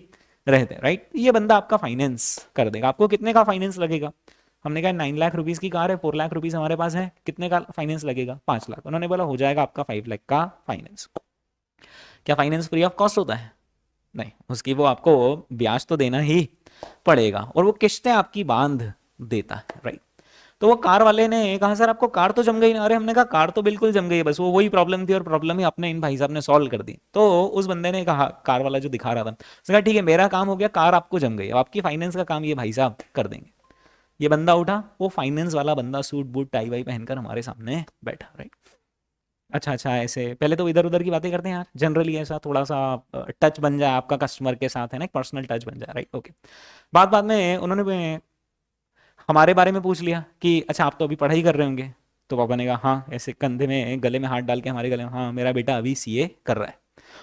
रहते हैं, राइट? ये बंदा आपका फाइनेंस कर देगा। आपको कितने का फाइनेंस लगेगा? हमने कहा 9 लाख रुपीज की कार है, 4 लाख रुपीज हमारे पास है, कितने का फाइनेंस लगेगा? 5 लाख। उन्होंने बोला हो जाएगा आपका 5 लाख का फाइनेंस। क्या फाइनेंस फ्री ऑफ कॉस्ट होता है? नहीं, उसकी वो आपको ब्याज तो देना ही पड़ेगा, और वो किस्तें आपकी बांध देता है, राइट? तो वो कार वाले ने कहा सर आपको कार तो जम गई ना? अरे हमने कहा कार तो बिल्कुल जम गई है, बस वो वही प्रॉब्लम थी और प्रॉब्लम ही अपने इन भाई साहब ने सॉल्व कर दी। तो उस बंदे ने कहा, कार वाला जो दिखा रहा था, उसने कहा ठीक है मेरा काम हो गया, कार आपको जम गई, अब आपकी फाइनेंस का काम ये भाई साहब कर देंगे। ये बंदा उठा, वो फाइनेंस वाला बंदा सूट बूट टाई वाई पहनकर हमारे सामने बैठा, राइट? अच्छा अच्छा, ऐसे पहले तो इधर उधर की बातें करते हैं यार, जनरली ऐसा थोड़ा सा टच बन जाए आपका कस्टमर के साथ, है ना, एक पर्सनल टच बन जाए, राइट? ओके। बात बात में उन्होंने हमारे बारे में पूछ लिया कि अच्छा आप तो अभी पढ़ाई कर रहे होंगे। तो पापा ने कहा हाँ, ऐसे कंधे में गले में हाथ डाल के हमारे गले में, हाँ मेरा बेटा अभी सीए कर रहा है।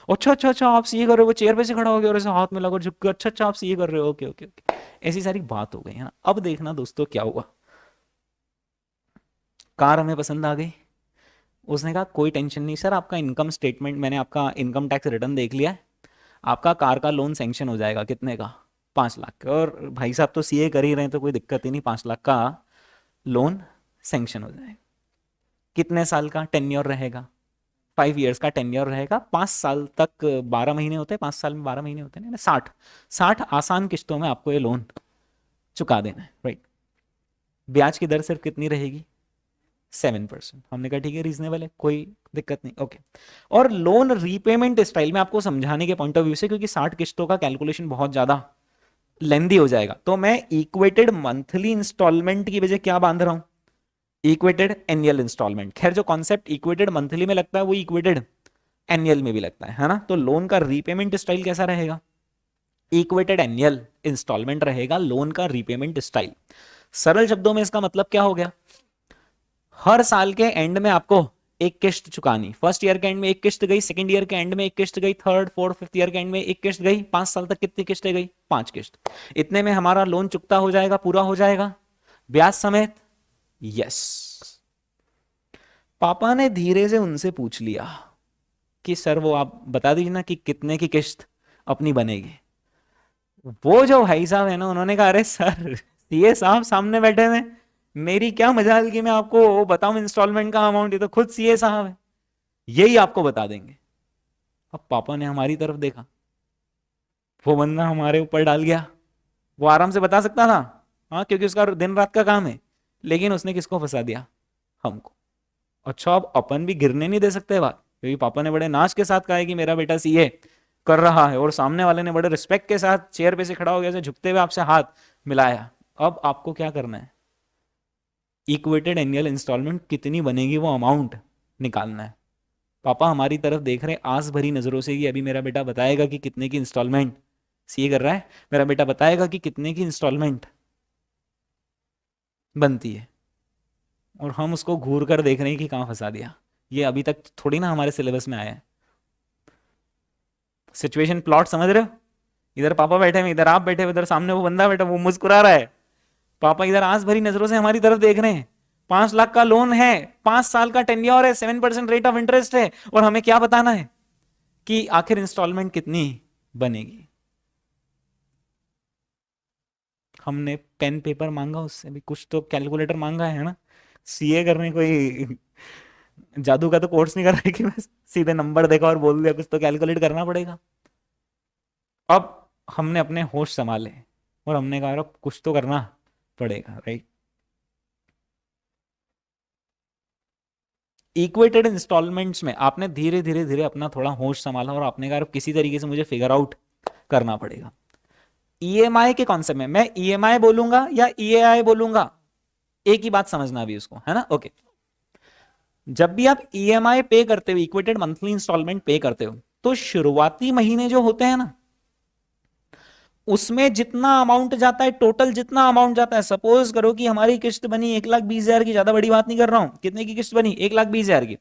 अच्छा अच्छा अच्छा आप सीए कर रहे हो? वो चेयर पे से खड़ा हो गया और ऐसे हाथ में लगा झुक के, अच्छा अच्छा आप सीए कर रहे हो, ओके ओके ओके। ऐसी सारी बात हो गई है ना। अब देखना दोस्तों क्या हुआ, कार हमें पसंद आ गई। उसने कहा कोई टेंशन नहीं सर, आपका इनकम स्टेटमेंट, मैंने आपका इनकम टैक्स रिटर्न देख लिया है, आपका कार का लोन सैंक्शन हो जाएगा। कितने का? 5 लाख का। और भाई साहब तो सीए कर ही रहे हैं तो कोई दिक्कत ही नहीं, 5 लाख का लोन सैंक्शन हो जाएगा। कितने साल का टेन्योर रहेगा? 5 ईयर्स का टेन्योर रहेगा, 5 साल तक 12 महीने होते हैं, 5 साल में 12 महीने होते हैं ना, 60 आसान किस्तों में आपको ये लोन चुका देना है, राइट? ब्याज की दर सिर्फ कितनी रहेगी? 7%। हमने कहा ठीक है रीजनेबल है, कोई दिक्कत नहीं, ओके। और लोन रीपेमेंट स्टाइल में आपको समझाने के पॉइंट ऑफ व्यू से, क्योंकि 60 किस्तों का कैलकुलेशन बहुत ज्यादा लेंदी हो जाएगा, तो मैं इक्वेटेड मंथली इंस्टॉलमेंट की वजह क्या बांध रहा हूं? Equated annual installment. खैर जो कॉन्सेप्ट इक्वेटेड मंथली में लगता है वो इक्वेटेड एनुअल में भी लगता है ना? तो लोन का रीपेमेंट स्टाइल कैसा रहेगा? इक्वेटेड एनुअल इंस्टॉलमेंट रहेगा लोन का रीपेमेंट स्टाइल। सरल शब्दों में इसका मतलब क्या हो गया? हर साल के एंड में आपको एक किस्त चुकानी। फर्स्ट ईयर के एंड में एक किस्त गई, सेकंड ईयर के एंड में एक किस्त गई, थर्ड फोर्थ फिफ्थ ईयर के एंड में एक किस्त गई, 5 साल तक कितनी किस्तें गई? 5 किस्त। इतने में हमारा लोन चुकता हो जाएगा, पूरा हो जाएगा, ब्याज समेत यस, पापा ने धीरे से उनसे पूछ लिया कि सर वो आप बता दीजिए ना कि कितने की किस्त अपनी बनेगी। वो जो भाई साहब है ना, उन्होंने कहा अरे सर, सीए साहब सामने बैठे हुए हैं, मेरी क्या मजाल कि मैं आपको बताऊं इंस्टॉलमेंट का अमाउंट, ये तो खुद सीए साहब है, यही आपको बता देंगे। अब पापा ने हमारी तरफ देखा, वो बंदा हमारे ऊपर डाल गया। वो आराम से बता सकता था, हाँ, क्योंकि उसका दिन रात का काम है, लेकिन उसने किसको फंसा दिया? हमको। अच्छा, अब अपन भी गिरने नहीं दे सकते बात, क्योंकि पापा ने बड़े नाच के साथ कहा है कि मेरा बेटा सीए कर रहा है, और सामने वाले ने बड़े रिस्पेक्ट के साथ चेयर पे से खड़ा हो गया, झुकते हुए आपसे हाथ मिलाया। अब आपको क्या करना है? इक्वेटेड एनुअल इंस्टॉलमेंट कितनी बनेगी वो अमाउंट निकालना है। पापा हमारी तरफ देख रहे हैं आस भरी नजरों से कि अभी मेरा बेटा बताएगा कि कितने की इंस्टॉलमेंट, सीए कर रहा है, मेरा बेटा बताएगा कि कितने की इंस्टॉलमेंट बनती है, और हम उसको घूर कर देख रहे हैं कि कहां फंसा दिया। ये अभी तक थोड़ी ना हमारे सिलेबस में आया है। सिचुएशन प्लॉट समझ रहे हो? इधर पापा बैठे हैं, इधर आप बैठे हो, इधर सामने वो बंदा बैठा, वो मुस्कुरा रहा है, पापा इधर आंस भरी नजरों से हमारी तरफ देख रहे हैं। 5 लाख का लोन है, 5 साल का टेन्योर है, 7% रेट ऑफ इंटरेस्ट है, और हमें क्या बताना है कि आखिर इंस्टॉलमेंट कितनी बनेगी। हमने पेन पेपर मांगा उससे भी, कुछ तो कैलकुलेटर मांगा है ना, सीए करने कोई जादू का तो कोर्स नहीं कर रहा है कि बस सीधे नंबर देखा और बोल दिया, कुछ तो कैलकुलेट करना पड़ेगा। अब हमने अपने होश संभाले और हमने कहा अब कुछ तो करना पड़ेगा, राइट। इक्वेटेड इंस्टॉलमेंट्स में आपने धीरे धीरे धीरे अपना थोड़ा होश संभाला और आपने कहा अब किसी तरीके से मुझे फिगर आउट करना पड़ेगा। ईएमआई के कॉन्सेप्ट में मैं ईएमआई बोलूंगा या ईएआई बोलूंगा, एक ही बात समझना भी उसको, है ना? ओके। जब भी आप ईएमआई पे करते हो, इक्वेटेड मंथली इंस्टॉलमेंट पे करते हो, तो शुरुआती महीने जो होते हैं ना, उसमें जितना अमाउंट जाता है, टोटल जितना अमाउंट जाता है, सपोज करो कि हमारी किस्त बनी 1,20,000 की, ज्यादा बड़ी बात नहीं कर रहा हूं, कितने की किस्त बनी? 1,20,000 की।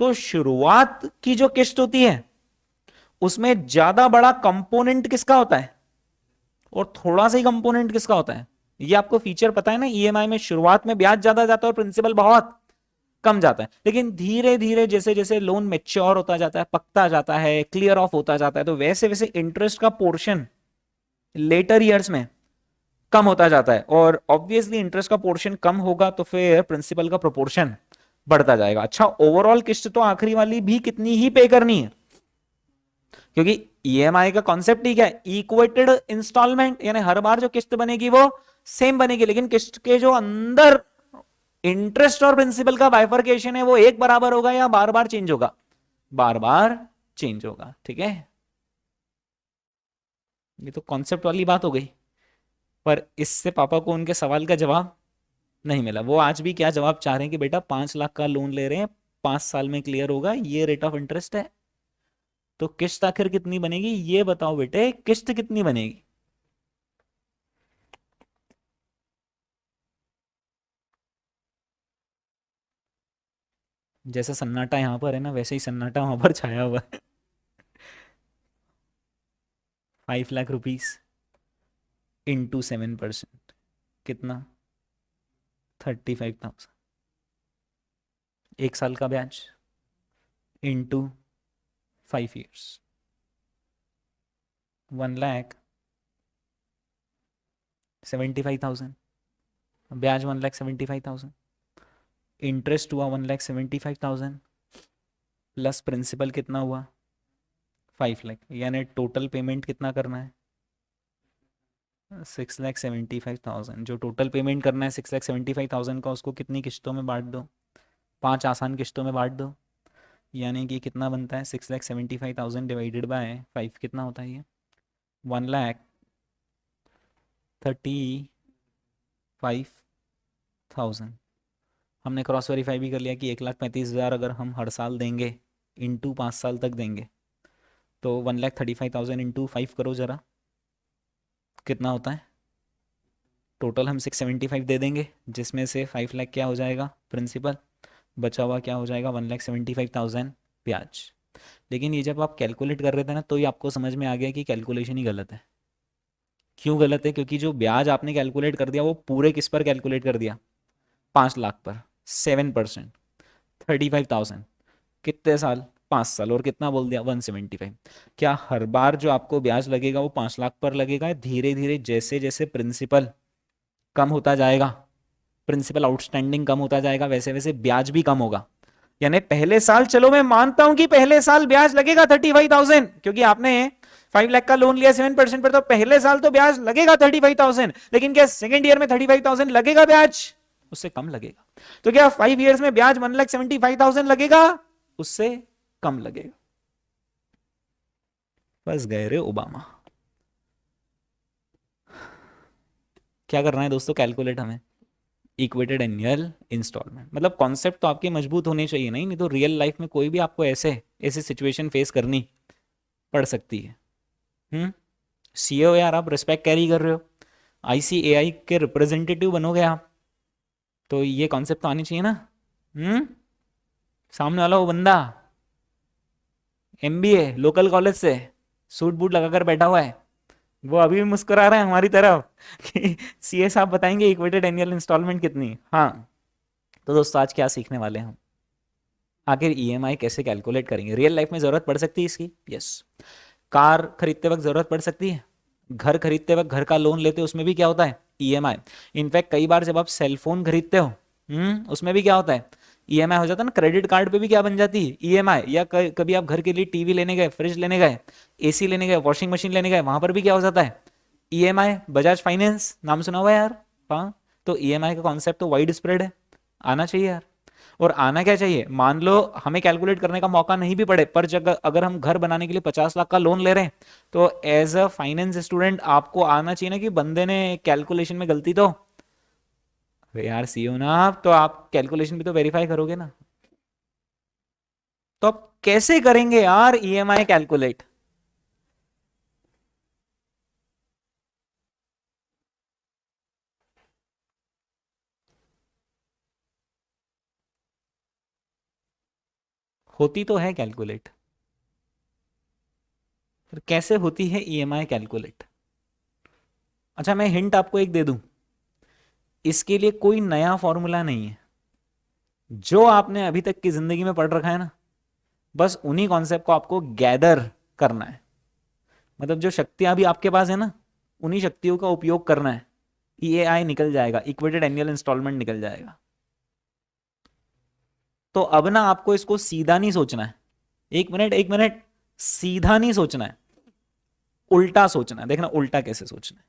तो शुरुआत की जो किस्त होती है उसमें ज्यादा बड़ा कंपोनेंट किसका होता है और थोड़ा सा ही कंपोनेंट किसका होता है? ये आपको फीचर पता है ना, ईएमआई में शुरुआत में ब्याज ज्यादा जाता है और प्रिंसिपल बहुत कम जाता है, लेकिन धीरे धीरे जैसे जैसे लोन मेच्योर होता जाता है, पकता जाता है, क्लियर ऑफ होता जाता है, तो वैसे वैसे इंटरेस्ट का पोर्शन लेटर ईयर्स में कम होता जाता है, और ऑब्वियसली इंटरेस्ट का पोर्शन कम होगा तो फिर प्रिंसिपल का प्रोपोर्शन बढ़ता जाएगा। अच्छा, ओवरऑल किस्त तो आखिरी वाली भी कितनी ही पे करनी है, क्योंकि ईएमआई का कॉन्सेप्ट ही क्या है? इक्वेटेड इंस्टॉलमेंट, यानी हर बार जो किस्त बनेगी वो सेम बनेगी, लेकिन किस्त के जो अंदर इंटरेस्ट और प्रिंसिपल का बाइफर्केशन है वो एक बराबर होगा या बार बार चेंज होगा? बार बार चेंज होगा, ठीक है। ये तो कॉन्सेप्ट वाली बात हो गई, पर इससे पापा को उनके सवाल का जवाब नहीं मिला। वो आज भी क्या जवाब चाह रहे हैं कि बेटा 5 लाख का लोन ले रहे हैं, 5 साल में क्लियर होगा, ये रेट ऑफ इंटरेस्ट है, तो किस्त आखिर कितनी बनेगी ये बताओ बेटे, किस्त कितनी बनेगी? जैसा सन्नाटा यहां पर है ना, वैसे ही सन्नाटा वहां पर छाया हुआ है। 5 लाख रुपीज इंटू 7%, कितना? 35,000। 1 साल का ब्याज इंटू 5 years, 1,75,000। ब्याज 1,75,000, इंटरेस्ट हुआ 1,75,000, प्लस प्रिंसिपल कितना हुआ? 5 लाख, यानी टोटल पेमेंट कितना करना है? 6,75,000। जो टोटल पेमेंट करना है 6,75,000 का, उसको कितनी किस्तों में बांट दो? 5 आसान किस्तों में बांट दो, यानी कि कितना बनता है? 6,75,000 डिवाइडेड बाय 5 कितना होता है ये? 1,35,000। हमने क्रॉस वेरीफाई भी कर लिया कि 1,35,000 अगर हम हर साल देंगे, इंटू 5 साल तक देंगे, तो 1,35,000 इंटू 5 करो जरा, कितना होता है? टोटल हम 675 दे देंगे, जिसमें से 5 लाख क्या हो जाएगा? प्रिंसिपल। बचा हुआ क्या हो जाएगा? 1,75,000 ब्याज। लेकिन ये जब आप कैलकुलेट कर रहे थे ना, तो ये आपको समझ में आ गया कि कैलकुलेशन ही गलत है। क्यों गलत है? क्योंकि जो ब्याज आपने कैलकुलेट कर दिया वो पूरे किस पर कैलकुलेट कर दिया? 5 लाख पर 7%, 35,000, कितने साल? 5 साल। और कितना बोल दिया? 175। क्या हर बार जो आपको ब्याज लगेगा वो 5 लाख पर लगेगा? धीरे धीरे जैसे जैसे प्रिंसिपल कम होता जाएगा, प्रिंसिपल आउटस्टैंडिंग कम होता जाएगा, वैसे वैसे ब्याज भी कम होगा। यानी पहले साल, चलो मैं मानता हूं कि पहले साल ब्याज लगेगा 35,000, क्योंकि आपने 5 लाख का लोन लिया 7% पर, तो पहले साल तो ब्याज लगेगा 35,000। लेकिन क्या सेकेंड ईयर में 35,000 लगेगा ब्याज? उससे कम लगेगा। तो क्या 5 ईयर्स में ब्याज 1,75,000 लगेगा? उससे कम लगेगा। बस गए रे ओबामा। क्या करना है दोस्तों? कैलकुलेट हमें इक्वेटेड एनुअल इंस्टॉलमेंट। मतलब कॉन्सेप्ट तो आपके मजबूत होने चाहिए, नहीं तो रियल लाइफ में कोई भी आपको ऐसे ऐसे सिचुएशन फेस करनी पड़ सकती है। सीए हो यार, आप रिस्पेक्ट कैरी कर रहे हो, आईसीएआई के रिप्रेजेंटेटिव बनोगे आप, तो ये कॉन्सेप्ट तो आनी चाहिए ना। सामने वाला वो बंदा एमबीए लोकल कॉलेज से सूट बूट लगाकर बैठा हुआ है, वो अभी भी मुस्कुरा रहा है हमारी तरफ कि सीए साहब बताएंगे इक्वेटेड एनुअल इंस्टॉलमेंट कितनी। हाँ, तो दोस्तों आज क्या सीखने वाले हैं हम? आखिर ईएमआई कैसे कैलकुलेट करेंगे? रियल लाइफ में जरूरत पड़ सकती है इसकी, यस। कार खरीदते वक्त जरूरत पड़ सकती है, घर खरीदते वक्त घर का लोन लेते हो उसमें भी क्या होता है? ईएमआई। इनफैक्ट कई बार जब आप सेल फोन खरीदते हो, उसमें भी क्या होता है? ईएमआई हो जाता है ना। क्रेडिट कार्ड पे भी क्या बन जाती है? ईएमआई। या कभी आप घर के लिए टीवी लेने गए, फ्रिज लेने गए, एसी लेने गए, वॉशिंग मशीन लेने गए, वहां पर भी क्या हो जाता है? ईएमआई। बजाज फाइनेंस नाम सुना हुआ है यार? हाँ, तो ईएमआई का कॉन्सेप्ट तो वाइड स्प्रेड है, आना चाहिए यार। और आना क्या चाहिए? मान लो हमें कैलकुलेट करने का मौका नहीं भी पड़े, पर जब अगर हम घर बनाने के लिए 50 लाख का लोन ले रहे हैं, तो एज अ फाइनेंस स्टूडेंट आपको आना चाहिए ना कि बंदे ने कैलकुलेशन में गलती तो। अरे यार सीओ ना आप, तो आप कैलकुलेशन भी तो वेरीफाई करोगे ना। तो आप कैसे करेंगे यार ईएमआई कैलकुलेट? होती तो है कैलकुलेट, पर कैसे होती है ईएमआई कैलकुलेट? अच्छा, मैं हिंट आपको एक दे दूं, इसके लिए कोई नया फॉर्मूला नहीं है। जो आपने अभी तक की जिंदगी में पढ़ रखा है ना, बस उन्हीं कॉन्सेप्ट को आपको गैदर करना है। मतलब जो शक्तियां अभी आपके पास है ना, उन्हीं शक्तियों का उपयोग करना है। ईएआई निकल जाएगा, इक्वेटेड एनुअल इंस्टॉलमेंट निकल जाएगा। तो अब ना आपको इसको सीधा नहीं सोचना है, एक मिनट एक मिनट, सीधा नहीं सोचना है, उल्टा सोचना है। देखना उल्टा कैसे सोचना है।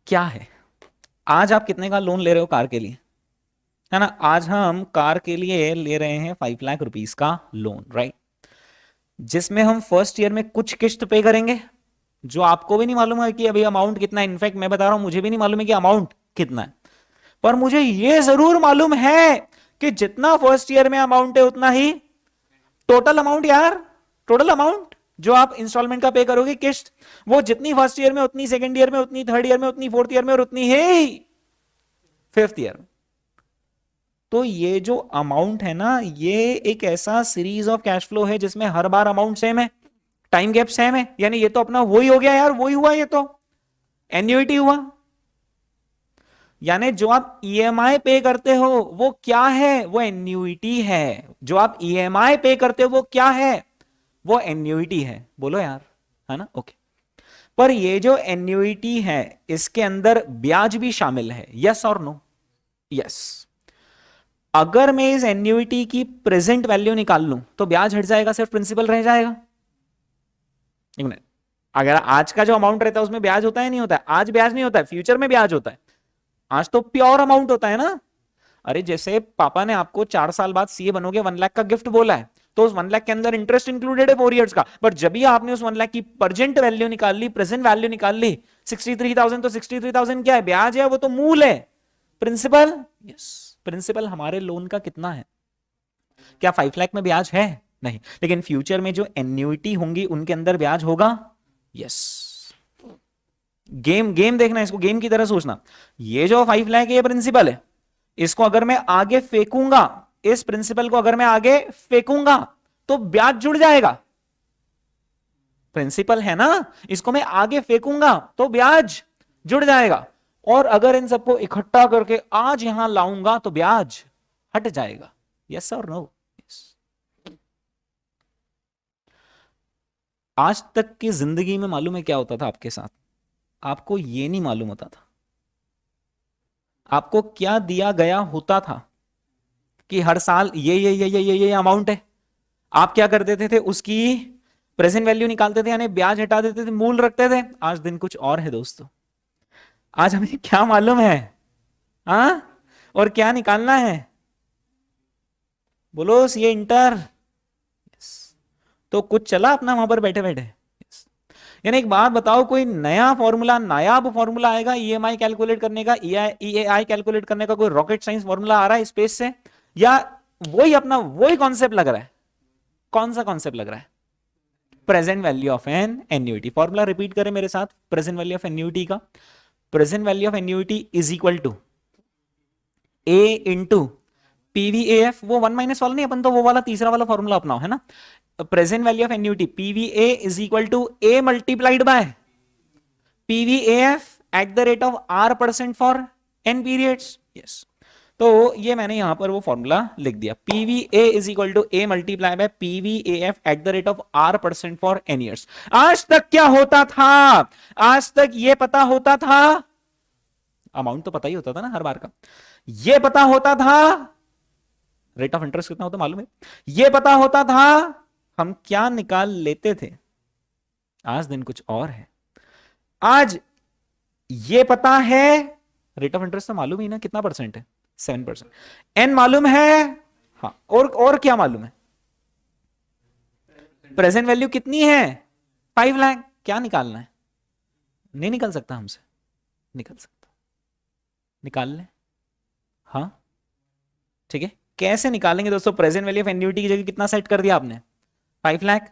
क्या है, आज आप कितने का लोन ले रहे हो कार के लिए? है ना, आज हम कार के लिए ले रहे हैं 5 लाख रुपीस का लोन, राइट? जिसमें हम फर्स्ट ईयर में कुछ किस्त पे करेंगे, जो आपको भी नहीं मालूम है कि अभी अमाउंट कितना है। इनफैक्ट मैं बता रहा हूं, मुझे भी नहीं मालूम है कि अमाउंट कितना है, पर मुझे यह जरूर मालूम है कि जितना फर्स्ट ईयर में अमाउंट है उतना ही टोटल अमाउंट यार, टोटल अमाउंट जो आप इंस्टॉलमेंट का पे करोगे किस्त, वो जितनी फर्स्ट ईयर में उतनी सेकंड ईयर में उतनी थर्ड ईयर में उतनी फोर्थ ईयर में और उतनी ही फिफ्थ ईयर में। तो ये जो अमाउंट है ना, ये एक ऐसा सीरीज ऑफ कैश फ्लो है जिसमें हर बार अमाउंट सेम है, टाइम गैप सेम है। यानी ये तो अपना वही हो गया यार, वही हुआ, ये तो एन्युइटी हुआ। यानी जो आप ईएमआई पे करते हो वो क्या है? वो एन्युइटी है। जो आप ईएमआई पे करते हो वो क्या है? वो एन्युइटी है। बोलो यार, है ना? ओके। पर ये जो एन्युइटी है इसके अंदर ब्याज भी शामिल है, यस और नो? यस। अगर मैं इस एन्युइटी की प्रेजेंट वैल्यू निकाल लूं तो ब्याज हट जाएगा, सिर्फ प्रिंसिपल रह जाएगा। एक मिनट, अगर आज का जो अमाउंट रहता है उसमें ब्याज होता है नहीं होता है? आज ब्याज नहीं होता है, फ्यूचर में ब्याज होता है। आज तो प्योर अमाउंट होता है ना। अरे जैसे पापा ने आपको 4 साल बाद सीए बनोगे 1 लाख का गिफ्ट बोला है, तो उस 1 लाख के अंदर इंटरेस्ट इंक्लूडेड है 4 इयर्स का। बट जब भी आपने उस 1 लाख की प्रेजेंट वैल्यू निकाल ली, प्रेजेंट वैल्यू निकाल ली 63,000, तो 63,000 क्या है? ब्याज है, वो तो मूल है। Principal, yes. प्रिंसिपल हमारे लोन का कितना है? क्या 5 लाख में ब्याज है? नहीं। लेकिन फ्यूचर में जो एन्युइटी होंगी उनके अंदर ब्याज होगा, यस। गेम गेम देखना, इसको गेम की तरह सोचना। ये जो 5 लाख है ये प्रिंसिपल है, इसको अगर मैं आगे फेंकूंगा, इस प्रिंसिपल को अगर मैं आगे फेंकूंगा तो ब्याज जुड़ जाएगा। प्रिंसिपल है ना, इसको मैं आगे फेंकूंगा तो ब्याज जुड़ जाएगा। और अगर इन सबको इकट्ठा करके आज यहां लाऊंगा तो ब्याज हट जाएगा। यस और नो? आज तक की जिंदगी में मालूम है क्या होता था आपके साथ? आपको ये नहीं मालूम होता था आपको क्या दिया गया होता था कि हर साल ये अमाउंट है। आप क्या करते थे उसकी प्रेजेंट वैल्यू निकालते थे, यानी ब्याज हटा देते थे, मूल रखते थे। आज दिन कुछ और है दोस्तों। आज हमें क्या मालूम है? हाँ, और क्या निकालना है? बोलो ये इंटर। तो कुछ चला अपना वहां पर बैठे बैठे। यानी एक बात बताओ, कोई नया फॉर्मूला, नायाब फॉर्मूला आएगा ईएमआई कैलकुलेट करने का, ईएआई कैलकुलेट करने का? कोई रॉकेट साइंस फॉर्मूला आ रहा है स्पेस से, या वही अपना वही कॉन्सेप्ट लग रहा है? कौन सा कॉन्सेप्ट लग रहा है? Present value of an annuity. Formula repeat करें मेरे साथ प्रेजेंट वैल्यू ऑफ एन्युइटी का। Present value of annuity is equal to A into PVF. वो वन माइनस वाला नहीं, अपन तो वो वाला तीसरा वाला फॉर्मूला अपनाओ, है ना? Present value of annuity PVA is equal to A multiplied by PVF at the rate of R% for n periods. Yes, तो ये मैंने यहां पर वो फॉर्मूला लिख दिया, PVA is equal to A multiply by PVF at the rate of R% for n years. आज तक क्या होता था? आज तक ये पता होता था, अमाउंट तो पता ही होता था ना हर बार का, ये पता होता था रेट ऑफ इंटरेस्ट कितना होता मालूम है, ये पता होता था हम क्या निकाल लेते थे। आज दिन कुछ और है। आज ये पता है, रेट ऑफ इंटरेस्ट तो मालूम ही ना कितना परसेंट है, 7%। एन मालूम है, हाँ, और क्या मालूम है? प्रेजेंट वैल्यू कितनी है? 5 लाख। क्या निकालना है? नहीं निकल सकता हमसे? निकल सकता, निकाल ले। हाँ ठीक है, कैसे निकालेंगे दोस्तों? प्रेजेंट वैल्यू ऑफ एन्युइटी की जगह कितना सेट कर दिया आपने? 5 लाख।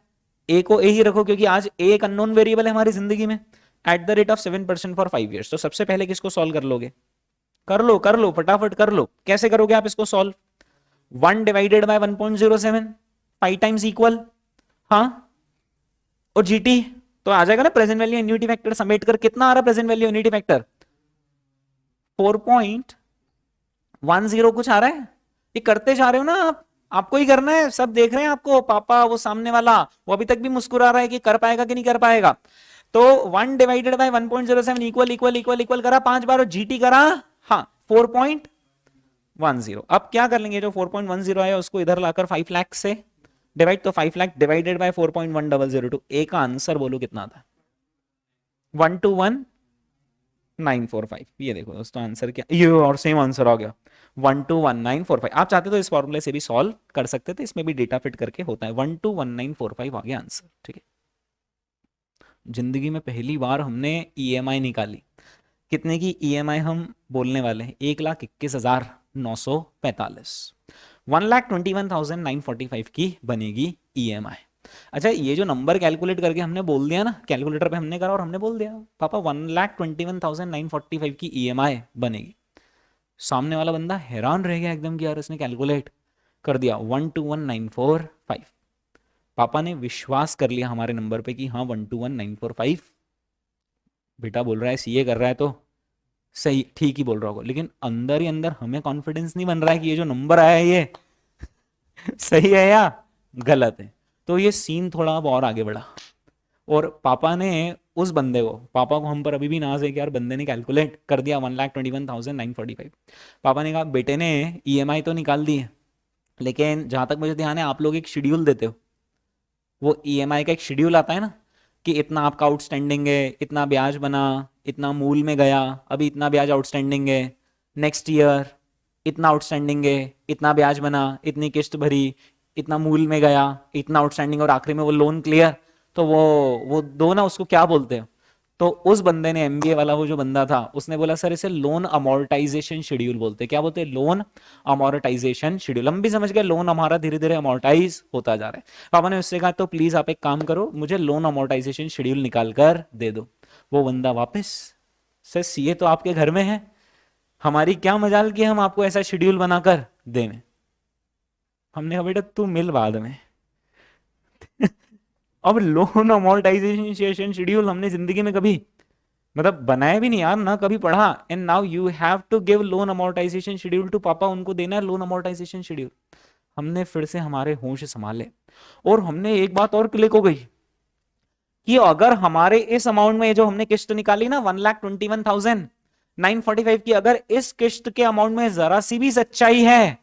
ए को ए ही रखो, क्योंकि आज ए एक अननोन वेरिएबल है हमारी जिंदगी में, eight the rate of 7% for 5 years. तो सबसे पहले किसको सॉल्व कर लोगे? कर लो फटाफट कर लो। कैसे करोगे आप इसको solve? 1 divided by 1.07, 5 times equal, हाँ, और जीटी तो आ जाएगा ना प्रेजेंट वैल्यू एन्युइटी फैक्टर समेट कर। कितना आ रहा प्रेजेंट वैल्यू एन्युइटी फैक्टर? 4.10 कुछ आ रहा है। ये करते जा रहे हो ना आप, आपको ही करना है, सब देख रहे हैं आपको। पापा वो सामने वाला, वो अभी तक भी मुस्कुरा रहा है कि कर पाएगा कि नहीं कर पाएगा। तो 1 divided by 1.07 equal equal equal equal करा 5 बार, और जीटी करा, हाँ, 4.10। अब क्या कर लेंगे, जो 4.10 है उसको इधर लाकर 5 लाख से डिवाइड, तो 5 लाख डिवाइडेड बाय 4.1002। ए का आंसर बोलो कितना था? 121,945। ये देखो दोस्तों आंसर क्या, ये और सेम आंसर आ गया 121,945। आप चाहते तो इस फॉर्मूले से भी सॉल्व कर सकते थे, इसमें भी डेटा फिट करके होता है। 121,945 आ गया आंसर। ठीक है, जिंदगी में पहली बार हमने ईएमआई निकाली। कितने की ईएमआई हम बोलने वाले हैं? 1,21,945। 1,21,945 की बनेगी ईएमआई। अच्छा, ये जो नंबर कैलकुलेट करके हमने बोल दिया ना, कैलकुलेटर पे हमने करा और हमने बोल दिया पापा 1,21,945 की ईएमआई बनेगी। सामने वाला बंदा हैरान रह गया एकदम कि यार इसने कैलकुलेट कर दिया 121,945। पापा ने विश्वास कर लिया हमारे नंबर पे कि हाँ 121,945 बेटा बोल रहा है, सीए कर रहा है तो सही ठीक ही बोल रहा होगा। लेकिन अंदर ही अंदर हमें कॉन्फिडेंस नहीं बन रहा है कि ये जो नंबर आया है ये सही है या गलत है। तो ये सीन थोड़ा अब और आगे बढ़ा, और पापा ने उस बंदे को, पापा को हम पर अभी भी नाज है कि यार बंदे ने कैलकुलेट कर दिया 1,21,945। पापा ने कहा बेटे ने ईएमआई तो निकाल दी है, लेकिन जहां तक मुझे ध्यान है आप लोग एक शेड्यूल देते हो। वो ईएमआई का एक शेड्यूल आता है ना, कि इतना आपका आउटस्टैंडिंग है, इतना ब्याज बना, इतना मूल में गया, अभी इतना ब्याज आउटस्टैंडिंग है, नेक्स्ट ईयर इतना आउटस्टैंडिंग है, इतना ब्याज बना, इतनी किस्त भरी, इतना मूल में गया, इतना आउटस्टैंडिंग, और आखिरी में वो लोन क्लियर। तो वो दो ना, उसको क्या बोलते हैं? तो उस बंदे ने, एमबीए वाला वो जो बंदा था, उसने बोला सर इसे लोन अमोर्टाइजेशन शेड्यूल बोलते हैं। क्या बोलते हैं? Loan amortization schedule. हम भी समझ गए लोन हमारा धीरे धीरे अमोर्टाइज होता जा रहा है। पापा ने उससे कहा तो प्लीज आप एक काम करो, मुझे लोन अमोर्टाइजेशन शेड्यूल निकाल कर दे दो। वो बंदा वापस, सर सीए तो आपके घर में है, हमारी क्या मजाल कि हम आपको ऐसा शेड्यूल बनाकर दें। हमने कहा बेटा तू मिल बाद में अब लोन अमोर्टाइजेशन शेड्यूल हमने जिंदगी में कभी मतलब बनाया भी नहीं यार, ना कभी पढ़ा। And now you have to give loan amortization schedule to पापा, उनको देना है लोन अमोर्टाइजेशन शेड्यूल। हमने फिर से हमारे होश संभाले और हमने एक बात और क्लिक हो गई कि अगर हमारे इस अमाउंट में जो हमने किस्त निकाली ना 1,21,945 की, अगर इस किस्त के अमाउंट में जरा सी भी सच्चाई है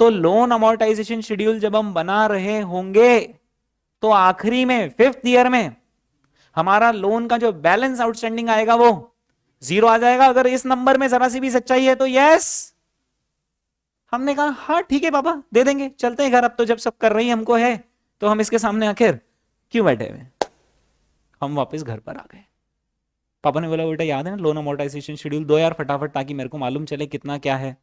तो लोन अमोर्टाइजेशन शेड्यूल जब हम बना रहे होंगे तो आखिरी में 5th ईयर में हमारा लोन का जो बैलेंस आउटस्टैंडिंग आएगा वो 0 आ जाएगा। अगर इस नंबर में जरा सी भी सच्चाई है तो यस। हमने कहा हाँ ठीक है पापा दे देंगे, चलते हैं घर, अब तो जब सब कर रही है हमको है तो हम इसके सामने आखिर क्यों बैठे हुए। हम वापस घर पर आ गए। पापा ने बोला बेटा याद है ना लोन अमोर्टाइजेशन शेड्यूल दो यार फटाफट, ताकि मेरे को मालूम चले कितना क्या है,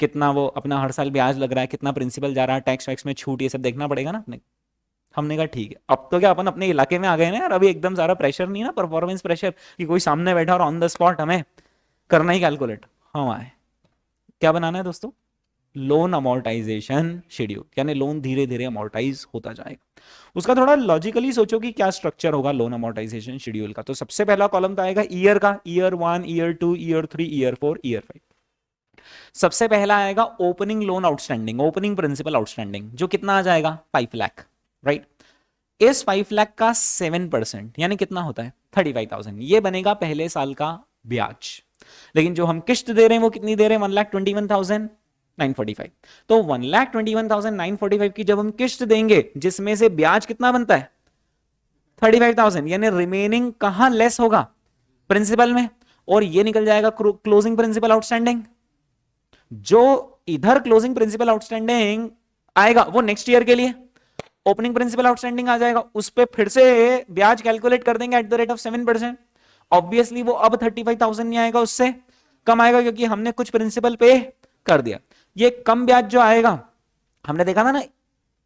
कितना वो अपना हर साल ब्याज लग रहा है, कितना प्रिंसिपल जा रहा है, टैक्स वैक्स में छूट, ये सब देखना पड़ेगा ना अपने। हमने कहा ठीक है। अब तो क्या अपन अपने इलाके में आ गए ना यार, अभी एकदम सारा प्रेशर नहीं ना, परफॉर्मेंस प्रेशर कि कोई सामने बैठा और ऑन द स्पॉट हमें करना ही कैलकुलेट। हम आए, क्या बनाना है दोस्तों, लोन अमोर्टाइजेशन शेड्यूल, यानी लोन धीरे धीरे अमोर्टाइज होता जाएगा। उसका थोड़ा लॉजिकली सोचो कि क्या स्ट्रक्चर होगा लोन अमोर्टाइजेशन शेड्यूल का। तो सबसे पहला कॉलम तो आएगा ईयर का, year 1, year 2, year 3, year 4, year 5। सबसे पहला आएगा opening loan outstanding, opening principal outstanding, जो कितना आ जाएगा 5 लाख, राइट। इस 5 लाख का 7% यानी कितना होता है 35,000, ये बनेगा पहले साल का ब्याज। लेकिन जो हम किस्त दे रहे हैं वो कितनी दे रहे हैं 1,21,945। तो 1,21,945 की जब हम किस्त देंगे जिसमें से ब्याज कितना बनता है 35,000, यानी रिमेनिंग कहां लेस होगा प्रिंसिपल में, और ये निकल जाएगा क्लोजिंग प्रिंसिपल आउटस्टैंडिंग। जो इधर क्लोजिंग प्रिंसिपल आउटस्टैंडिंग आएगा वो नेक्स्ट ईयर के लिए ओपनिंग प्रिंसिपल आउटस्टैंडिंग आ जाएगा, उस पे फिर से ब्याज कैलकुलेट कर देंगे eight the rate of 7%। Obviously वो अब 35,000 नहीं आएगा, उससे कम आएगा क्योंकि हमने कुछ प्रिंसिपल पे कर दिया। ये कम ब्याज जो आएगा, हमने देखा था ना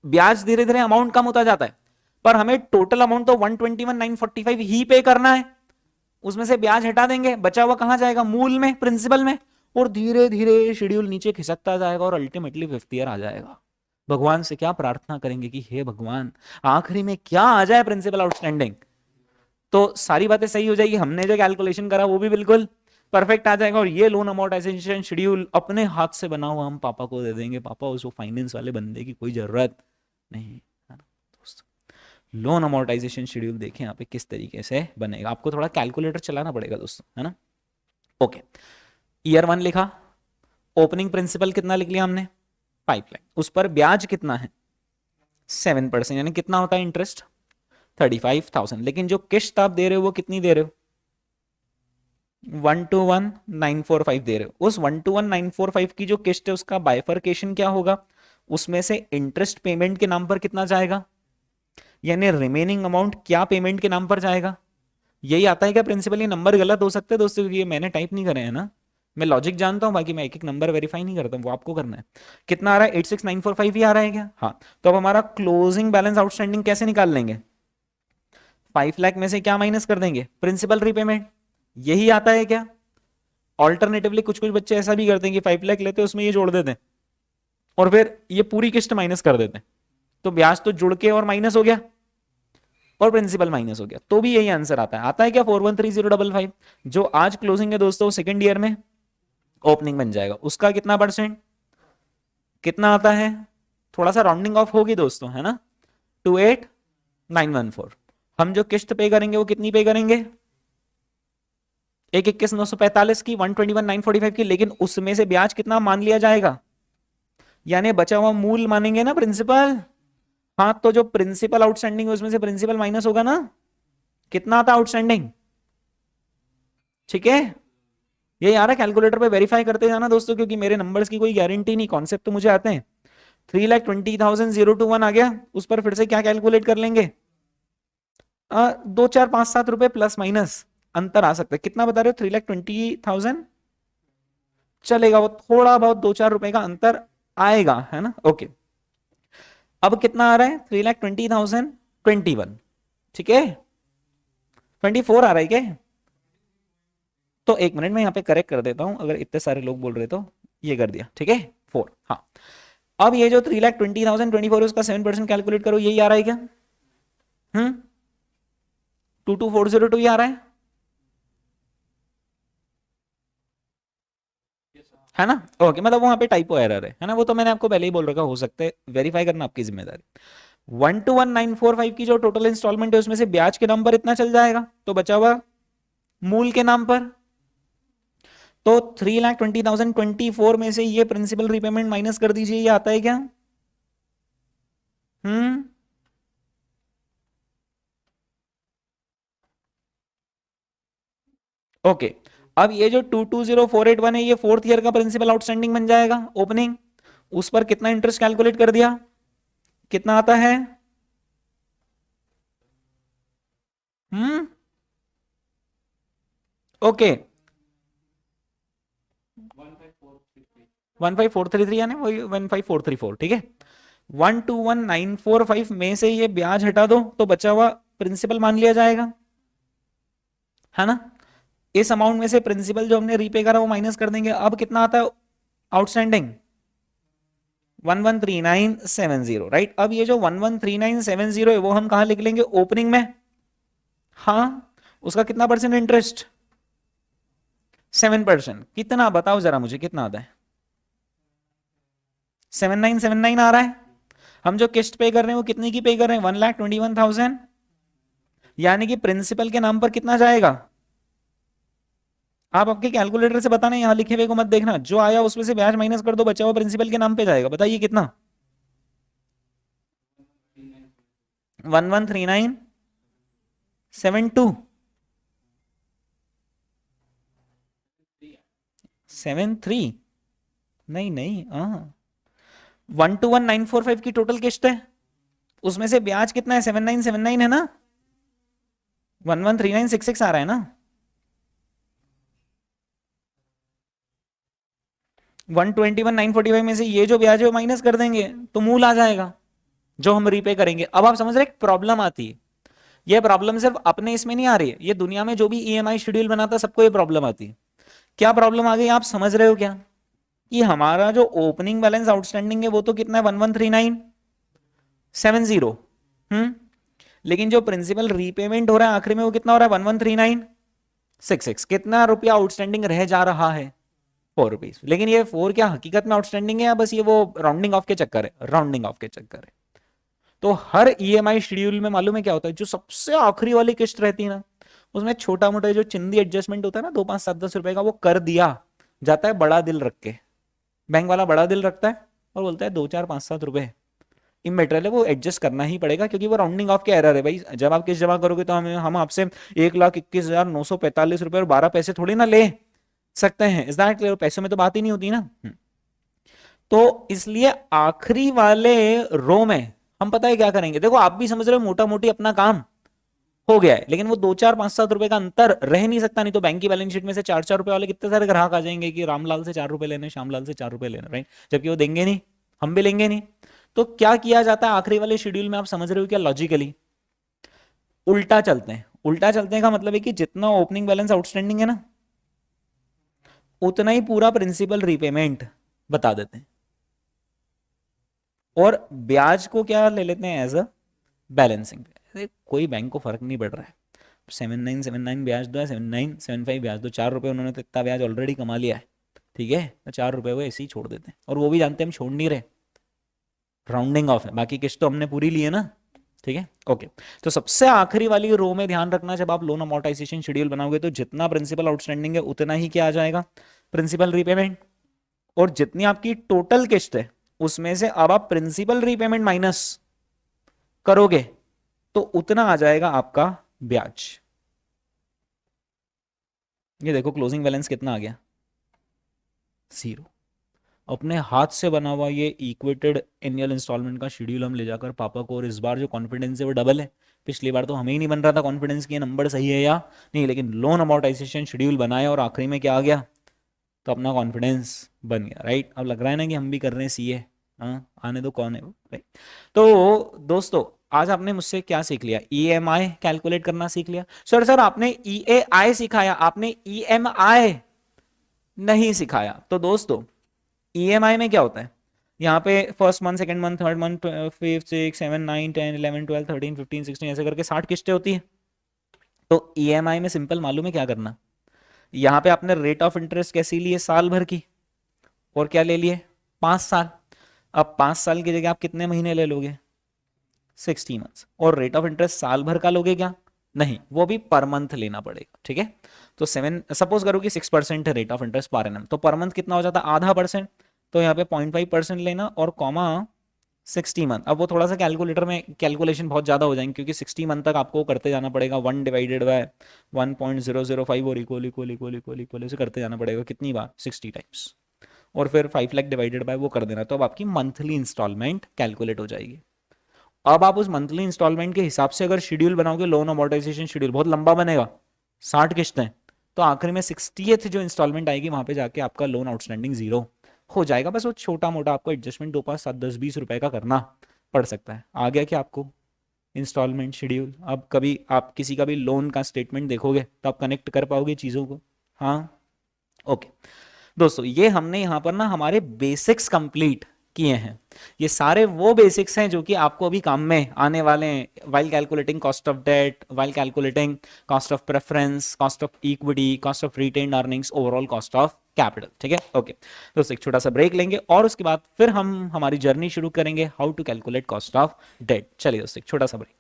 ब्याज धीरे धीरे अमाउंट कम होता जाता है, पर हमें टोटल अमाउंट तो 121,945 ही पे करना है, उसमें से ब्याज हटा देंगे, बचा हुआ कहां जाएगा मूल में, प्रिंसिपल में, और धीरे धीरे शेड्यूल नीचे खिसकता जाएगा और अल्टीमेटली 5th ईयर आ जाएगा। भगवान से क्या प्रार्थना करेंगे कि हे भगवान आखिरी में क्या आ जाए प्रिंसिपल आउटस्टैंडिंग, तो सारी बातें सही हो जाएगी, हमने जो कैलकुलेशन करा वो भी बिल्कुल परफेक्ट आ जाएगा, और ये लोन अमोर्टाइजेशन शेड्यूल अपने हाथ से बना हुआ हम पापा को दे देंगे। पापा उसको फाइनेंस वाले बंदे की कोई जरूरत नहीं है ना दोस्तों। लोन अमोर्टाइजेशन शेड्यूल देखें यहाँ पे किस तरीके से बनेगा, आपको थोड़ा कैलकुलेटर चलाना पड़ेगा दोस्तों, है ना। ओके, ईयर 1 लिखा, ओपनिंग प्रिंसिपल कितना लिख लिया हमने 5 लाख, उस पर ब्याज कितना है 7%, यानी कितना होता है इंटरेस्ट 35,000। लेकिन जो किस्त आप दे रहे हो वो कितनी दे रहे हो 121,945 दे रहे हो। उस 121,945 की जो किस्त है उसका बाइफरकेशन क्या होगा, उसमें से इंटरेस्ट पेमेंट के नाम पर कितना जाएगा, यानी रिमेनिंग अमाउंट क्या पेमेंट के नाम पर जाएगा। यही आता है क्या प्रिंसिपल, ये नंबर गलत हो सकते हैं दोस्तों क्योंकि ये मैंने टाइप नहीं करे हैं ना, मैं लॉजिक जानता हूं, बाकी मैं एक एक नंबर वेरीफाई नहीं करता हूं, वो आपको करना है। कितना आ रहा है 86,945 ही आ रहा है क्या, हाँ। तो अब हमारा क्लोजिंग बैलेंस आउटस्टैंडिंग कैसे निकाल लेंगे, 5 लाख में से क्या माइनस कर देंगे प्रिंसिपल रीपेमेंट, यही आता है क्या। ऑल्टरनेटिवली कुछ कुछ बच्चे ऐसा भी करते हैं कि 5 लाख लेते हैं उसमें ये जोड़ देते हैं और फिर ये पूरी किस्त माइनस कर देते हैं, तो ब्याज तो जुड़ के और माइनस हो गया और प्रिंसिपल माइनस हो गया, तो भी यही आंसर आता है क्या 413055। जो आज क्लोजिंग है दोस्तों सेकंड ईयर में ओपनिंग बन जाएगा, उसका कितना परसेंट कितना आता है, थोड़ा सा राउंडिंग ऑफ होगी दोस्तों, है ना 28,914। हम जो किस्त पे करेंगे वो कितनी पे करेंगे 1,21,945 की 121,945 की, लेकिन उसमें से ब्याज कितना मान लिया जाएगा, यानी बचा हुआ मूल मानेंगे ना प्रिंसिपल। हाँ, तो जो प्रिंसिपल आउटस्टैंडिंग है उसमें से प्रिंसिपल माइनस होगा ना, कितना आता आउटस्टैंडिंग, ठीक है। ये यार कैलकुलेटर पे वेरीफाई करते जाना दोस्तों, क्योंकि मेरे नंबर्स की कोई गारंटी नहीं, कॉन्सेप्ट तो मुझे आते हैं। 3,20,021 आ गया, उस पर फिर से क्या कैलकुलेट कर लेंगे 2, 4, 5, 7 रुपए प्लस माइनस अंतर आ सकता है। कितना बता रहे हो 3,20,000 चलेगा, वो थोड़ा बहुत 2-4 रुपए का अंतर आएगा, है ना। ओके, अब कितना आ रहा है 3,20,021, ठीक है 24 आ रहा है क्या, तो 1 मिनट में यहाँ पे करेक्ट कर देता हूं, अगर इतने सारे लोग बोल रहे तो ये कर दिया, ठीक है 4। हाँ, अब ये जो 3,20,024 उसका 7% कैलकुलेट करो, यही आ रहा है क्या 22402 ही आ रहा है ना? ओके, मतलब वहां पे टाइपो एरर है ना? वो तो मैंने आपको पहले ही बोल रखा, हो सकता है, वेरीफाई करना आपकी जिम्मेदारी। 121,945 की जो टोटल इंस्टॉलमेंट है उसमें से ब्याज के नाम पर इतना चल जाएगा, तो बचा हुआ मूल के नाम पर। तो 3,20,024 में से ये प्रिंसिपल रीपेमेंट माइनस कर दीजिए, ये आता है क्या? हम्म, ओके। अब ये जो 220481 है, ये फोर्थ ईयर का प्रिंसिपल आउटस्टैंडिंग बन जाएगा ओपनिंग। उस पर कितना इंटरेस्ट कैलकुलेट कर दिया, कितना आता है? हम्म, ओके, 15433 यानी वही 15434, ठीक है। 121,945 में से ये ब्याज हटा दो तो बचा हुआ प्रिंसिपल मान लिया जाएगा, है ना? इस अमाउंट में से प्रिंसिपल जो हमने रीपे करा वो माइनस कर देंगे। अब कितना आता है आउटस्टैंडिंग? 113970, राइट। अब ये जो 113970 है वो हम कहां लिख लेंगे? ओपनिंग में। हाँ, उसका कितना परसेंट इंटरेस्ट? 7%। कितना बताओ जरा मुझे, कितना आता है? 7979 आ रहा है। हम जो किस्त पे कर रहे हैं वो कितने की पे कर रहे हैं? 1,21,000। यानी कि प्रिंसिपल के नाम पर कितना जाएगा? आप आपके कैलकुलेटर से बताना, यहां लिखे हुए को मत देखना, जो आया उसमें से ब्याज माइनस कर दो, बचा हुआ प्रिंसिपल के नाम पे जाएगा। बताइए कितना? 113972 73, नहीं नहीं, हाँ, 121,945 की टोटल किस्त है, उसमें से ब्याज कितना है? 7979 है ना? 113966 आ रहा है ना? 121,945 में से ये जो ब्याज है वो माइनस कर देंगे तो मूल आ जाएगा जो हम रीपे करेंगे। अब आप समझ रहे, एक प्रॉब्लम आती है। ये प्रॉब्लम सिर्फ अपने इसमें नहीं आ रही है, ये दुनिया में जो भी ईएमआई शेड्यूल बनाता है सबको ये प्रॉब्लम आती है। क्या प्रॉब्लम आ गई, आप समझ रहे हो क्या? कि हमारा जो ओपनिंग बैलेंस आउटस्टैंडिंग है वो तो कितना है? 113970। लेकिन जो प्रिंसिपल रीपेमेंट हो रहा है आखिरी में वो कितना हो रहा है? 113966। कितना रुपया आउटस्टैंडिंग रह जा रहा है? 4 रुपीज। लेकिन ये 4 क्या हकीकत में आउटस्टैंडिंग है या बस ये वो राउंडिंग ऑफ के चक्कर है? राउंडिंग ऑफ के चक्कर है। तो हर ईएमआई शेड्यूल में मालूम है क्या होता है? जो सबसे आखिरी वाली किस्त रहती है ना, उसमें छोटा मोटा जो चिंदी एडजस्टमेंट होता है ना, 2 5 7 10 रुपए का, वो कर दिया जाता है बड़ा दिल रख के। बैंक वाला बड़ा दिल रखता है और बोलता है 2 4 5 7 रुपए इमेटेरियल है, वो एडजस्ट करना ही पड़ेगा क्योंकि वो राउंडिंग ऑफ के एरर है भाई। जब आप किस्त जमा करोगे तो हम आपसे 1,21,945 रुपए और 12 पैसे थोड़ी ना ले सकते हैं। Is that clear? पैसों में तो बात ही नहीं होती ना। तो इसलिए आखिरी वाले रो में हम पता है क्या करेंगे? देखो आप भी समझ रहे हो, मोटा मोटी अपना काम हो गया है, लेकिन वो 2 4 5 7 रुपए का अंतर रह नहीं सकता। नहीं तो बैंक की बैलेंस शीट में से 4 4 रुपए वाले कितने सारे ग्राहक आ जाएंगे कि रामलाल से 4 रुपए लेने, श्यामलाल से 4 रुपए लेने, राइट? जबकि वो देंगे नहीं, हम भी लेंगे नहीं। तो क्या किया जाता है आखिरी वाले शेड्यूल में? आप समझ रहे हो क्या? लॉजिकली उल्टा चलते हैं। उल्टा चलते हैं का मतलब है कि जितना ओपनिंग बैलेंस आउटस्टैंडिंग है ना, उतना ही पूरा प्रिंसिपल रीपेमेंट बता देते हैं और ब्याज को क्या ले लेते हैं? As a balancing. कोई बैंक को फर्क नहीं पड़ रहा है, 7979 ब्याज दो या 7975 ब्याज दो, 4 रुपए उन्होंने तो इतना ब्याज ऑलरेडी कमा लिया है, ठीक है? तो 4 रुपए वो ऐसे ही छोड़ देते हैं और वो भी जानते हैं हम छोड़ नहीं रहे, राउंडिंग ऑफ है। बाकी किस्त तो हमने पूरी ली है ना, ठीक है? ओके। तो सबसे आखिरी वाली रो में ध्यान रखना, जब आप लोन अमोर्टाइजेशन शेड्यूल बनाओगे तो जितना प्रिंसिपल आउटस्टैंडिंग है उतना ही क्या आ जाएगा? Principal repayment. और जितनी आपकी टोटल किस्त है उसमें से अब आप प्रिंसिपल रीपेमेंट माइनस करोगे तो उतना आ जाएगा आपका ब्याज। ये देखो क्लोजिंग बैलेंस कितना आ गया? 0। अपने हाथ से बना हुआ ये इक्वेटेड एनुअल इंस्टॉलमेंट का शेड्यूल हम ले जाकर पापा को, और इस बार जो कॉन्फिडेंस है वो डबल है। पिछली बार तो हमें ही नहीं बन रहा था कॉन्फिडेंस कि ये नंबर सही है या नहीं, लेकिन लोन अमोर्टाइजेशन शेड्यूल बनाया और आखिरी में क्या आ गया? तो अपना कॉन्फिडेंस बन गया, राइट? अब लग रहा है ना कि हम भी कर रहे हैं सीए। हाँ, आने दो, कौन है वो, राइट? तो दोस्तों आज आपने मुझसे क्या सीख लिया? ईएमआई कैलकुलेट करना सीख लिया। सर आपने ईएआई सिखाया, आपने ईएमआई नहीं सिखाया। तो दोस्तों ईएमआई में क्या होता है? यहाँ पे first month, second month, third month, 5 6 7 9 10 11 12 13 15 16 ऐसे करके 60 किस्तें होती है। तो ईएमआई में सिंपल मालूम है क्या करना, यहाँ पे आपने रेट ऑफ इंटरेस्ट कैसी ली है, साल भर की, और क्या ले लिए, 5 साल। अब 5 साल की जगह आप कितने महीने ले लोगे, 60 मंथ्स। और रेट ऑफ इंटरेस्ट साल भर का लोगे क्या, नहीं, वो भी पर मंथ लेना पड़ेगा, ठीक है। तो 7 सपोज करो कि 6% है rate of interest per annum, तो पर मंथ कितना हो जाता है, आधा परसेंट। तो यहाँ पे 0.5% लेना और कॉमा 60 मंथ। अब वो थोड़ा सा कैलकुलेटर में कैलकुलेशन बहुत ज़्यादा हो जाएंगे, क्योंकि 60 मंथ तक आपको करते जाना पड़ेगा, 1 डिवाइडेड बाय 1.005 और equal equal equal equal equal से करते जाना पड़ेगा, कितनी बार, 60 टाइम्स, और फिर 5 लाख डिवाइडेड बाय वो कर देना। तो अब आपकी मंथली इंस्टॉलमेंट कैलकुलेट हो जाएगी। अब आप उस मंथली इंस्टॉलमेंट के हिसाब से अगर शेड्यूल बनाओगे, लोन अमोर्टाइजेशन शेड्यूल बहुत लंबा बनेगा, 60 किस्तें, तो आखिर में 60th जो इंस्टॉलमेंट आएगी वहां पे जाके आपका लोन आउटस्टैंडिंग जीरो हो जाएगा। बस वो छोटा मोटा आपको एडजस्टमेंट 2 5 7 10 20 रुपए का करना पड़ सकता है। आ गया क्या आपको इंस्टॉलमेंट शेड्यूल? अब कभी आप किसी का भी लोन का स्टेटमेंट देखोगे तो आप कनेक्ट कर पाओगे चीज़ों को। हाँ, ओके दोस्तों, ये हमने यहाँ पर ना हमारे बेसिक्स कंप्लीट किए हैं। ये सारे वो बेसिक्स हैं जो कि आपको अभी काम में आने वाले हैं, while calculating cost of debt, while calculating cost of preference, cost of equity, cost of retained earnings, overall cost of capital, ठीक है। ओके दोस्तों, एक छोटा सा ब्रेक लेंगे और उसके बाद फिर हम हमारी जर्नी शुरू करेंगे how to calculate cost of debt. चलिए दोस्तों, एक छोटा सा ब्रेक।